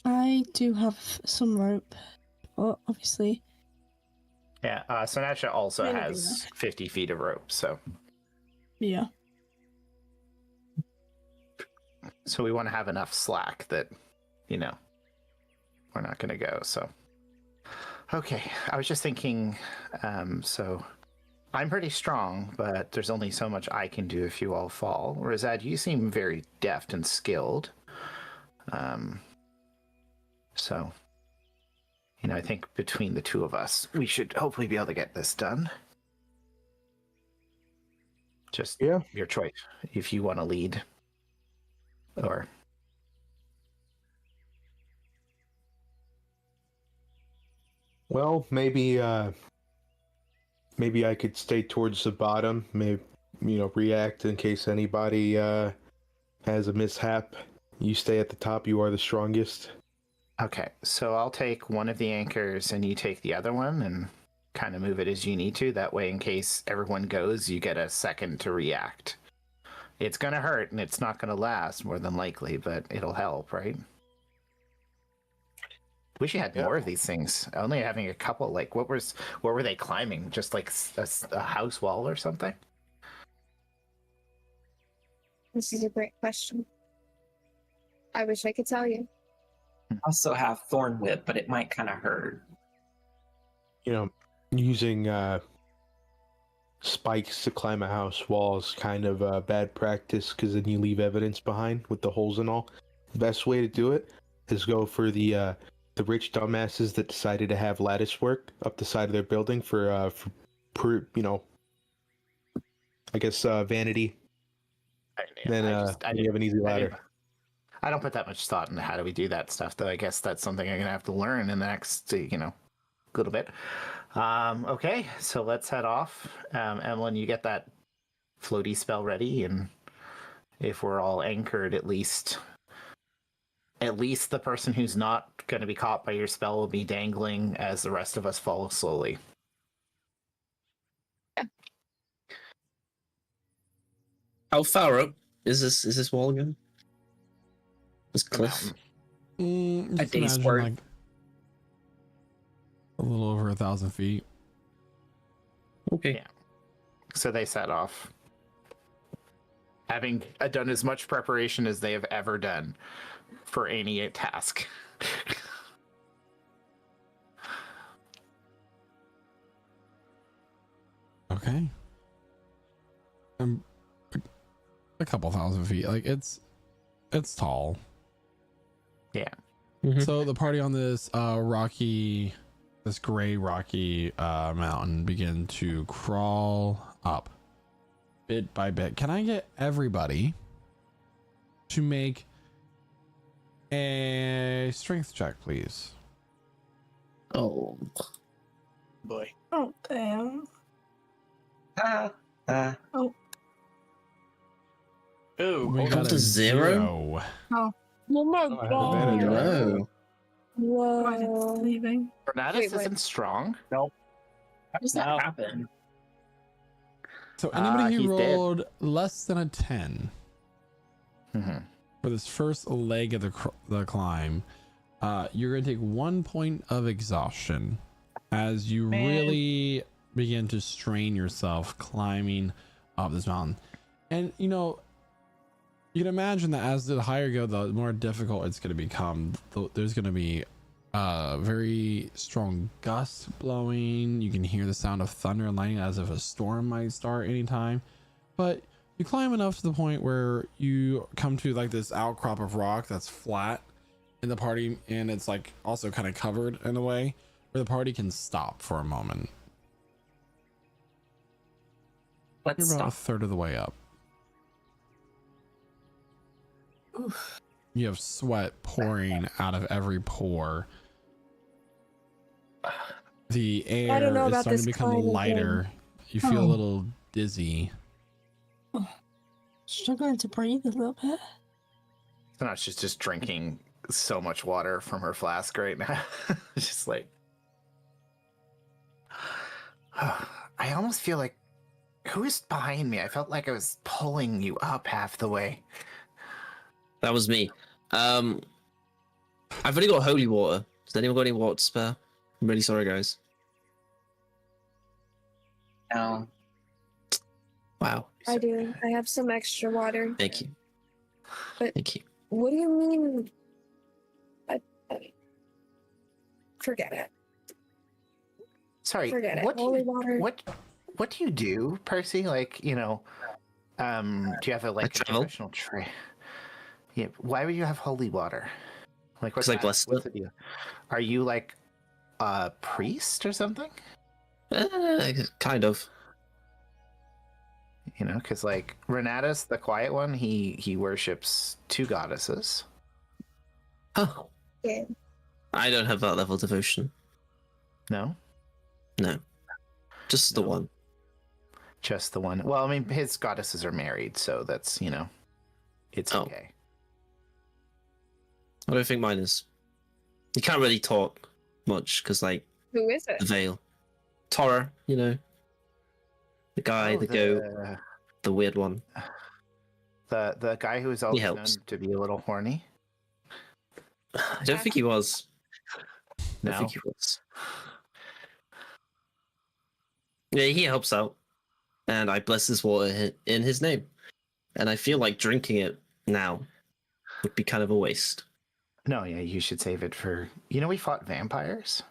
I do have some rope, but obviously. Yeah, Sonatra also Maybe has 50 feet of rope, so. Yeah. So we want to have enough slack that, we're not going to go, so. Okay, I was just thinking, so I'm pretty strong, but there's only so much I can do if you all fall. Razad, you seem very deft and skilled. So, I think between the two of us, we should hopefully be able to get this done. Just your choice, if you want to lead, or... Well, maybe I could stay towards the bottom, maybe, react in case anybody has a mishap. You stay at the top, you are the strongest. Okay, so I'll take one of the anchors and you take the other one and kind of move it as you need to. That way, in case everyone goes, you get a second to react. It's going to hurt and it's not going to last more than likely, but it'll help, right? Wish you had more of these things. Only having a couple, like what were they climbing? Just like a house wall or something? This is a great question. I wish I could tell you. I also have Thorn Whip, but it might kind of hurt. Using spikes to climb a house wall is kind of bad practice, because then you leave evidence behind with the holes and all. The best way to do it is go for the rich dumbasses that decided to have lattice work up the side of their building for I guess vanity. Then you have an easy ladder. I don't put that much thought into how do we do that stuff, though. I guess that's something I'm gonna have to learn in the next, little bit. Okay, so let's head off. Emlyn, you get that floaty spell ready, and if we're all anchored, at least the person who's not going to be caught by your spell will be dangling as the rest of us follow slowly. Yeah. How far up is this wall again? This cliff? Just A day's imagine, worth. like a little over 1,000 feet. Okay. Yeah. So they set off, having done as much preparation as they have ever done for any task. Okay. A couple thousand feet. Like it's tall. Yeah. Mm-hmm. So the party on this gray rocky mountain begin to crawl up bit by bit. Can I get everybody to make a strength check, please? Oh boy. Oh, damn. Ooh, We got to a zero? Oh my I have god. advantage on it. no. Whoa. Leaving. Bernatus Wait, what? isn't strong. How does that No. happen? So anybody who he's dead. rolled less than a 10 Mm-hmm. for this first leg of the climb, you're going to take 1 point of exhaustion as you really begin to strain yourself climbing up this mountain. And you can imagine that as the higher you go, the more difficult it's going to become. There's going to be very strong gusts blowing. You can hear the sound of thunder and lightning as if a storm might start anytime. But you climb enough to the point where you come to like this outcrop of rock that's flat in the party, and it's like also kind of covered in a way where the party can stop for a moment. Let's You're about a stop. third of the way up. Oof. You have sweat pouring out of every pore. The air I don't know is about starting this to become climate thing. lighter. You feel a Oh. little dizzy. Struggling to breathe a little bit. No, she's just drinking so much water from her flask right now. It's just like, I almost feel like, who is behind me? I felt like I was pulling you up half the way. That was me. I've only got holy water. Does anyone got any water to spare? I'm really sorry, guys. No. Wow. I do. I have some extra water. Thank you. But Thank you. what do you mean? Forget it. Sorry, Forget it. what do Holy you, water. what do you do, Percy? Like, do you have a travel. professional tray? Yeah. Why would you have holy water? Like, what's 'Cause I blessed what's the deal? Are you like a priest or something? Kind of. You know, because like Renatus, the quiet one, he worships two goddesses. Huh. Yeah. I don't have that level of devotion. No, No. Just the No. one. just the one. Well, I mean, his goddesses are married, so that's it's Oh. okay. I don't think mine is. You can't really talk much because, like, Who is the it? veil. Torah, the guy, Oh, the goat, the weird one. the guy who is always known helps. to be a little horny. I don't think he was. I No, don't think he was. Yeah, he helps out, and I bless his water in his name, and I feel like drinking it now would be kind of a waste. no, yeah, you should save it for. We fought vampires.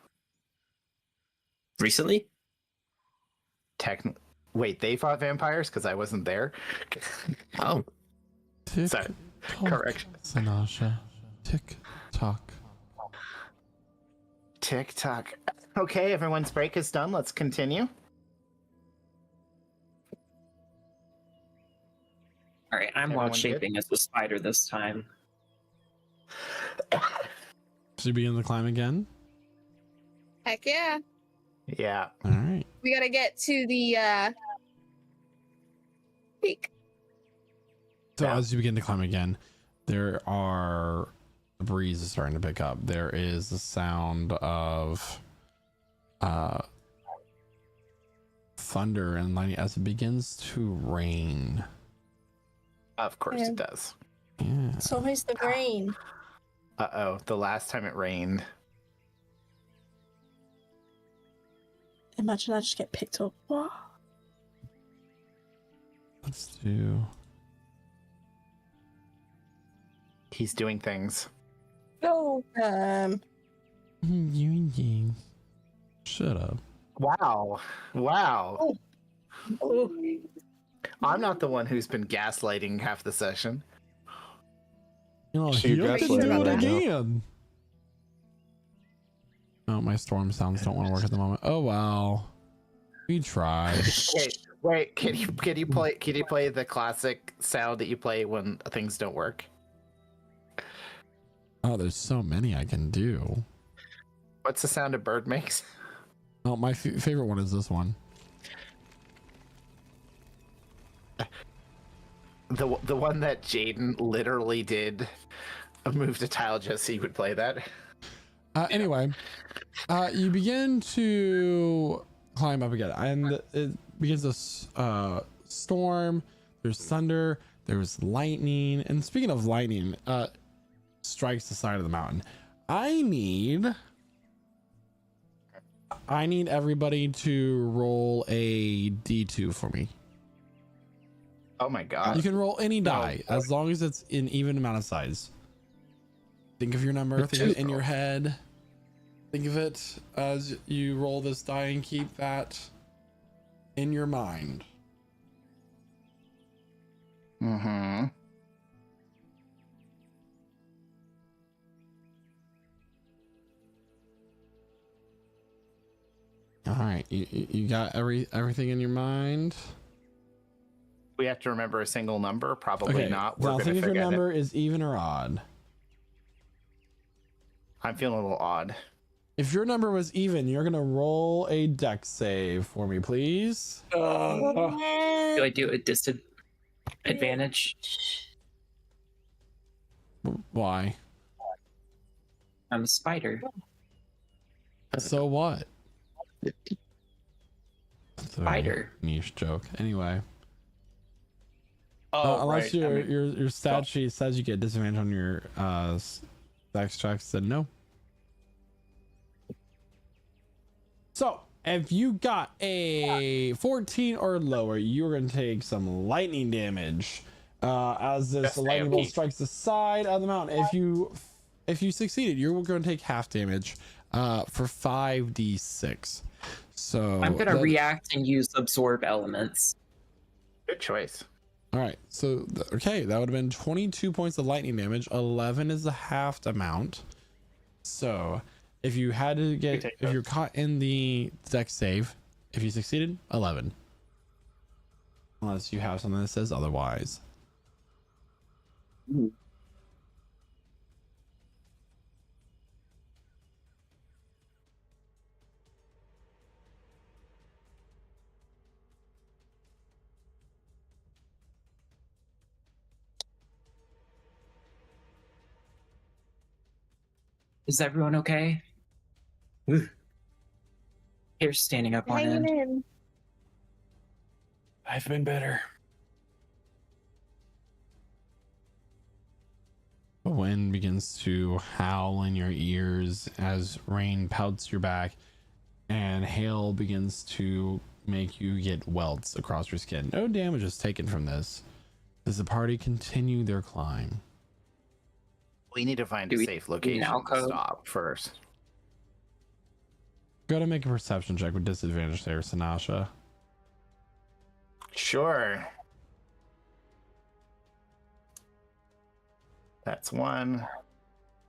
Recently? Wait, they fought vampires because I wasn't there. Oh, Tick Sorry, tock, correction. Sanasha. Tick tock. TikTok. Okay, everyone's break is done. Let's continue. All right, I'm Everyone wild shaping as a spider this time. Should we begin the climb again? Heck yeah. Yeah. All right. We gotta get to the peak. So Yeah. as you begin to climb again, the breeze is starting to pick up. There is the sound of thunder and lightning as it begins to rain. Of course Yeah. it does. Yeah. It's always the rain. Uh-oh, the last time it rained. Imagine I just get picked up. What? Let's do. He's doing things. No. Shut up. Wow. Wow. Oh. I'm not the one who's been gaslighting half the session. You So you're have to gaslighting do it right now. again. Oh, my storm sounds don't want to work at the moment. Oh wow. We tried. Wait, can you play the classic sound that you play when things don't work? Oh, there's so many I can do. What's the sound a bird makes? Oh, my favorite one is this one. The one that Jaden literally did a move to tile just so you would play that. Anyway, you begin to climb up again, and it begins this storm. There's thunder. There's lightning. And speaking of lightning, strikes the side of the mountain. I need everybody to roll a d2 for me. Oh my god. You can roll any die as long as it's in even amount of size. Think of your number, think of it in your head. Think of it as you roll this die and keep that in your mind. Mm-hmm. All right, you got everything in your mind. We have to remember a single number. Probably Okay, not. We're now gonna think if your forget number it. is even or odd. I'm feeling a little odd. If your number was even, you're gonna roll a dex save for me, please. Do I do a disadvantage? Why? I'm a spider. So what? Spider. Niche joke. Anyway. Oh, unless right. your stat sheet says you get disadvantage on your dex checks, then no. So if you got a 14 or lower, you're going to take some lightning damage as this lightning bolt strikes the side of the mountain. If you succeeded, you're going to take half damage for 5d6. So I'm going to react and use absorb elements. Good choice. All right. So okay, that would have been 22 points of lightning damage. 11 is the halved amount. So if you had to get, if you're caught in the dex save, if you succeeded, 11. Unless you have something that says otherwise. Ooh. Is everyone okay? Hair's standing up on end. In. I've been better. The wind begins to howl in your ears as rain pelts your back, and hail begins to make you get welts across your skin. No damage is taken from this as the party continue their climb. We need to find a safe location to stop first. Gotta make a perception check with disadvantage there, Sanasha. Sure. That's 1.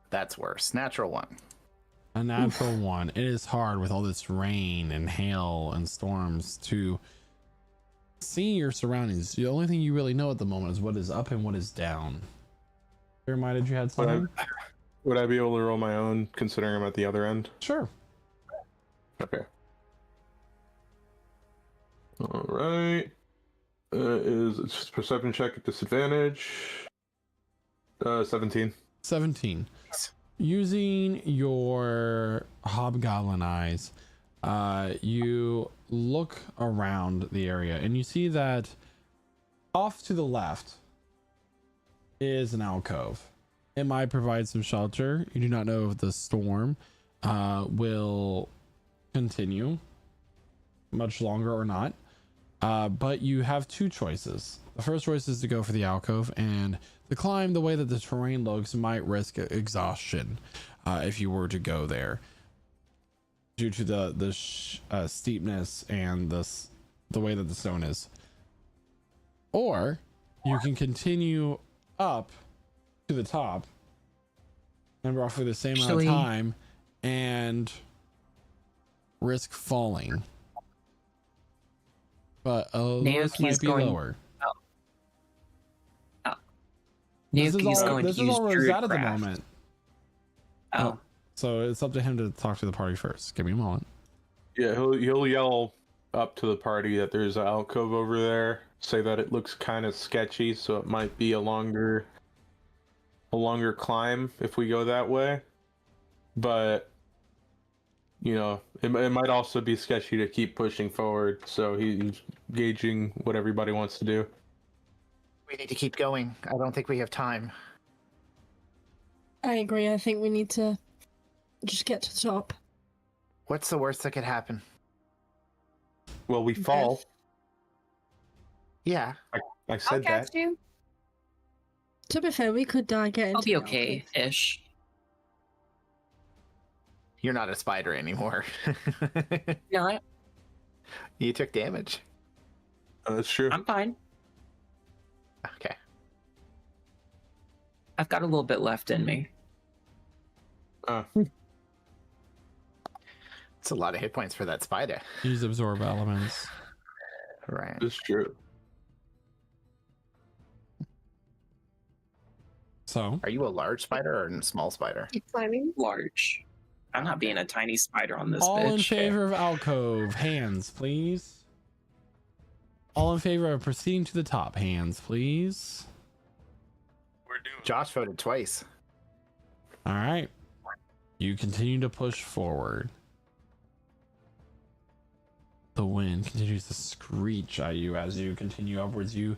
That's worse. Natural 1. A natural 1. It is hard with all this rain and hail and storms to see your surroundings. The only thing you really know at the moment is what is up and what is down. You reminded you had something? Would I be able to roll my own considering I'm at the other end? Sure. Okay. All right. It's perception check at disadvantage. 17. 17. Using your hobgoblin eyes, you look around the area and you see that off to the left is an alcove. It might provide some shelter. You do not know if the storm will continue much longer or not, but you have two choices. The first choice is to go for the alcove, and the climb, the way that the terrain looks, might risk exhaustion if you were to go there due to the steepness and the way that the stone is. Or you can continue up to the top and roughly the same amount of time and risk falling, but a risk might be lower. This is all Rosette at the moment. Oh, so it's up to him to talk to the party first. Give me a moment. Yeah, he'll yell up to the party that there's an alcove over there. Say that it looks kind of sketchy, so it might be a longer climb if we go that way. But you know, it might also be sketchy to keep pushing forward. So he's gauging what everybody wants to do. We need to keep going. I don't think we have time. I agree. I think we need to just get to the top. What's the worst that could happen? Well, we fall. Yeah. I said that. Catch you. To be fair, we could die getting. I'll be okay-ish. You're not a spider anymore. No, You took damage. That's true. I'm fine. Okay. I've got a little bit left in me. It's a lot of hit points for that spider. Use absorb elements. Right. That's true. So, are you a large spider or a small spider? Keep climbing. Large. I'm not being a tiny spider on this All bitch. in favor of alcove, hands, please. All in favor of proceeding to the top, hands, please. Josh voted twice. All right. You continue to push forward. The wind continues to screech at you as you continue upwards. You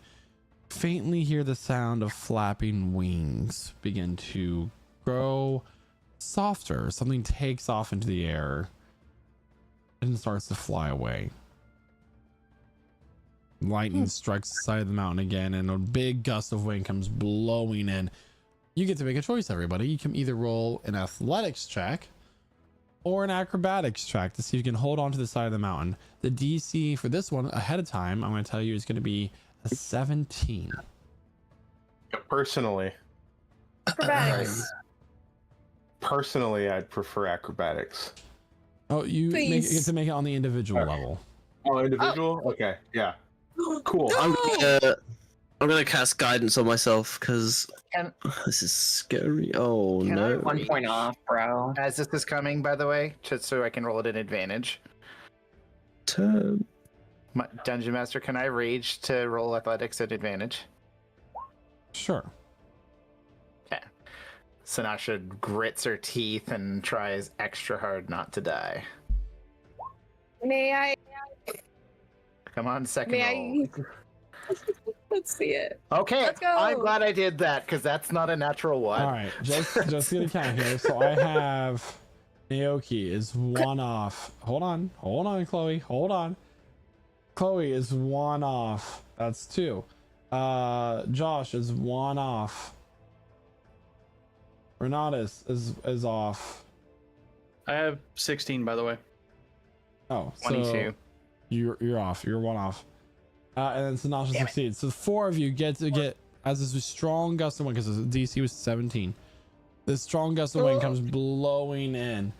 faintly hear the sound of flapping wings begin to grow softer. Something takes off into the air and starts to fly away. Lightning strikes the side of the mountain again, and a big gust of wind comes blowing in. You get to make a choice, everybody. You can either roll an athletics check or an acrobatics check to see if you can hold on to the side of the mountain. The DC for this one ahead of time, I'm going to tell you, is going to be a 17. Personally, Acrobatics. I'd prefer acrobatics. Oh, you get to make it on the individual level. Oh, individual? Okay, yeah. Cool. I'm gonna cast guidance on myself because this is scary. Oh Can no! 1 point off, bro. As this is coming, by the way, just so I can roll it at advantage. Turn. Dungeon Master, can I rage to roll athletics at advantage? Sure. Okay. Sinasha grits her teeth and tries extra hard not to die. May I? Come on, second May roll. Let's see it. Okay, Let's go. I'm glad I did that because that's not a natural one. All right, just gonna count here. So I have Naoki is one off. Hold on, Chloe. Hold on. Chloe is one off. That's 2. Josh is one off. Renatus is off. I have 16, by the way. Oh, 22. So you're off. You're one off. And then Sinasha succeeds. So the 4 of you get as this strong gust of wind, because the DC was 17. This strong gust of wind comes blowing in,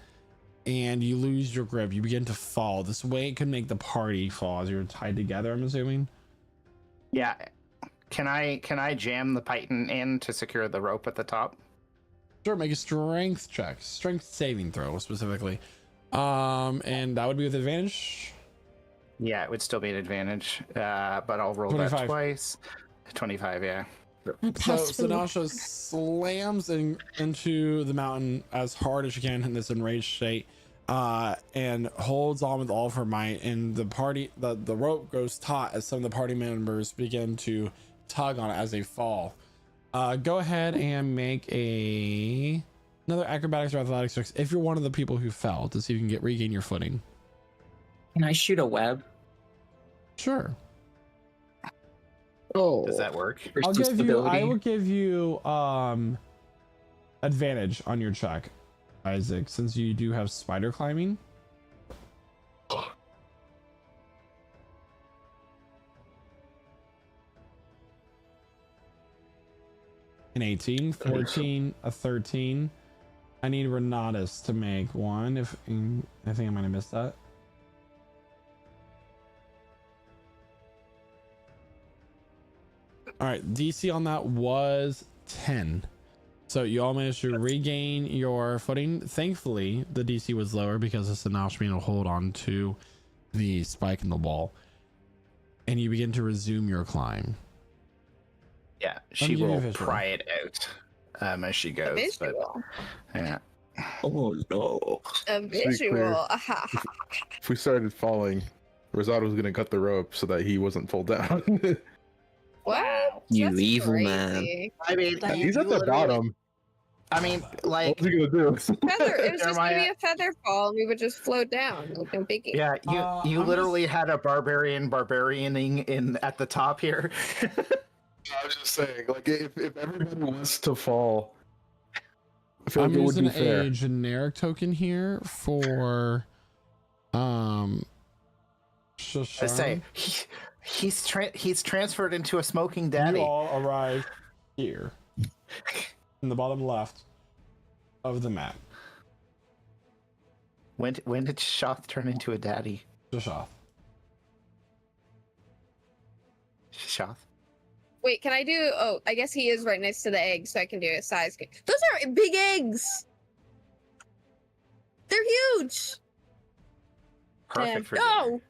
and you lose your grip. You begin to fall. This way it could make the party fall as you're tied together, I'm assuming. Yeah. Can I jam the python in to secure the rope at the top? Sure, make a strength check. Strength saving throw specifically. And that would be with advantage. Yeah, it would still be an advantage, but I'll roll 25. that twice. 25, yeah. So Sinasha slams into the mountain as hard as she can in this enraged state, and holds on with all of her might. And the rope goes taut as some of the party members begin to tug on it as they fall. Go ahead and make another acrobatics or athletics check if you're one of the people who fell, to see if you can regain your footing. Can I shoot a web? Sure. Oh, Does that work? I will give you advantage on your check, Isaac, since you do have spider climbing. An 18, 14, a 13. I need Renatus to make one. I think I might have missed that. All right, DC on that was 10. So you all managed to regain your footing. Thankfully, the DC was lower because of Sinasha being able to hold on to the spike in the wall. And you begin to resume your climb. Yeah, she will pry it out as she goes. But, yeah. Oh no. A visual. If we started falling, Rosado was gonna cut the rope so that he wasn't pulled down. What? You That's evil crazy. man. I mean, He's at the bottom. I mean, like, what's he gonna do? It was just gonna be Jeremiah- a feather fall, and we would just float down. Like no biggie. yeah, you I'm literally had a barbarianing in at the top here. I was just saying, like, if everybody was to fall, I feel I'm like it would using be fair. a generic token here for I Shashan. say he's transferred into a smoking daddy. You all arrive here in the bottom left of the map. When did Shoth turn into a daddy? Shashath. Shoth. Wait, can I do? Oh, I guess he is right next to the egg, so I can do a size. Those are big eggs. They're huge. Perfect for No. dinner.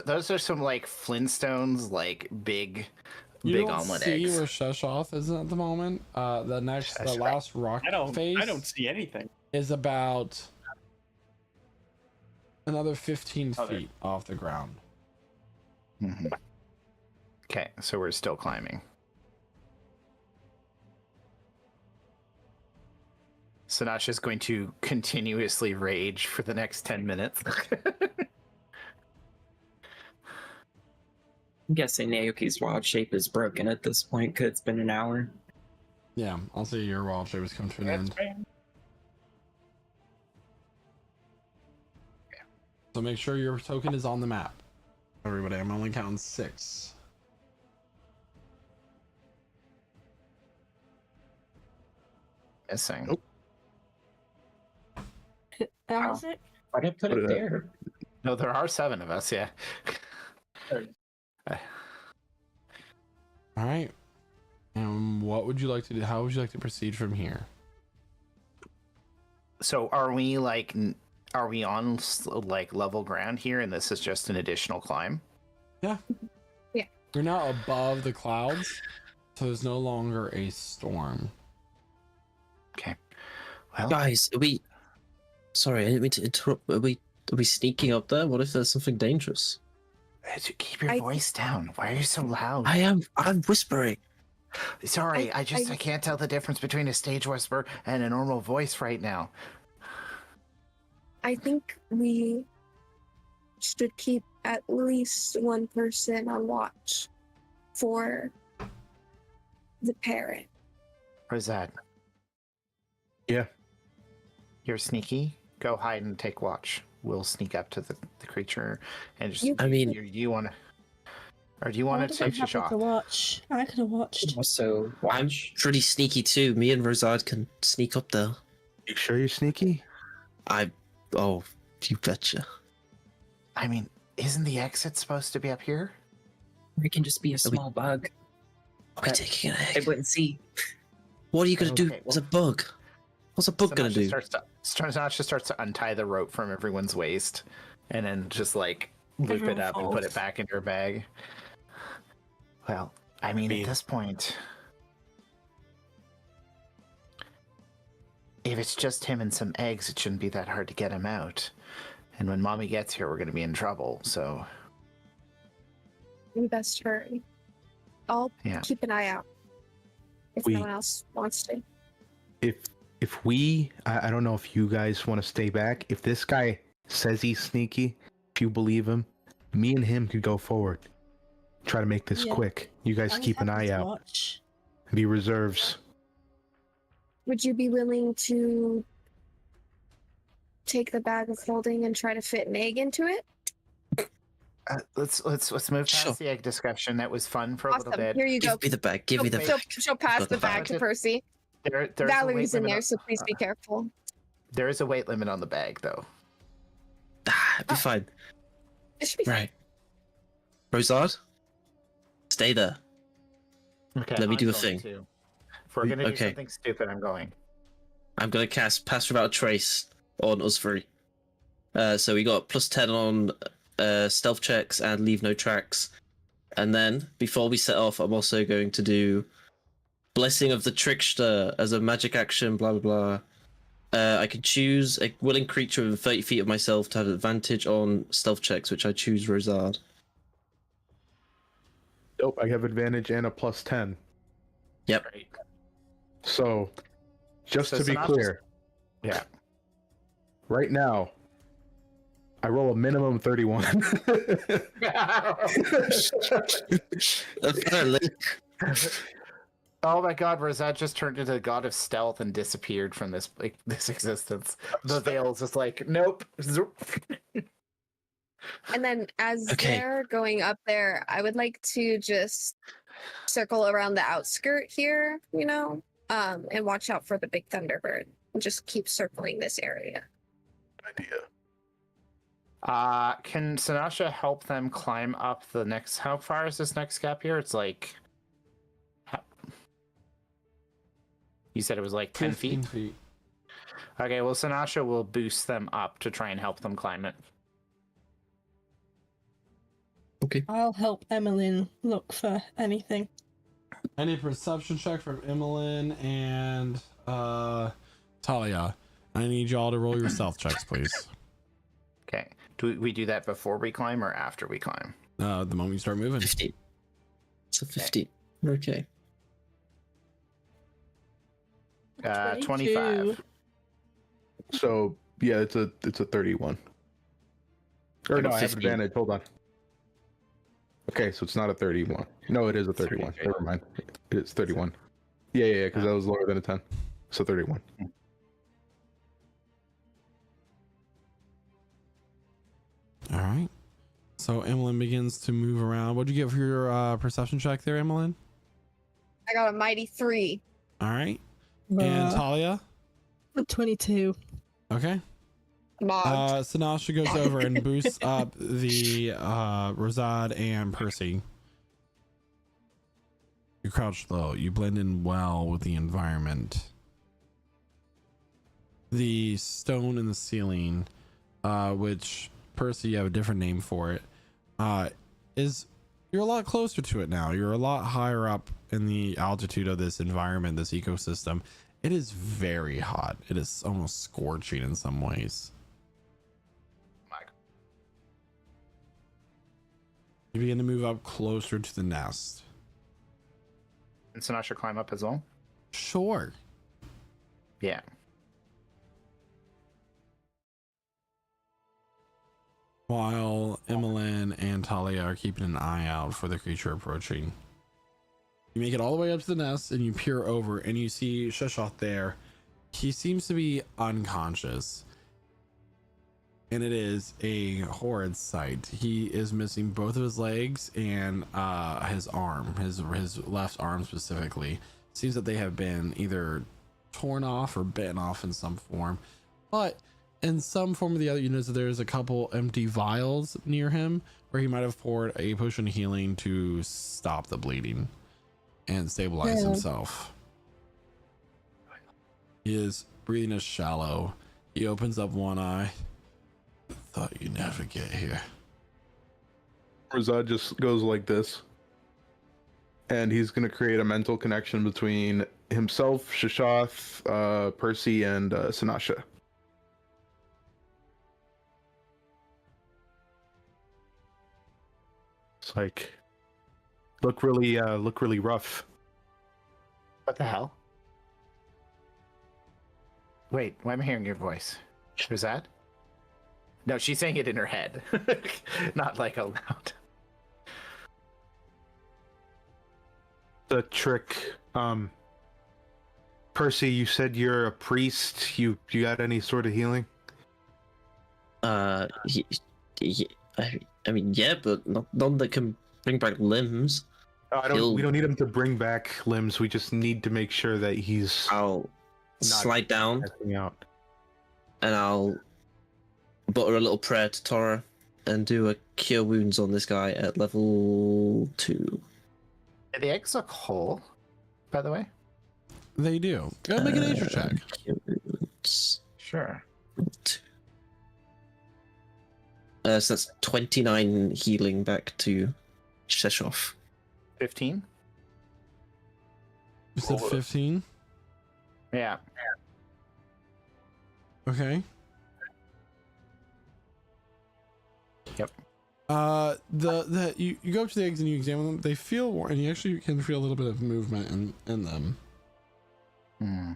Those are some like Flintstones, like big You don't omelet see eggs. where Sheshoth is at the moment. The last rock face I don't see anything. is about another 15 Oh, there. feet off the ground. Mm-hmm. Okay, so we're still climbing. Sinasha's going to continuously rage for the next 10 minutes. I'm guessing Naoki's wild shape is broken at this point because it's been an hour. Yeah, I'll say your wild shape has come to an end. So make sure your token is on the map. Everybody, I'm only counting 6. Missing. Nope. Is it? Why did I put it there? No, there are 7 of us, yeah. All right. What would you like to do? How would you like to proceed from here? So are we on like level ground here and this is just an additional climb? Yeah. Yeah. You're now above the clouds, so there's no longer a storm. Okay. Well, Guys, are we? Sorry, I didn't mean to interrupt. Are we sneaking up there? What if there's something dangerous? keep your voice down. Why are you so loud? I'm whispering. Sorry, I can't tell the difference between a stage whisper and a normal voice right now. I think we should keep at least one person on watch for the parrot. Rosette. Yeah. You're sneaky. Go hide and take watch. We'll sneak up to the creature and just. You- I mean, you want to, or do you want to take a shot? To watch. I could have watched. Also, I'm pretty sneaky too. Me and Rosard can sneak up there. You sure you're sneaky? Oh, you betcha. I mean, isn't the exit supposed to be up here? it can just be a small bug. Are we taking an I egg? wouldn't see. What are you gonna do Okay, as a bug? What's a bug gonna do? Sinasha starts to untie the rope from everyone's waist, and then just like loop it up and put it back in her bag. Well, I mean, at this point, if it's just him and some eggs, it shouldn't be that hard to get him out. And when Mommy gets here, we're going to be in trouble. So We best hurry. I'll keep an eye out if no one else wants to. If we, I don't know if you guys want to stay back. If this guy says he's sneaky, if you believe him, me and him could go forward. Try to make this quick. You guys keep an eye out. Watch. Be reserves. Would you be willing to take the bag of holding and try to fit an egg into it? let's move past the egg discussion. That was fun for a little bit. Here you go. Give me the bag. Give me the bag. She'll pass the bag to Percy. There's Valerie's a weight in limit there, so please be careful. There is a weight limit on the bag, though. It'll be fine. It should be right. Rosard, stay there. Okay. Let me I'm do a going thing. to. If we're gonna do something stupid, I'm going. I'm gonna cast Pass Without a Trace on us three. So we got +10 on stealth checks and leave no tracks. And then before we set off, I'm also going to do Blessing of the Trickster as a magic action. Blah blah blah. I can choose a willing creature within 30 feet of myself to have advantage on stealth checks, which I choose Rosard. Nope, I have advantage and a +10. Yep. So, just So to be Sinasha's- clear, Yeah. right now, I roll a minimum 31. Apparently. Oh my God, Rosette just turned into the god of stealth and disappeared from this existence. The veil's just like, nope. And then as Okay. they're going up there, I would like to just circle around the outskirt here, and watch out for the big Thunderbird. And just keep circling this area. Idea. Can Sinasha help them climb up the next? How far is this next gap here? It's like. You said it was like 10 feet? 15 feet. Okay, well, Sinasha will boost them up to try and help them climb it. Okay. I'll help Emmeline look for anything. I need a perception check from Emmeline and Talia. I need y'all to roll your stealth checks, please. Okay. Do we do that before we climb or after we climb? The moment you start moving. 15. So 15. Okay. 25. So yeah, it's a 31. Or no, I have 15. advantage. Hold on. Okay, so it's not a 31. No, it is a 31. Never mind. It's 31. Yeah, because that was lower than a 10. So 31. All right. So Emmeline begins to move around. What'd you get for your perception check there, Emmeline? I got a mighty 3. All right. And Talia? 22. Okay. Mogged. Sinasha goes over and boosts up the Rosad and Percy. You crouch low. You blend in well with the environment. The stone in the ceiling, which Percy, you have a different name for it, is you're a lot closer to it now. You're a lot higher up in the altitude of this environment, this ecosystem. It is very hot. It is almost scorching in some ways. You begin to move up closer to the nest. And Sinasha climb up as well? Sure. Yeah. While Emmeline and Talia are keeping an eye out for the creature approaching. You make it all the way up to the nest and you peer over and you see Sheshoth there. He seems to be unconscious. And it is a horrid sight. He is missing both of his legs and his arm, his left arm specifically. Seems that they have been either torn off or bitten off in some form. But in some form or the other, you notice that there's a couple empty vials near him where he might have poured a potion of healing to stop the bleeding and stabilize himself. He is breathing is shallow. He opens up one eye. Thought you'd never get here. Rosad just goes like this. And he's going to create a mental connection between himself, Sheshoth, Percy, and Sinasha. It's like, look really rough. What the hell? Wait, why am I hearing your voice? Who's that? No, she's saying it in her head, not like out loud. The trick, Percy, you said you're a priest. You got any sort of healing? I mean, yeah, but not none that can bring back limbs. We don't need him to bring back limbs. We just need to make sure that he's. I'll slide down, out. and I'll butter a little prayer to Tora, and do a cure wounds on this guy at level 2. Do the eggs look whole, by the way? They do. Go make a nature check. Cure wounds. Sure. So that's 29 healing back to Sheshoth. 15? You said 15? Yeah. Okay. Yep. You go up to the eggs and you examine them. They feel warm, and you actually can feel a little bit of movement in them. Hmm.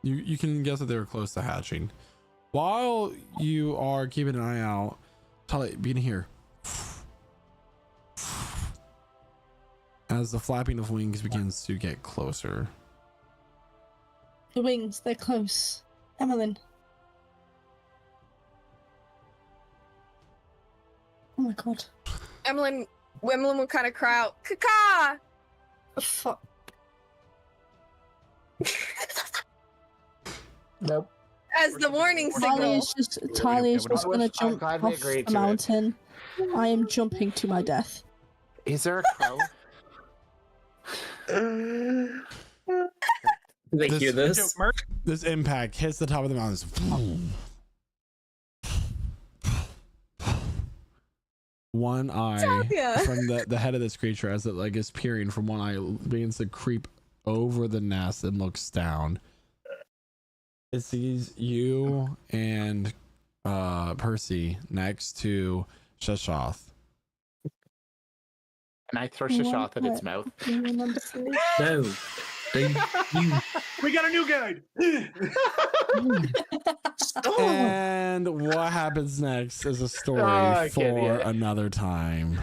You can guess that they were close to hatching. While you are keeping an eye out, Talia, be in here. As the flapping of wings begins to get closer. The wings, they're close. Emmeline. Oh my god. Emmeline will kind of cry out, "Kaka!" Oh, fuck. Nope. As the warning signal. Talia's just gonna jump glad we off agreed the to it. mountain. I am jumping to my death. Is there a crow? They hear this. This impact hits the top of the mountain. One eye from the head of this creature, as it like is peering from one eye, begins to creep over the nest and looks down. It sees you and Percy next to Shashoth. And I throw Shashoth at its mouth. No. We got a new guide. And what happens next is a story for another time.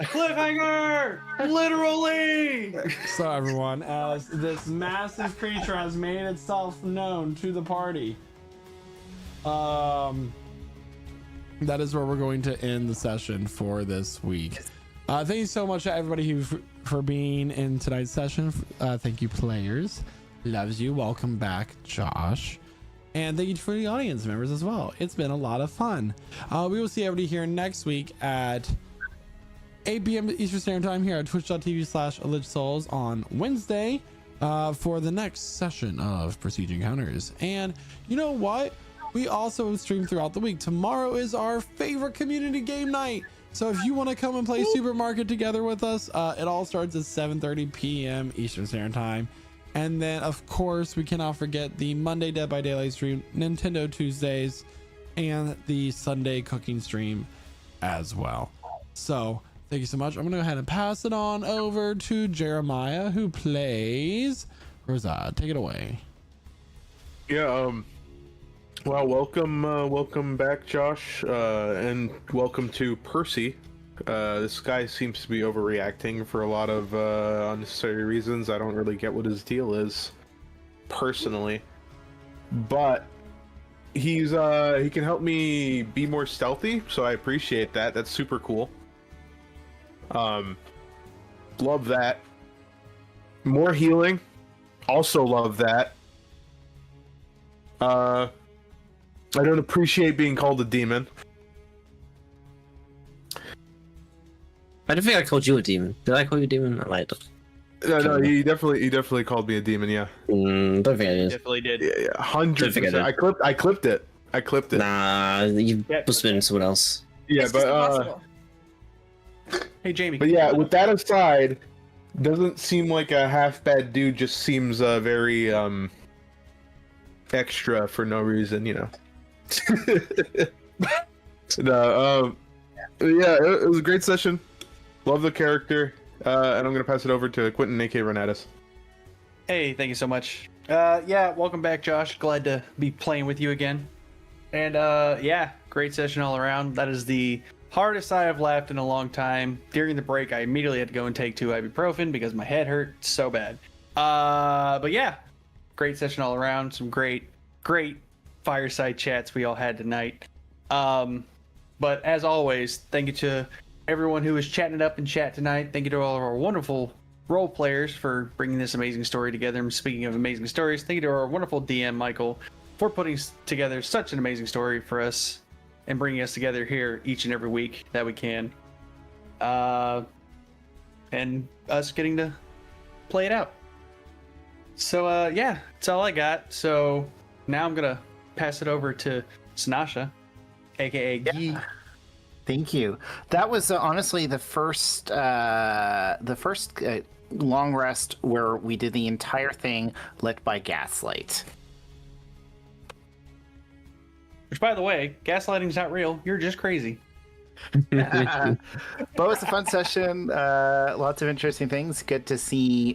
Cliffhanger! Literally! So everyone, as this massive creature has made itself known to the party, that is where we're going to end the session for this week. Thank you so much to everybody for being in tonight's session. Thank you, players. Loves you. Welcome back, Josh. And thank you for the audience members as well. It's been a lot of fun. We will see everybody here next week at 8 p.m. Eastern Standard Time here at twitch.tv/AllegedSouls on Wednesday for the next session of Prestige Encounters. And you know what? We also stream throughout the week. Tomorrow is our favorite community game night. So if you want to come and play Supermarket together with us, it all starts at 7:30 p.m. Eastern Standard Time. And then, of course, we cannot forget the Monday Dead by Daylight stream, Nintendo Tuesdays, and the Sunday cooking stream as well. So thank you so much. I'm going to go ahead and pass it on over to Jeremiah, who plays Rosad. Take it away. Yeah, well, welcome back, Josh, and welcome to Percy. This guy seems to be overreacting for a lot of unnecessary reasons. I don't really get what his deal is, personally. But he can help me be more stealthy, so I appreciate that. That's super cool. Love that. More healing. Also love that. I don't appreciate being called a demon. I don't think I called you a demon. Did I call you a demon? I lied. No, he definitely called me a demon. Yeah. Don't think I did. Definitely did. Yeah, 100%. I clipped it. Nah, you must have been someone else. Yeah, but hey Jamie. But yeah, with that aside, doesn't seem like a half bad dude. Just seems very extra for no reason, you know. No, yeah, it was a great session. Love the character, and I'm gonna pass it over to Quentin, aka Renatus. Hey, thank you so much. Yeah, welcome back, Josh. Glad to be playing with you again. And yeah, great session all around. That is the hardest I have laughed in a long time. During the break, I immediately had to go and take 2 ibuprofen because my head hurt so bad. But yeah, great session all around. Some great fireside chats we all had tonight. But as always, thank you to everyone who was chatting it up in chat tonight. Thank you to all of our wonderful role players for bringing this amazing story together. And speaking of amazing stories, thank you to our wonderful DM, Michael, for putting together such an amazing story for us and bringing us together here each and every week that we can. And us getting to play it out. So yeah, that's all I got. So now I'm going to pass it over to Snasha, aka Gee. Thank you. That was honestly the first long rest where we did the entire thing lit by gaslight. Which, by the way, gaslighting's not real. You're just crazy. But it was a fun session. Lots of interesting things. Good to see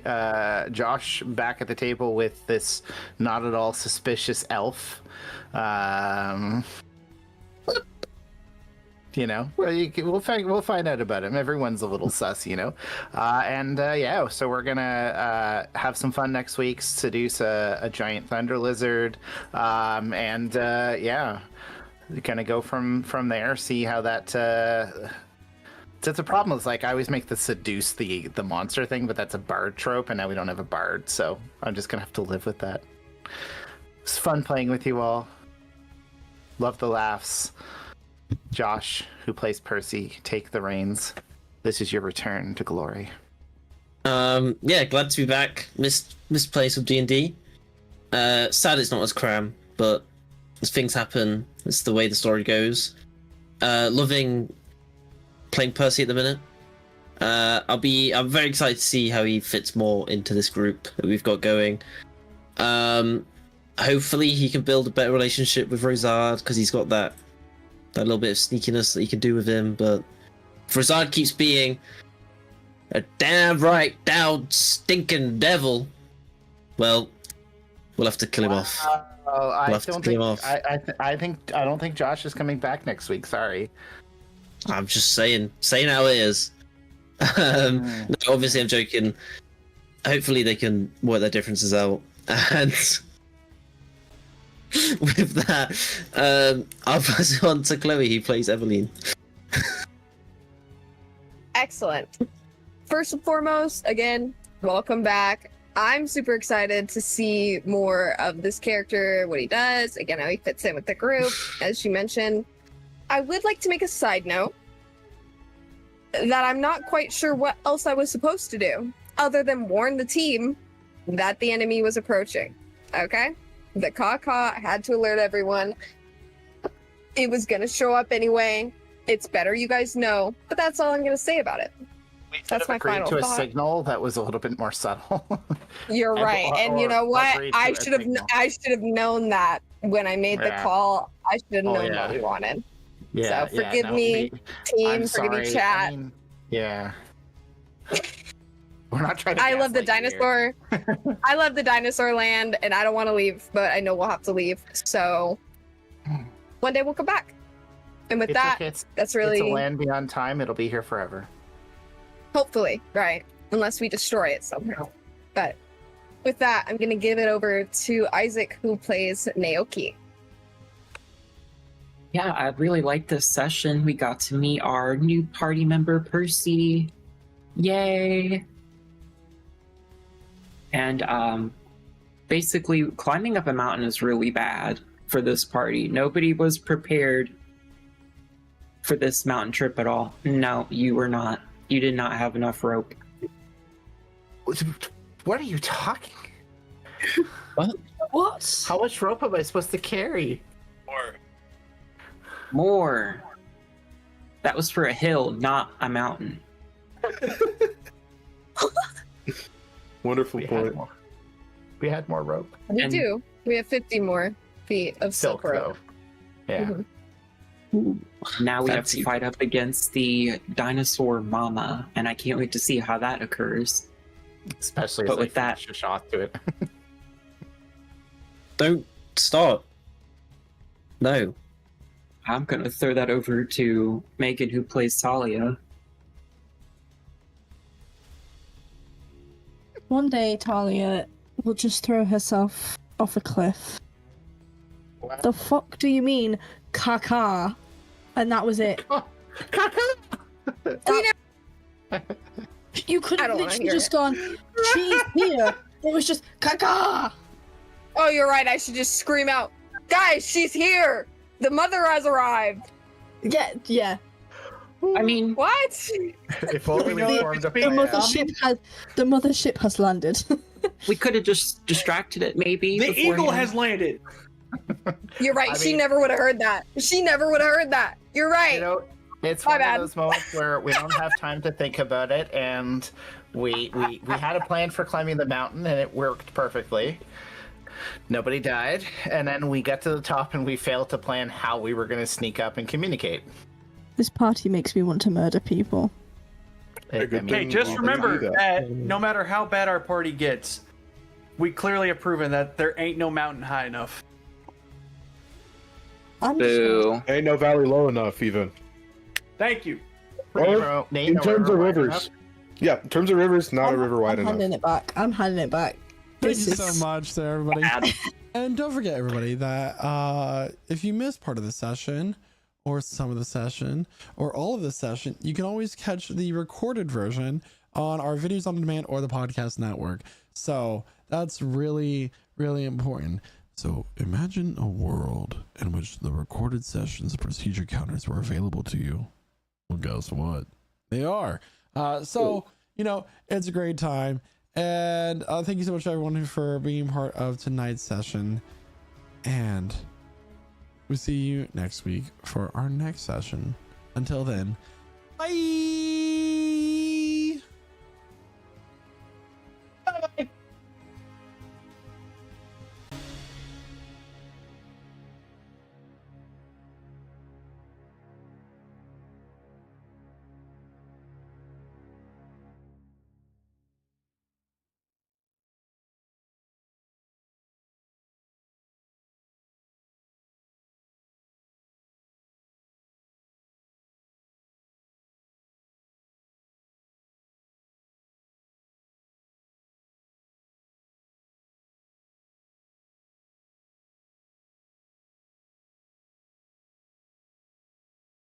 Josh back at the table with this not at all suspicious elf. You know, we'll find out about him. Everyone's a little sus, you know. And yeah, so we're gonna have some fun next week. Seduce a giant thunder lizard, and yeah, kind of go from there. See how that. That's a problem. It's like I always make the seduce the monster thing, but that's a bard trope, and now we don't have a bard, so I'm just gonna have to live with that. It's fun playing with you all. Love the laughs. Josh, who plays Percy, take the reins. This is your return to glory. Yeah, glad to be back. Missed place of D&D. Sad it's not as cram, but as things happen, it's the way the story goes. Loving playing Percy at the minute. I'm very excited to see how he fits more into this group that we've got going. Hopefully he can build a better relationship with Rosard, because he's got that little bit of sneakiness that he can do with him, but if Rosard keeps being a damn right down stinking devil, well, we'll have to kill him off. I don't think Josh is coming back next week. Sorry. I'm just saying how it is. No, obviously I'm joking. Hopefully they can work their differences out. And with that, I'll pass it on to Chloe, who plays Eveline. Excellent. First and foremost, again, welcome back. I'm super excited to see more of this character, what he does, again, how he fits in with the group, as you mentioned. I would like to make a side note that I'm not quite sure what else I was supposed to do, other than warn the team that the enemy was approaching. Okay? The Ka had to alert everyone. It was gonna show up anyway. It's better you guys know, but that's all I'm gonna say about it. That's my final to a thought. signal that was a little bit more subtle. You're right, and you know what? I should have known that when I made the call. I should have known what we wanted. Yeah. So forgive me, team. Forgive me, chat. Yeah. We're not trying to. I love the dinosaur. I love the dinosaur land, and I don't want to leave, but I know we'll have to leave. So one day we'll come back. And with that, that's really it's a land beyond time. It'll be here forever. Hopefully, right? Unless we destroy it somehow. But with that, I'm gonna give it over to Isaac, who plays Naoki. Yeah, I really liked this session. We got to meet our new party member, Percy. Yay! And basically, climbing up a mountain is really bad for this party. Nobody was prepared for this mountain trip at all. No, you were not. You did not have enough rope. What are you talking? What? How much rope am I supposed to carry? More. That was for a hill, not a mountain. Wonderful point. We had more rope. We do. We have 50 more feet of silk rope. Yeah. Now we have to fight up against the dinosaur mama, and I can't wait to see how that occurs. Especially but with that, shot to it. Don't start. No. I'm gonna throw that over to Megan, who plays Talia. One day, Talia will just throw herself off a cliff. What? The fuck do you mean, caca? And that was it. You could have literally just gone, she's here. It was just caca. Oh, you're right. I should just scream out, guys, she's here. The mother has arrived. Yeah. I mean, what? If only we formed a plan. The mothership has landed. We could have just distracted it, maybe. The eagle has landed. You're right. She never would have heard that. She never would have heard that. You're right. You know, it's My one bad. of those moments where we don't have time to think about it, and we had a plan for climbing the mountain, and it worked perfectly. Nobody died, and then we got to the top, and we failed to plan how we were going to sneak up and communicate. This party makes me want to murder people. Okay, just remember that no matter how bad our party gets, we clearly have proven that there ain't no mountain high enough. Boo. Ain't no valley low enough, even. Thank you. Well, in terms of rivers. Yeah, in terms of rivers, not a river wide enough. I'm handing it back. Thank you so much to everybody. And don't forget, everybody, that if you missed part of the session, or some of the session, or all of the session, you can always catch the recorded version on our Videos on Demand or the podcast network. So that's really, really important. So imagine a world in which the recorded sessions procedure counters were available to you. Well, guess what? They are. So you know, it's a great time. And thank you so much everyone for being part of tonight's session. And we'll see you next week for our next session. Until then, bye.